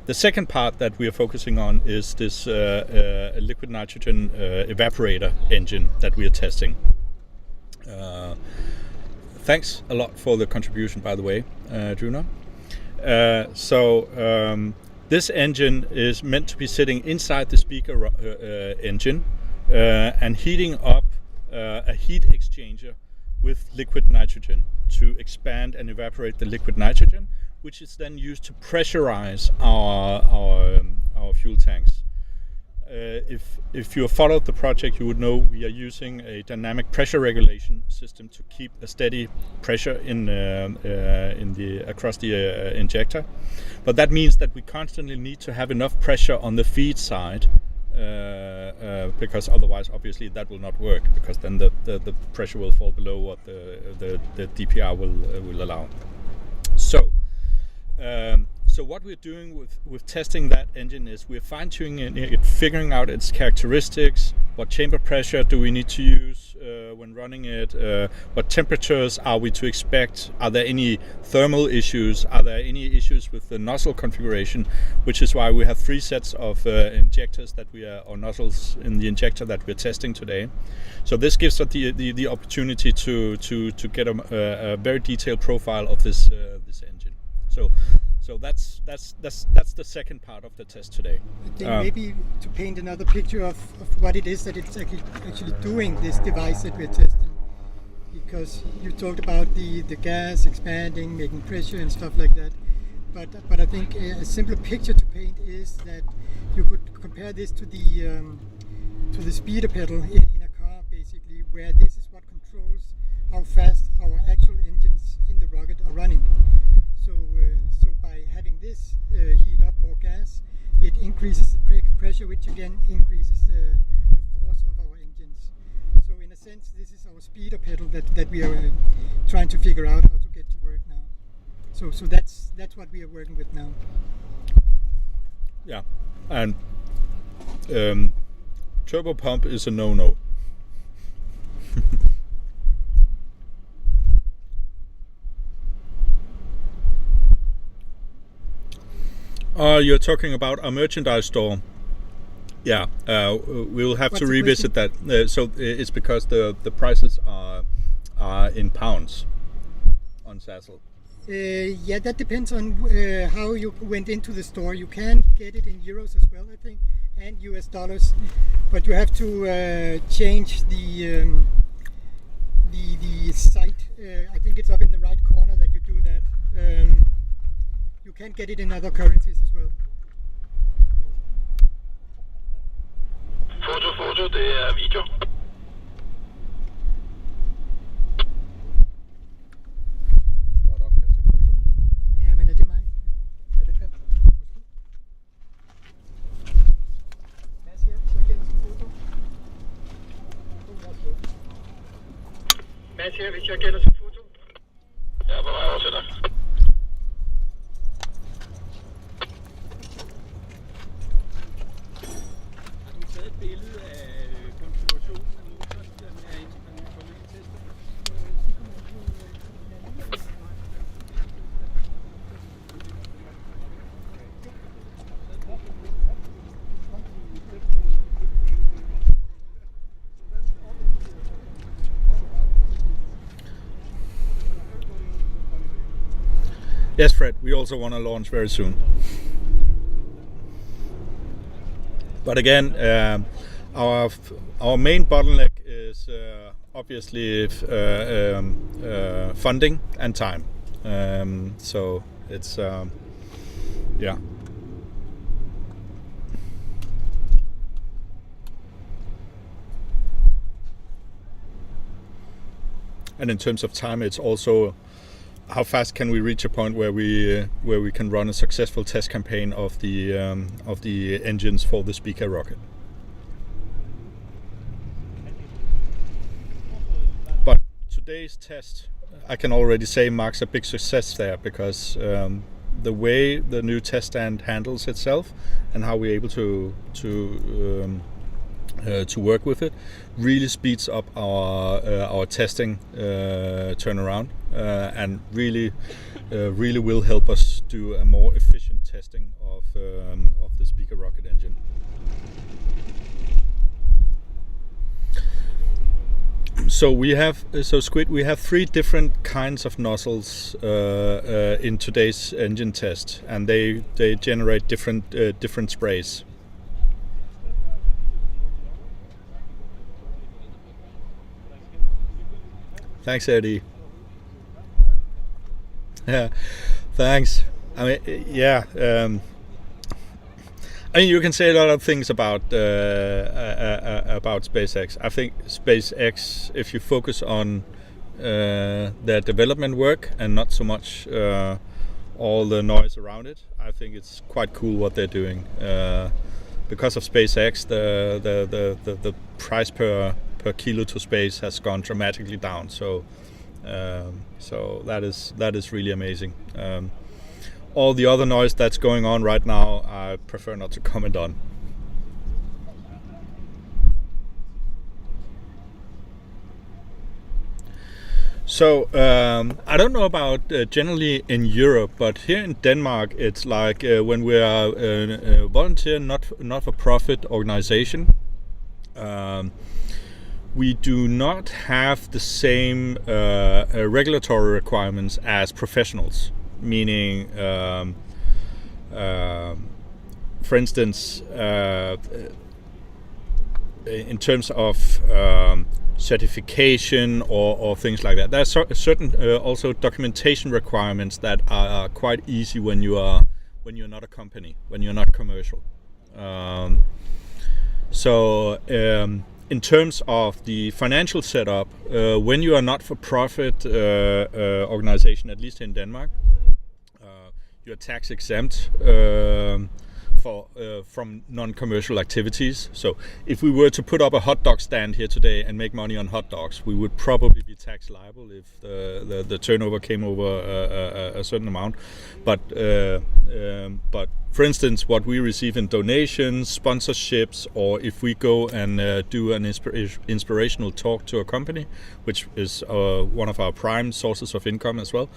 The second part that we are focusing on is this liquid nitrogen evaporator engine that we are testing. Thanks a lot for the contribution, by the way, Juno. This engine is meant to be sitting inside the speaker engine and heating up a heat exchanger with liquid nitrogen to expand and evaporate the liquid nitrogen, which is then used to pressurize our fuel tanks. If you have followed the project, you would know we are using a dynamic pressure regulation system to keep a steady pressure across the injector. But that means that we constantly need to have enough pressure on the feed side, because otherwise, obviously, that will not work, because then the pressure will fall below what the DPR will allow. So So what we're doing with testing that engine is we're fine-tuning it, figuring out its characteristics, what chamber pressure do we need to use when running it, what temperatures are we to expect, are there any thermal issues, are there any issues with the nozzle configuration, which is why we have 3 sets of injectors or nozzles in the injector that we're testing today. So this gives us the opportunity to get a very detailed profile of this engine. So that's the second part of the test today. I think maybe to paint another picture of what it is that it's actually doing, this device that we're testing. Because you talked about the gas expanding, making pressure and stuff like that. But I think a simpler picture to paint is that you could compare this to the speeder pedal in a car, basically, where this is what controls how fast our actual engines in the rocket are running. So by having this heat up more gas, it increases the pressure, which again increases the force of our engines. So in a sense, this is our speeder pedal that we are trying to figure out how to get to work now. So that's what we are working with now. Yeah, and turbo pump is a no-no. You're talking about a merchandise store. Yeah, we'll have to revisit that. So it's because the prices are in pounds on Sassel. Yeah, that depends on how you went into the store. You can get it in euros as well, I think, and US dollars, but you have to change the site. I think it's up in the right corner that you do that. You can get it in other currencies as well. Foto, det er video. Hvor opkald til foto? Ja, men er det mig? Ja, det kan. Mads her, så giver os en foto. Mads her, hvis jeg gælder som foto. Jeg er på vej over til dig. Et billede af konfigurationen af motoren, der er en, der kommer ind til testet. Yes, Fred, we also want to launch very soon. But again, our main bottleneck is obviously funding and time. So it's yeah. And in terms of time, it's also how fast can we reach a point where we can run a successful test campaign of the engines for the Spica rocket. But today's test, I can already say, marks a big success there, because the way the new test stand handles itself and how we're able to work with it really speeds up our testing turnaround, and really will help us do a more efficient testing of the Spica rocket engine. So we have Squid. We have 3 different kinds of nozzles in today's engine test, and they generate different sprays. Thanks, Eddie. Yeah, thanks. I mean, yeah. I mean, you can say a lot of things about SpaceX. I think SpaceX, if you focus on their development work and not so much all the noise around it, I think it's quite cool what they're doing. Because of SpaceX, the price per kilo to space has gone dramatically down. So that is really amazing. all the other noise that's going on right now, I prefer not to comment on. So I don't know about generally in Europe, but here in Denmark, it's like when we are a volunteer, not-for-profit organization, we do not have the same regulatory requirements as professionals. Meaning, for instance, in terms of certification or things like that. There are certain also documentation requirements that are quite easy when you're not a company, when you're not commercial. In terms of the financial setup, when you are not-for-profit organization, at least in Denmark, you're tax exempt from non-commercial activities. So if we were to put up a hot dog stand here today and make money on hot dogs, we would probably be tax liable if the turnover came over a certain amount. But for instance, what we receive in donations, sponsorships, or if we go and do an inspirational talk to a company, which is one of our prime sources of income as well,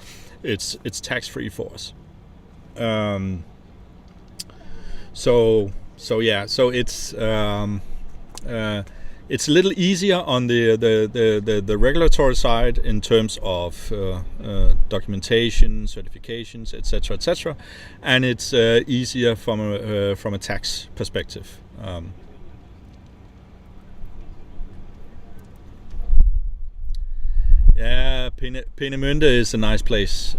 it's tax-free for us. So it's a little easier on the regulatory side in terms of documentation, certifications, etc., and it's easier from a tax perspective. Yeah, Peenemünde is a nice place.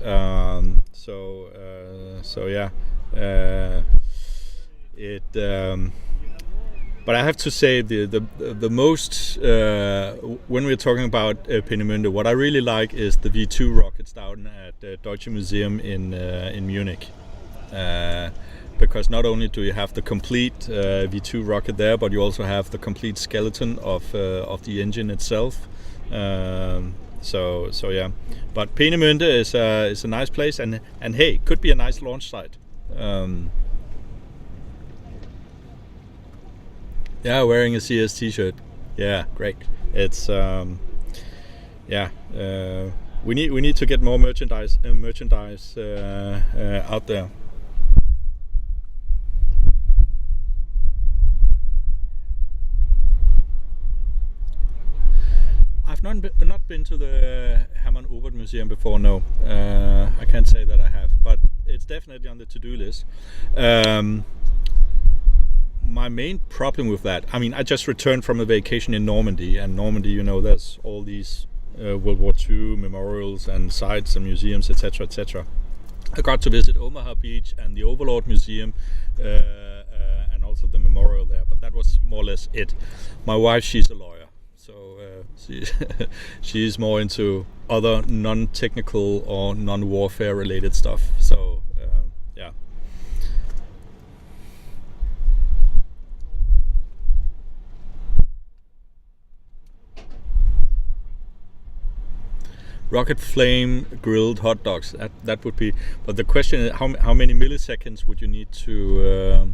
But I have to say the most when we're talking about Peenemünde, what I really like is the V2 rockets down at Deutsche Museum in Munich, because not only do you have the complete V2 rocket there, but you also have the complete skeleton of the engine itself. But Peenemünde is a nice place, and hey, could be a nice launch site. Yeah, wearing a CS t-shirt. Yeah, great. It's we need to get more merchandise out there. I've not been to the Hermann Obert Museum before. No, I can't say that I have, but it's definitely on the to-do list. My main problem with that, I mean, I just returned from a vacation in Normandy, and Normandy, you know, there's all these World War II memorials and sites and museums, etc., etc. I got to visit Omaha Beach and the Overlord Museum, and also the memorial there, but that was more or less it. My wife, she's a lawyer, so she's more into other non-technical or non-warfare related stuff. So yeah. Rocket flame grilled hot dogs. That would be. But the question is, how many milliseconds would you need to?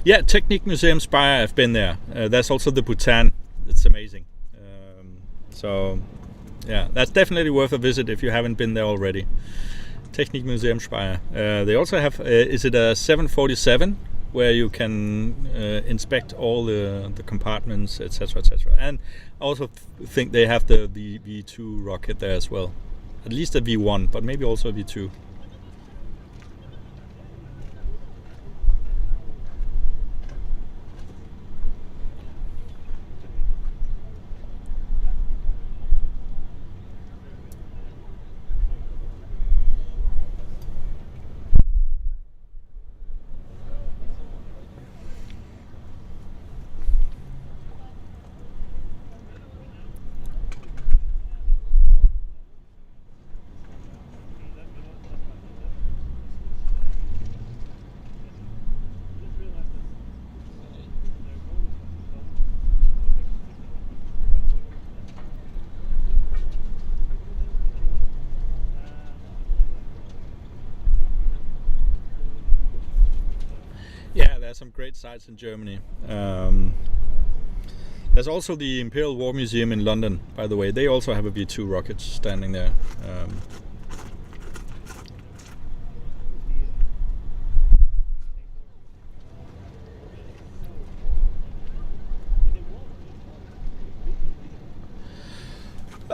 Yeah, Technique Museum Speyer. I've been there. There's also the Bhutan. It's amazing. So yeah, that's definitely worth a visit if you haven't been there already. Technique Museum Speyer. They also have. Is it a 747? Where you can inspect all the compartments, etc., etc. And I also think they have the V2 rocket there as well. At least a V1, but maybe also a V2. are some great sites in Germany. There's also the Imperial War Museum in London, by the way. They also have a V2 rocket standing there.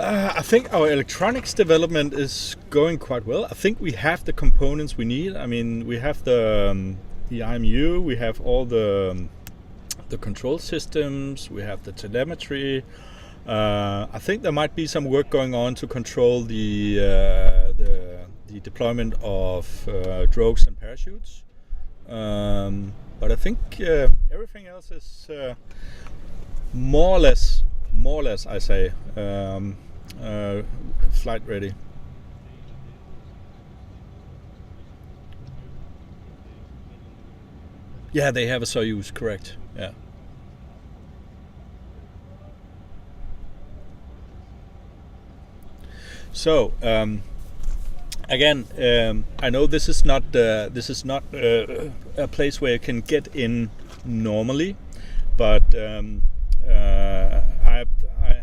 I think our electronics development is going quite well. I think we have the components we need. I mean, we have the IMU, we have all the control systems, we have the telemetry. I think there might be some work going on to control the deployment of drogues and parachutes. But I think everything else is more or less, I say, flight ready. Yeah, they have a Soyuz, correct. Yeah. So again, I know this is not a place where you can get in normally, but I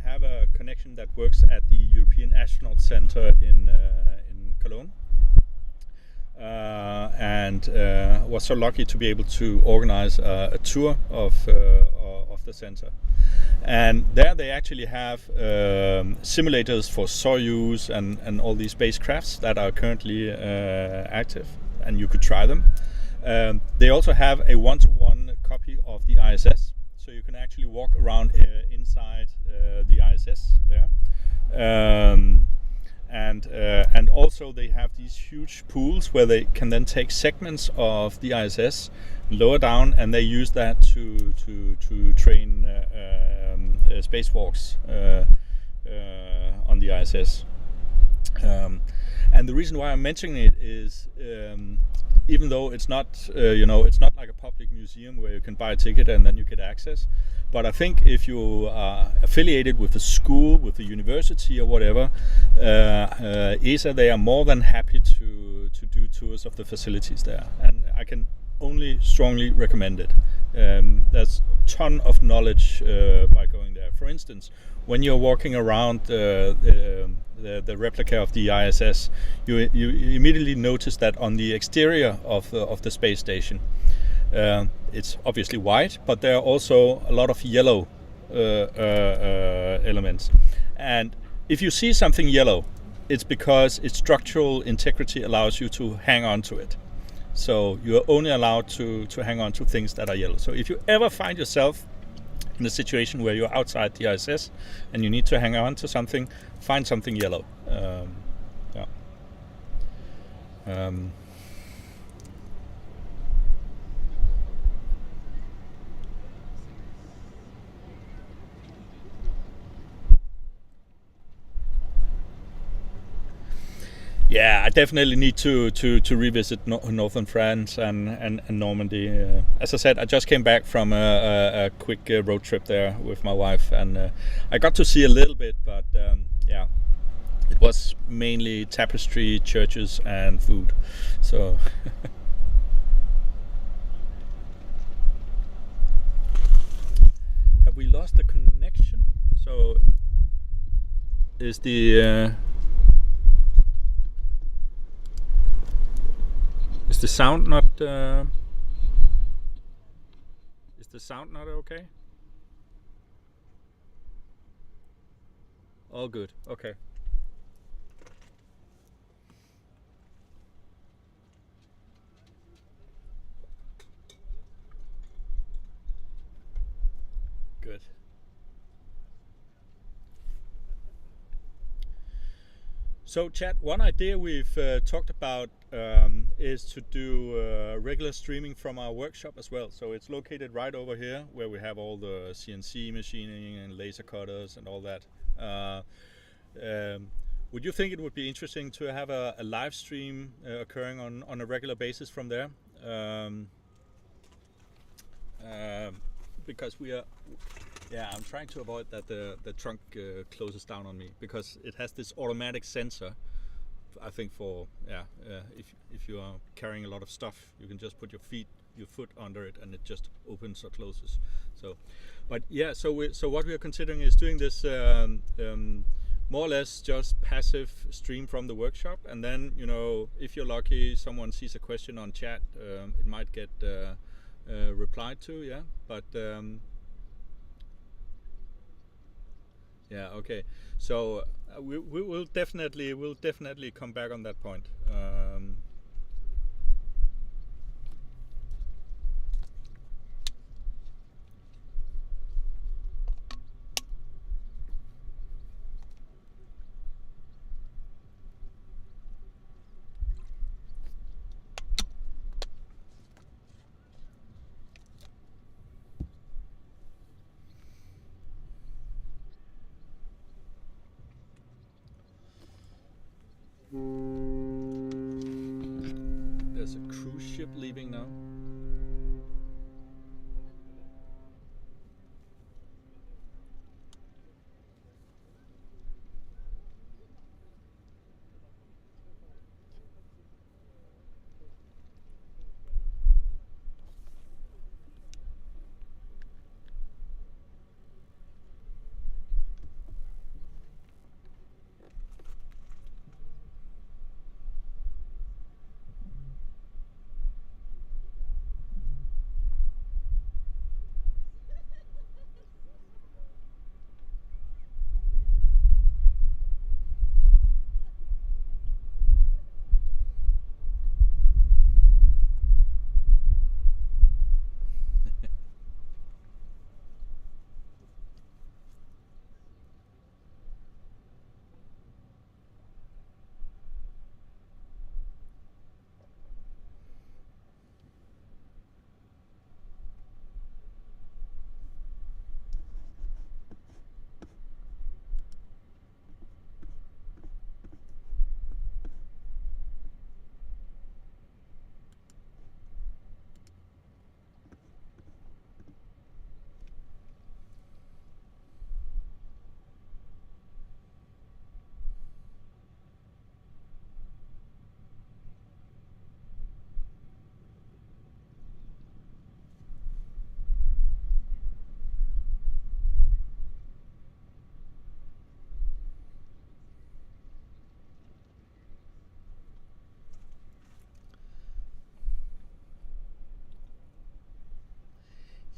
have a connection that works at the European Astronaut Center in Cologne. And was so lucky to be able to organize a tour of the center. And there they actually have simulators for Soyuz and all these spacecrafts that are currently active, and you could try them. They also have a one-to-one copy of the ISS, so you can actually walk around inside the ISS there. And also they have these huge pools where they can then take segments of the ISS, lower down, and they use that to train spacewalks on the ISS. And the reason why I'm mentioning it is, even though it's not, it's not like a public museum where you can buy a ticket and then you get access. But I think if you are affiliated with a school, with a university or whatever, ESA, they are more than happy to do tours of the facilities there. And I can only strongly recommend it. There's a ton of knowledge by going there. For instance, when you're walking around the replica of the ISS, you immediately notice that on the exterior of the space station, it's obviously white, but there are also a lot of yellow elements. And if you see something yellow, it's because its structural integrity allows you to hang on to it. So you're only allowed to hang on to things that are yellow. So if you ever find yourself in a situation where you're outside the ISS and you need to hang on to something, find something yellow. Yeah, I definitely need to revisit northern France and Normandy. As I said, I just came back from a quick road trip there with my wife, and I got to see a little bit, but yeah, it was mainly tapestry, churches, and food. So. Have we lost the connection? So is the is the sound not okay? All good. Okay. Good. So chat, one idea we've talked about is to do regular streaming from our workshop as well. So it's located right over here where we have all the CNC machining and laser cutters and all that. Would you think it would be interesting to have a live stream occurring on a regular basis from there? Because we are... Yeah, I'm trying to avoid that the trunk closes down on me, because it has this automatic sensor. I think for if you are carrying a lot of stuff, you can just put your feet your foot under it and it just opens or closes. So, but yeah, so what we are considering is doing this more or less just passive stream from the workshop, and then, you know, if you're lucky, someone sees a question on chat, it might get replied to, yeah. But yeah, okay. So we'll definitely come back on that point. There's a cruise ship leaving now.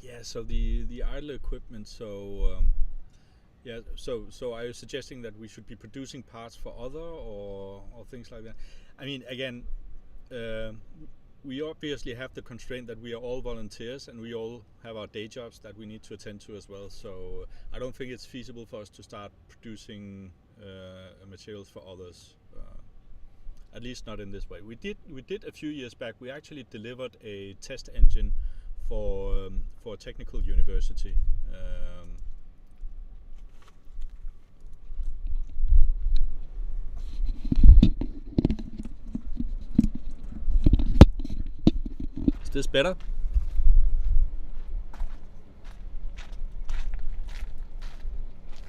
Yeah, so the idle equipment, so yeah, so are you suggesting that we should be producing parts for other or things like that? I mean, again, we obviously have the constraint that we are all volunteers and we all have our day jobs that we need to attend to as well. So I don't think it's feasible for us to start producing materials for others. At least not in this way. We did a few years back. We actually delivered a test engine for a technical university. Is this better?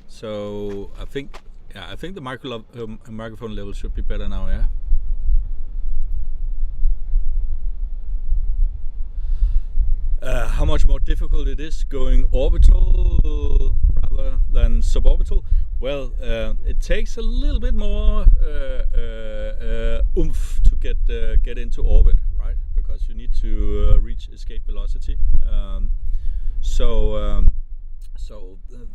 So I think the microphone level should be better now, yeah. How much more difficult it is going orbital rather than suborbital? Well, it takes a little bit more oomph to get into orbit, right? Because you need to reach escape velocity. So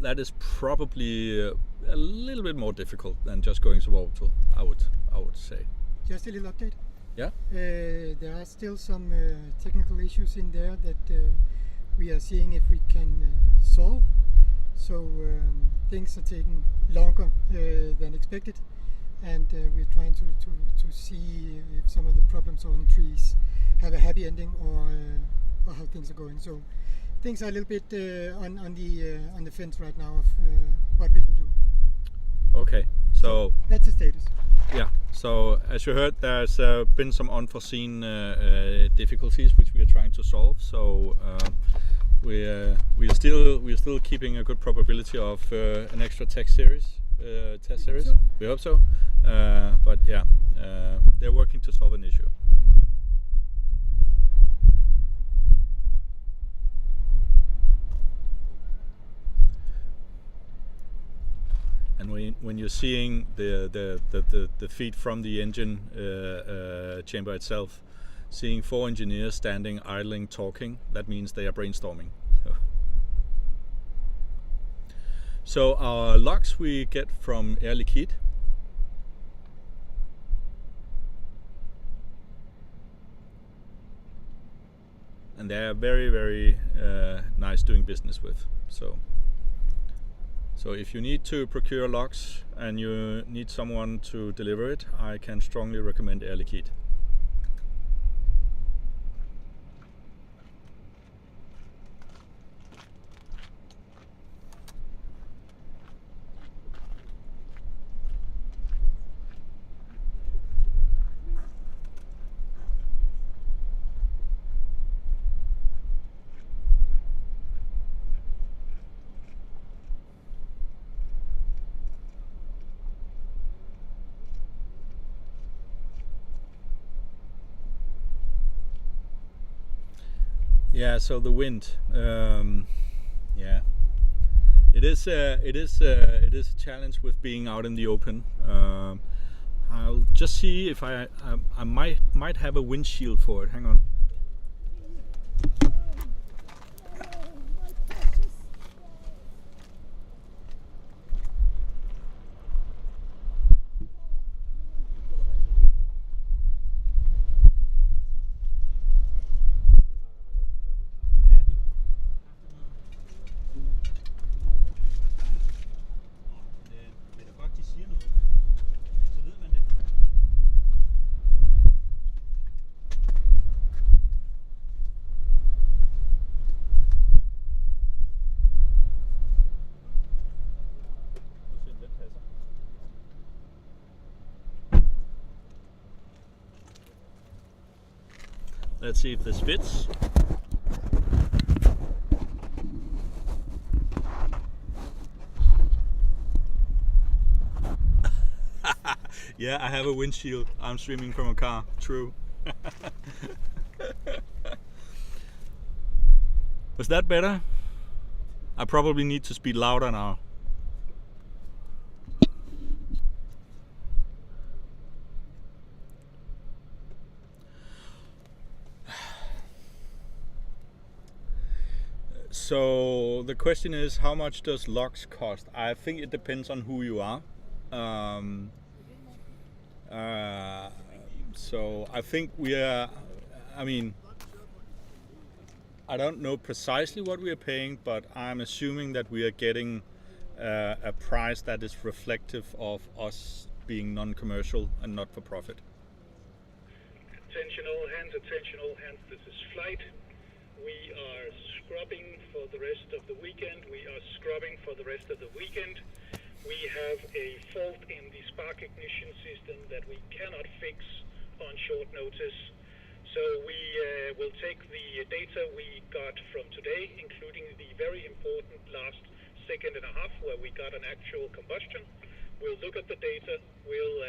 that is probably a little bit more difficult than just going suborbital. I would say. Just a little update. Yeah. There are still some technical issues in there that we are seeing if we can solve. So things are taking longer than expected, and we're trying to see if some of the problem-solving trees have a happy ending or how things are going. So things are a little bit on the fence right now of what we can do. Okay. So that's the status. Yeah, so as you heard, there's been some unforeseen difficulties which we are trying to solve. So we are still keeping a good probability of an extra test series. We hope so. But yeah, they're working to solve an issue. And when you're seeing the feed from the engine chamber itself, seeing 4 engineers standing, idling, talking, that means they are brainstorming. So our logs we get from Air Liquide. And they are very, very nice doing business with. So if you need to procure logs and you need someone to deliver it, I can strongly recommend Air Liquide. Yeah, so the wind, yeah, it is a challenge with being out in the open. I'll just see if I might have a windshield for it. Hang on. Let's see if this fits. Yeah, I have a windshield. I'm streaming from a car. True. Was that better? I probably need to speak louder now. So the question is, how much does logs cost? I think it depends on who you are. So I think we are, I mean, I don't know precisely what we are paying, but I'm assuming that we are getting a price that is reflective of us being non-commercial and not for profit. Attention all hands, attention all hands, this is flight. We are scrubbing for the rest of the weekend. We are scrubbing for the rest of the weekend. We have a fault in the spark ignition system that we cannot fix on short notice. So we will take the data we got from today, including the very important last second and a half where we got an actual combustion. We'll look at the data. We'll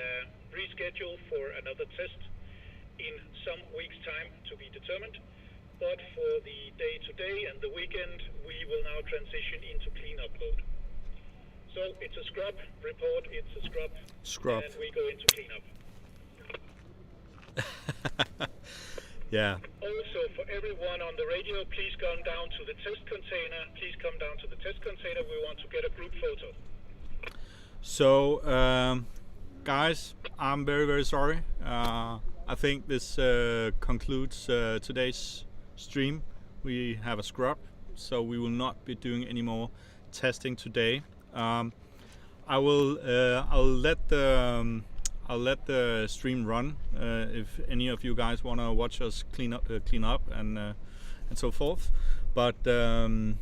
reschedule for another test in some weeks' time to be determined. But for the day today and the weekend, we will now transition into cleanup mode. So it's a scrub report, it's a scrub, and we go into cleanup. Yeah. Also, for everyone on the radio, please come down to the test container. Please come down to the test container. We want to get a group photo. So, guys, I'm very, very sorry. I think this concludes today's stream. We have a scrub, so we will not be doing any more testing today. I'll let the stream run if any of you guys want to watch us clean up and so forth. But yeah,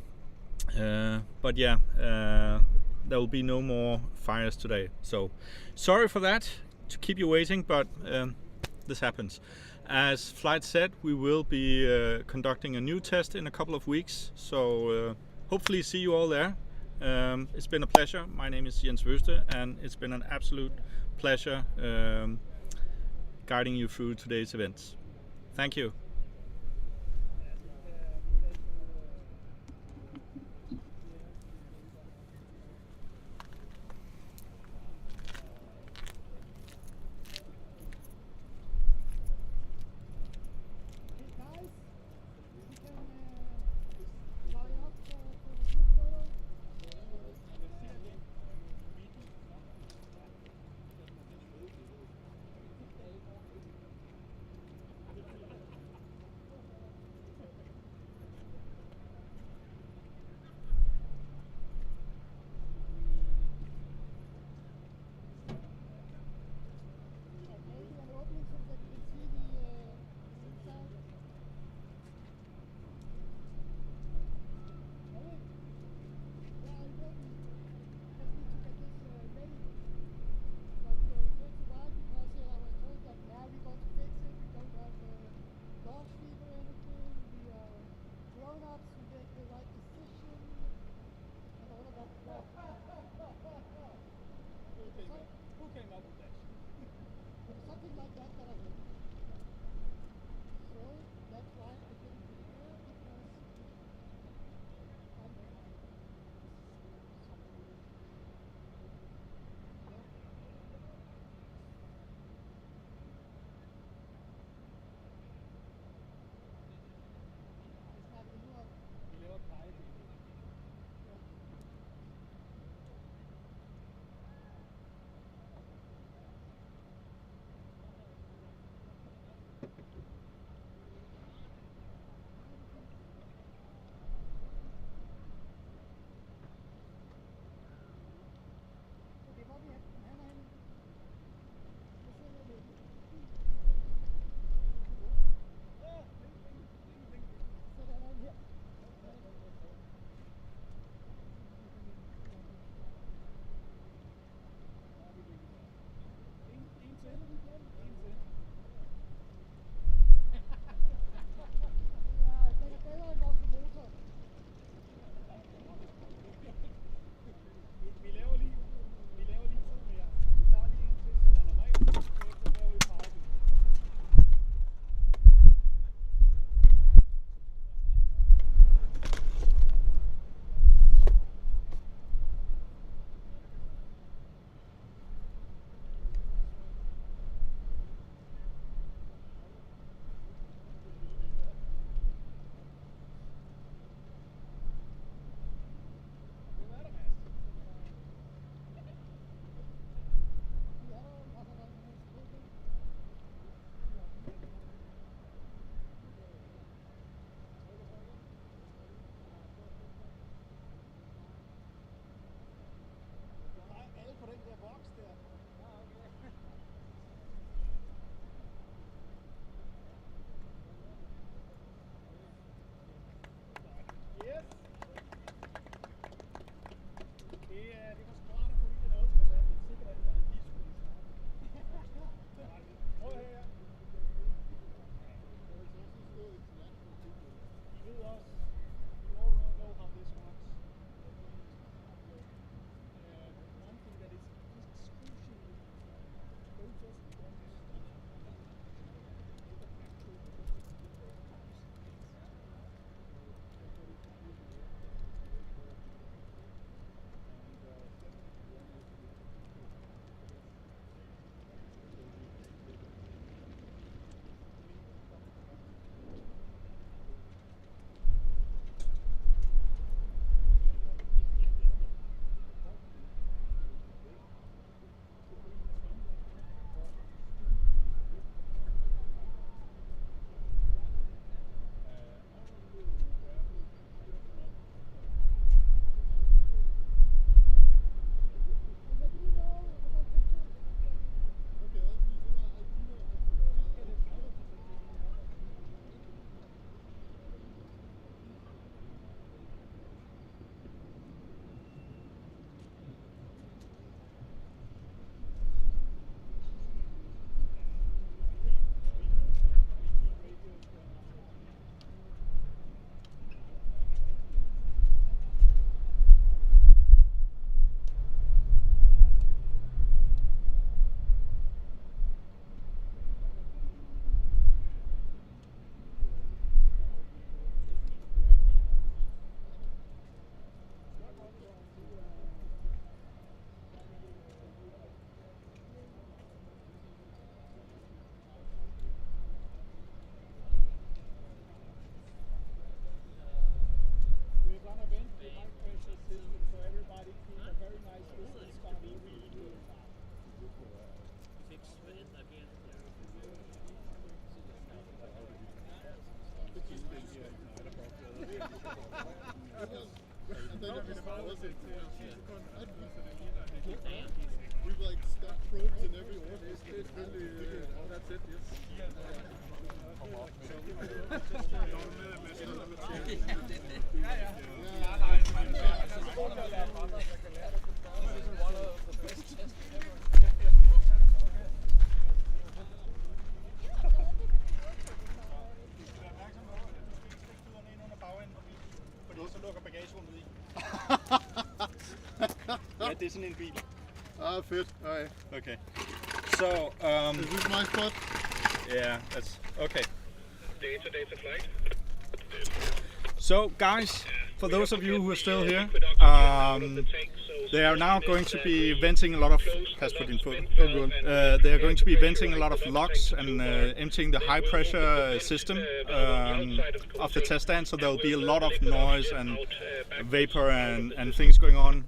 there will be no more fires today. So sorry for that, to keep you waiting, but this happens. As Flight said, we will be conducting a new test in a couple of weeks. So hopefully see you all there. It's been a pleasure. My name is Jens Wøste, and it's been an absolute pleasure guiding you through today's events. Thank you. We've like stuck probes in every orifice. It's really, that's it, yes. Så lukker bagagerummet i. Ja, det er sådan en bil. Ah, fedt. Okay. Okay. So, Is this my spot? yeah, that's okay. Data flight. So, guys, for those of you who are still here, they are now going to be venting a lot of they are going to be venting a lot of logs and emptying the high pressure system of the test stand. So there will be a lot of noise and vapor and things going on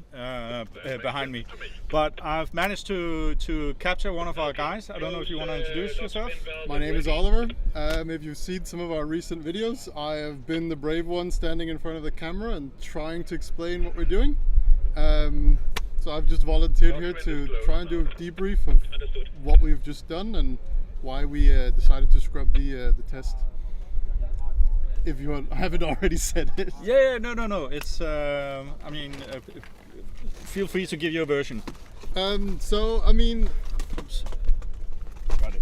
behind me. But I've managed to capture one of our guys. I don't know if you want to introduce yourself. My name is Oliver. If you've seen some of our recent videos, I have been the brave one standing in front of the camera and trying to explain what we're doing. So I've just volunteered here to try and do a debrief of what we've just done and why we decided to scrub the test. If you haven't already said it. Yeah, no. It's I mean, feel free to give your version. So I mean, Oops. Got it.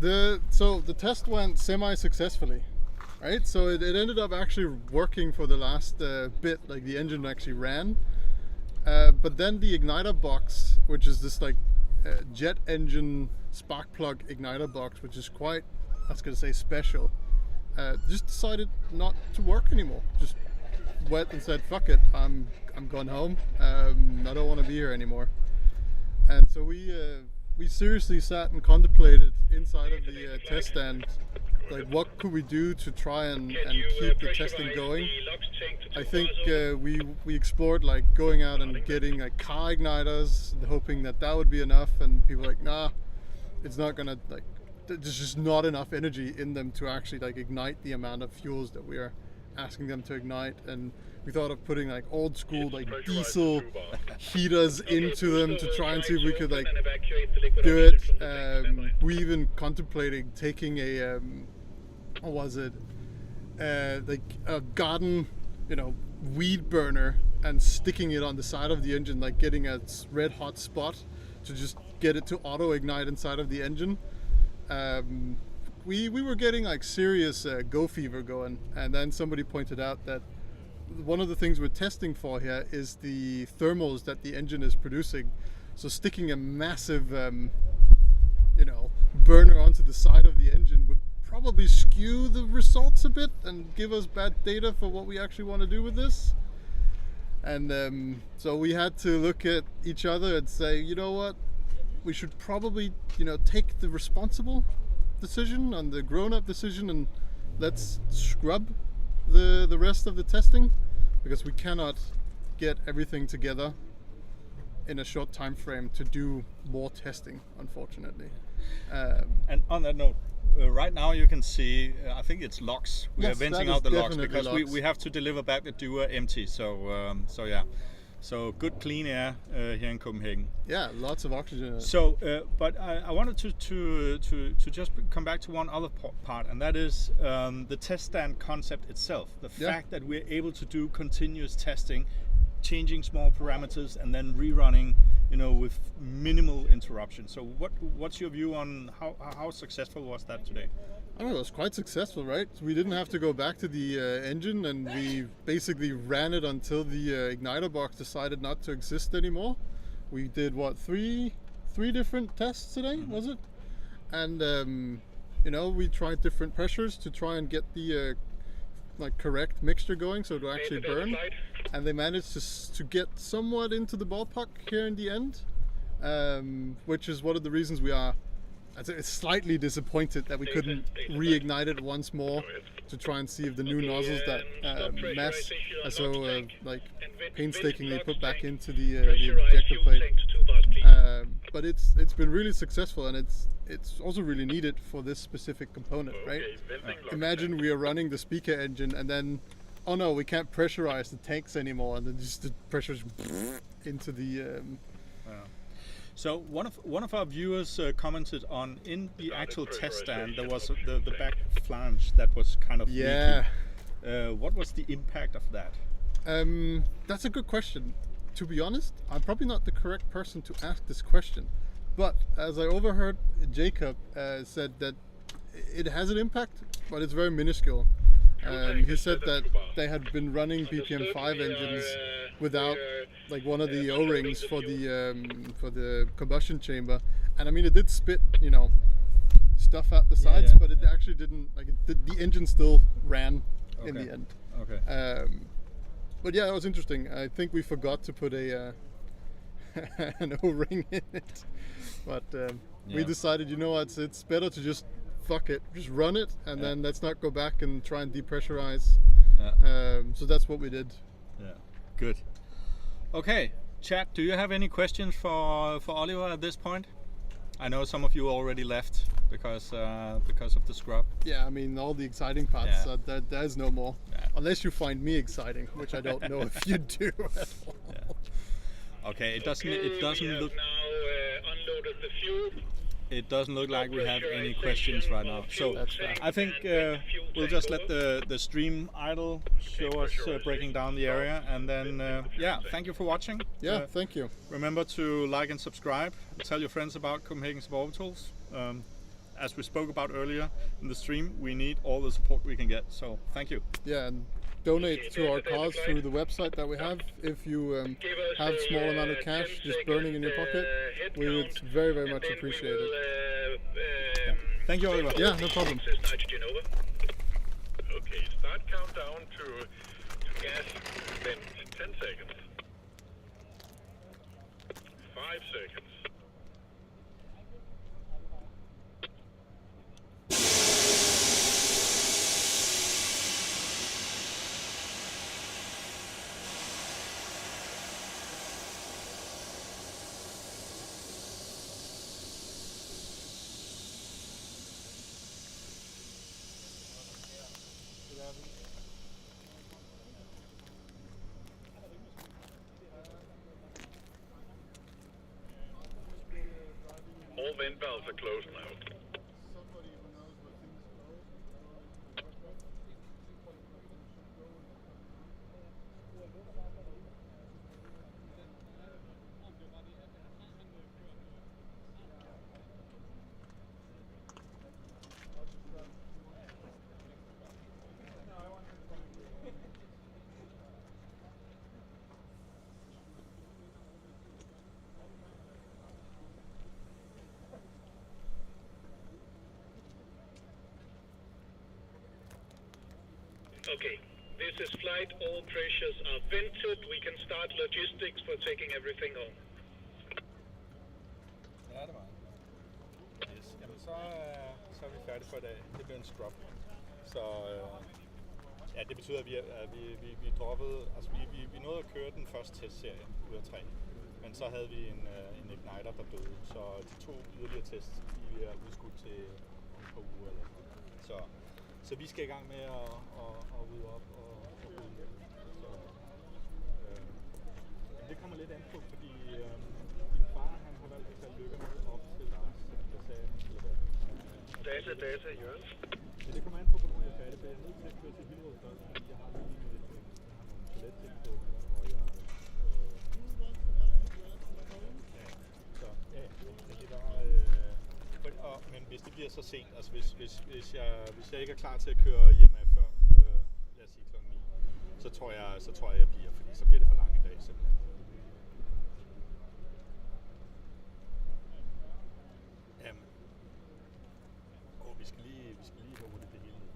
the test went semi-successfully, right? So it ended up actually working for the last bit. Like the engine actually ran. But then the igniter box, which is this like jet engine spark plug igniter box, which is quite, I was gonna say, special, just decided not to work anymore. Just went and said, "Fuck it, I'm going home. I don't want to be here anymore." And so we seriously sat and contemplated inside of the test stand, like what could we do to try and keep the testing going. I think we explored like going out and getting like car igniters, hoping that would be enough, and people were like, nah, it's not gonna, like, there's just not enough energy in them to actually like ignite the amount of fuels that we are asking them to ignite. And we thought of putting like old school like diesel heaters into them to try and see if we could like do it. We even contemplating taking a what was it, like a garden, weed burner and sticking it on the side of the engine, like getting a red hot spot to just get it to auto ignite inside of the engine. We were getting like serious go fever going, and then somebody pointed out that one of the things we're testing for here is the thermals that the engine is producing. So sticking a massive burner onto the side of the engine would probably skew the results a bit and give us bad data for what we actually want to do with this. And so we had to look at each other and say, you know what, we should probably take the responsible decision and the grown-up decision, and let's scrub the rest of the testing, because we cannot get everything together in a short time frame to do more testing, unfortunately. And on that note, right now you can see, I think it's logs. We are venting out the logs because we have to deliver back the Dua empty. So yeah, so good clean air here in Copenhagen. Yeah, lots of oxygen. So, but I wanted to just come back to one other part, and that is the test stand concept itself. The fact that we're able to do continuous testing, changing small parameters, and then rerunning, with minimal interruption. So what's your view on how successful was that today? I don't know, it was quite successful, right? We didn't have to go back to the engine, and we basically ran it until the igniter box decided not to exist anymore. We did what, three different tests today, was it? And we tried different pressures to try and get the correct mixture going so it will actually burn, and they managed to get somewhat into the ballpark here in the end, which is one of the reasons we are slightly disappointed that we couldn't reignite it once more to try and see if the new nozzles that Mads so painstakingly put back into the injector plate. But it's been really successful, and it's also really needed for this specific component, right? Imagine we are running the speaker engine and then, oh no, we can't pressurize the tanks anymore, and then just the pressures into the. So one of our viewers commented on, in the actual test stand there was the back flange that was kind of leaky. What was the impact of that? That's a good question. To be honest, I'm probably not the correct person to ask this question, but as I overheard Jacob said that it has an impact, but it's very minuscule. He said that they had been running BPM-5 engines without one of the O-rings for the combustion chamber, and I mean it did spit, you know, stuff out the sides, but it actually didn't, like, the engine still ran in the end. Okay. But yeah, it was interesting. I think we forgot to put a an O-ring in it, but we decided, you know what, it's better to just fuck it, just run it, and then let's not go back and try and depressurize. So that's what we did. Yeah, good. Okay, chat, do you have any questions for Oliver at this point? I know some of you already left because of the scrub. Yeah, I mean, all the exciting parts, there's no more. Yeah. Unless you find me exciting, which I don't know if you do at all. Yeah. Okay, it doesn't look. Now unloaded the fuel. It doesn't look like we have any questions right now. So I think we'll just let the stream idle show us breaking down the area, and then thank you for watching. Yeah, thank you. Remember to like and subscribe. Tell your friends about Copenhagen Suborbitals. As we spoke about earlier in the stream, we need all the support we can get. So thank you. Yeah, and donate to our cause through the website that we have. If you have a small amount of cash just burning in your pocket, we would very, very much appreciate it. Thank you, Oliver. Yeah, no problem. Okay, start countdown to gas vent. 10 seconds. 5 seconds. All vent valves are closed now. Okay, this is flight. All pressures are vented. We can start logistics for taking everything home. Ja, det var det. Yes. Jamen så er vi færdige for i dag. Det bliver en scrub. Så ja, det betyder, at vi droppede, altså vi nåede at køre den første testserie ud af 3. Men så havde vi en igniter, der døde. Så de 2 yderligere tests, de er udskudt til om et par uger eller sådan. Så vi skal i gang med at rydde op og rydde. Så det kommer lidt an på, fordi din far han har valgt at tage lykkerne op til Lars. Jeg sagde, at han skulle være. Data, Jørgen. Men det kommer an på, hvornår jeg er færdig, for jeg er nødt til at køre til Hillerød først, fordi jeg har nogle toiletting på, og jeg... Men hvis det bliver så sent, altså hvis jeg ikke er klar til at køre hjem af før, lad os sige kl. 9, så tror jeg bliver, fordi så bliver det for lang en dag simpelthen. Jamen. Vi skal lige have hurtigt det hele ned.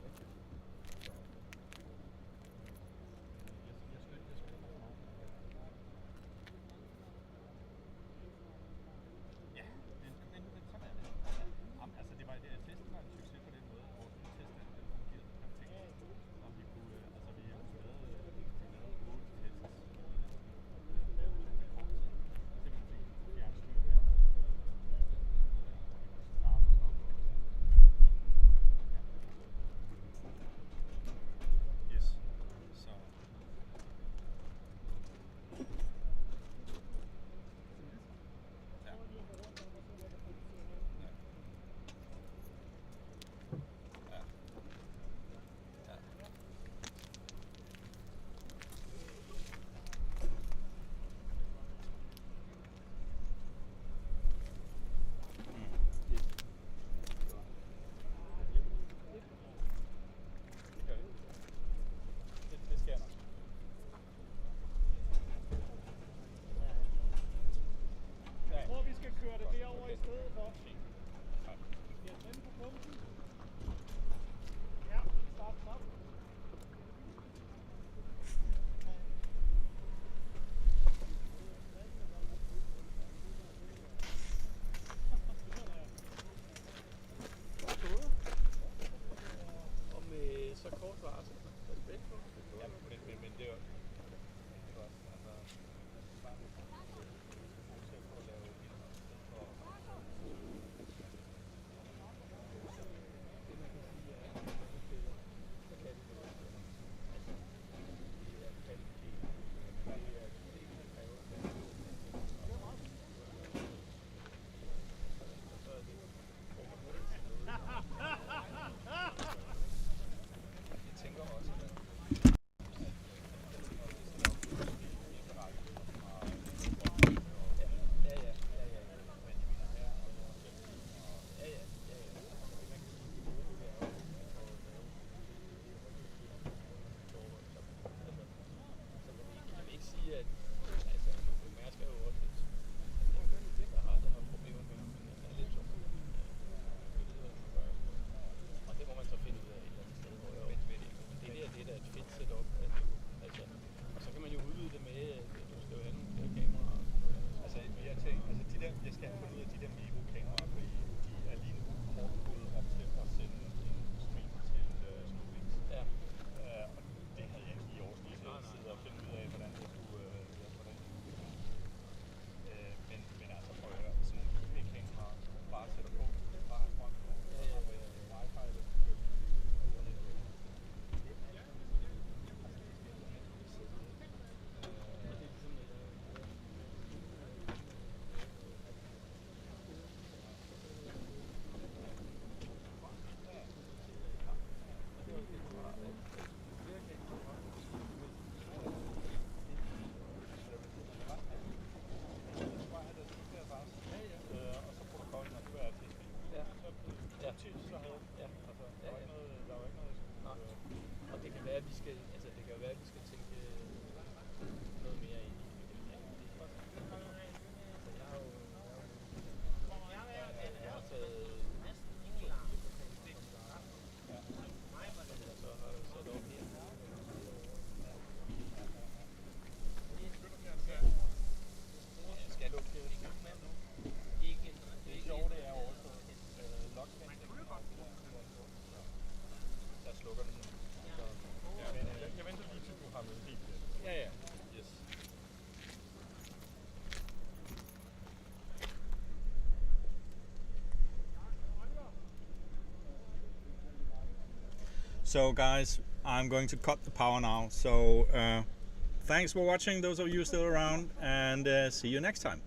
Og med så kort varsel. Er det begge to? Ja, men det er jo også, altså, bare fokusere på at lave indhold, i stedet for Det man kan sige er, at når du spiller, så kan det noget. Altså, det er kvalitet. Det er det, der kræver kvalitet. Og så er det overhovedet til noget. jeg tænker også, at So guys, I'm going to cut the power now. So thanks for watching, those of you still around, and see you next time.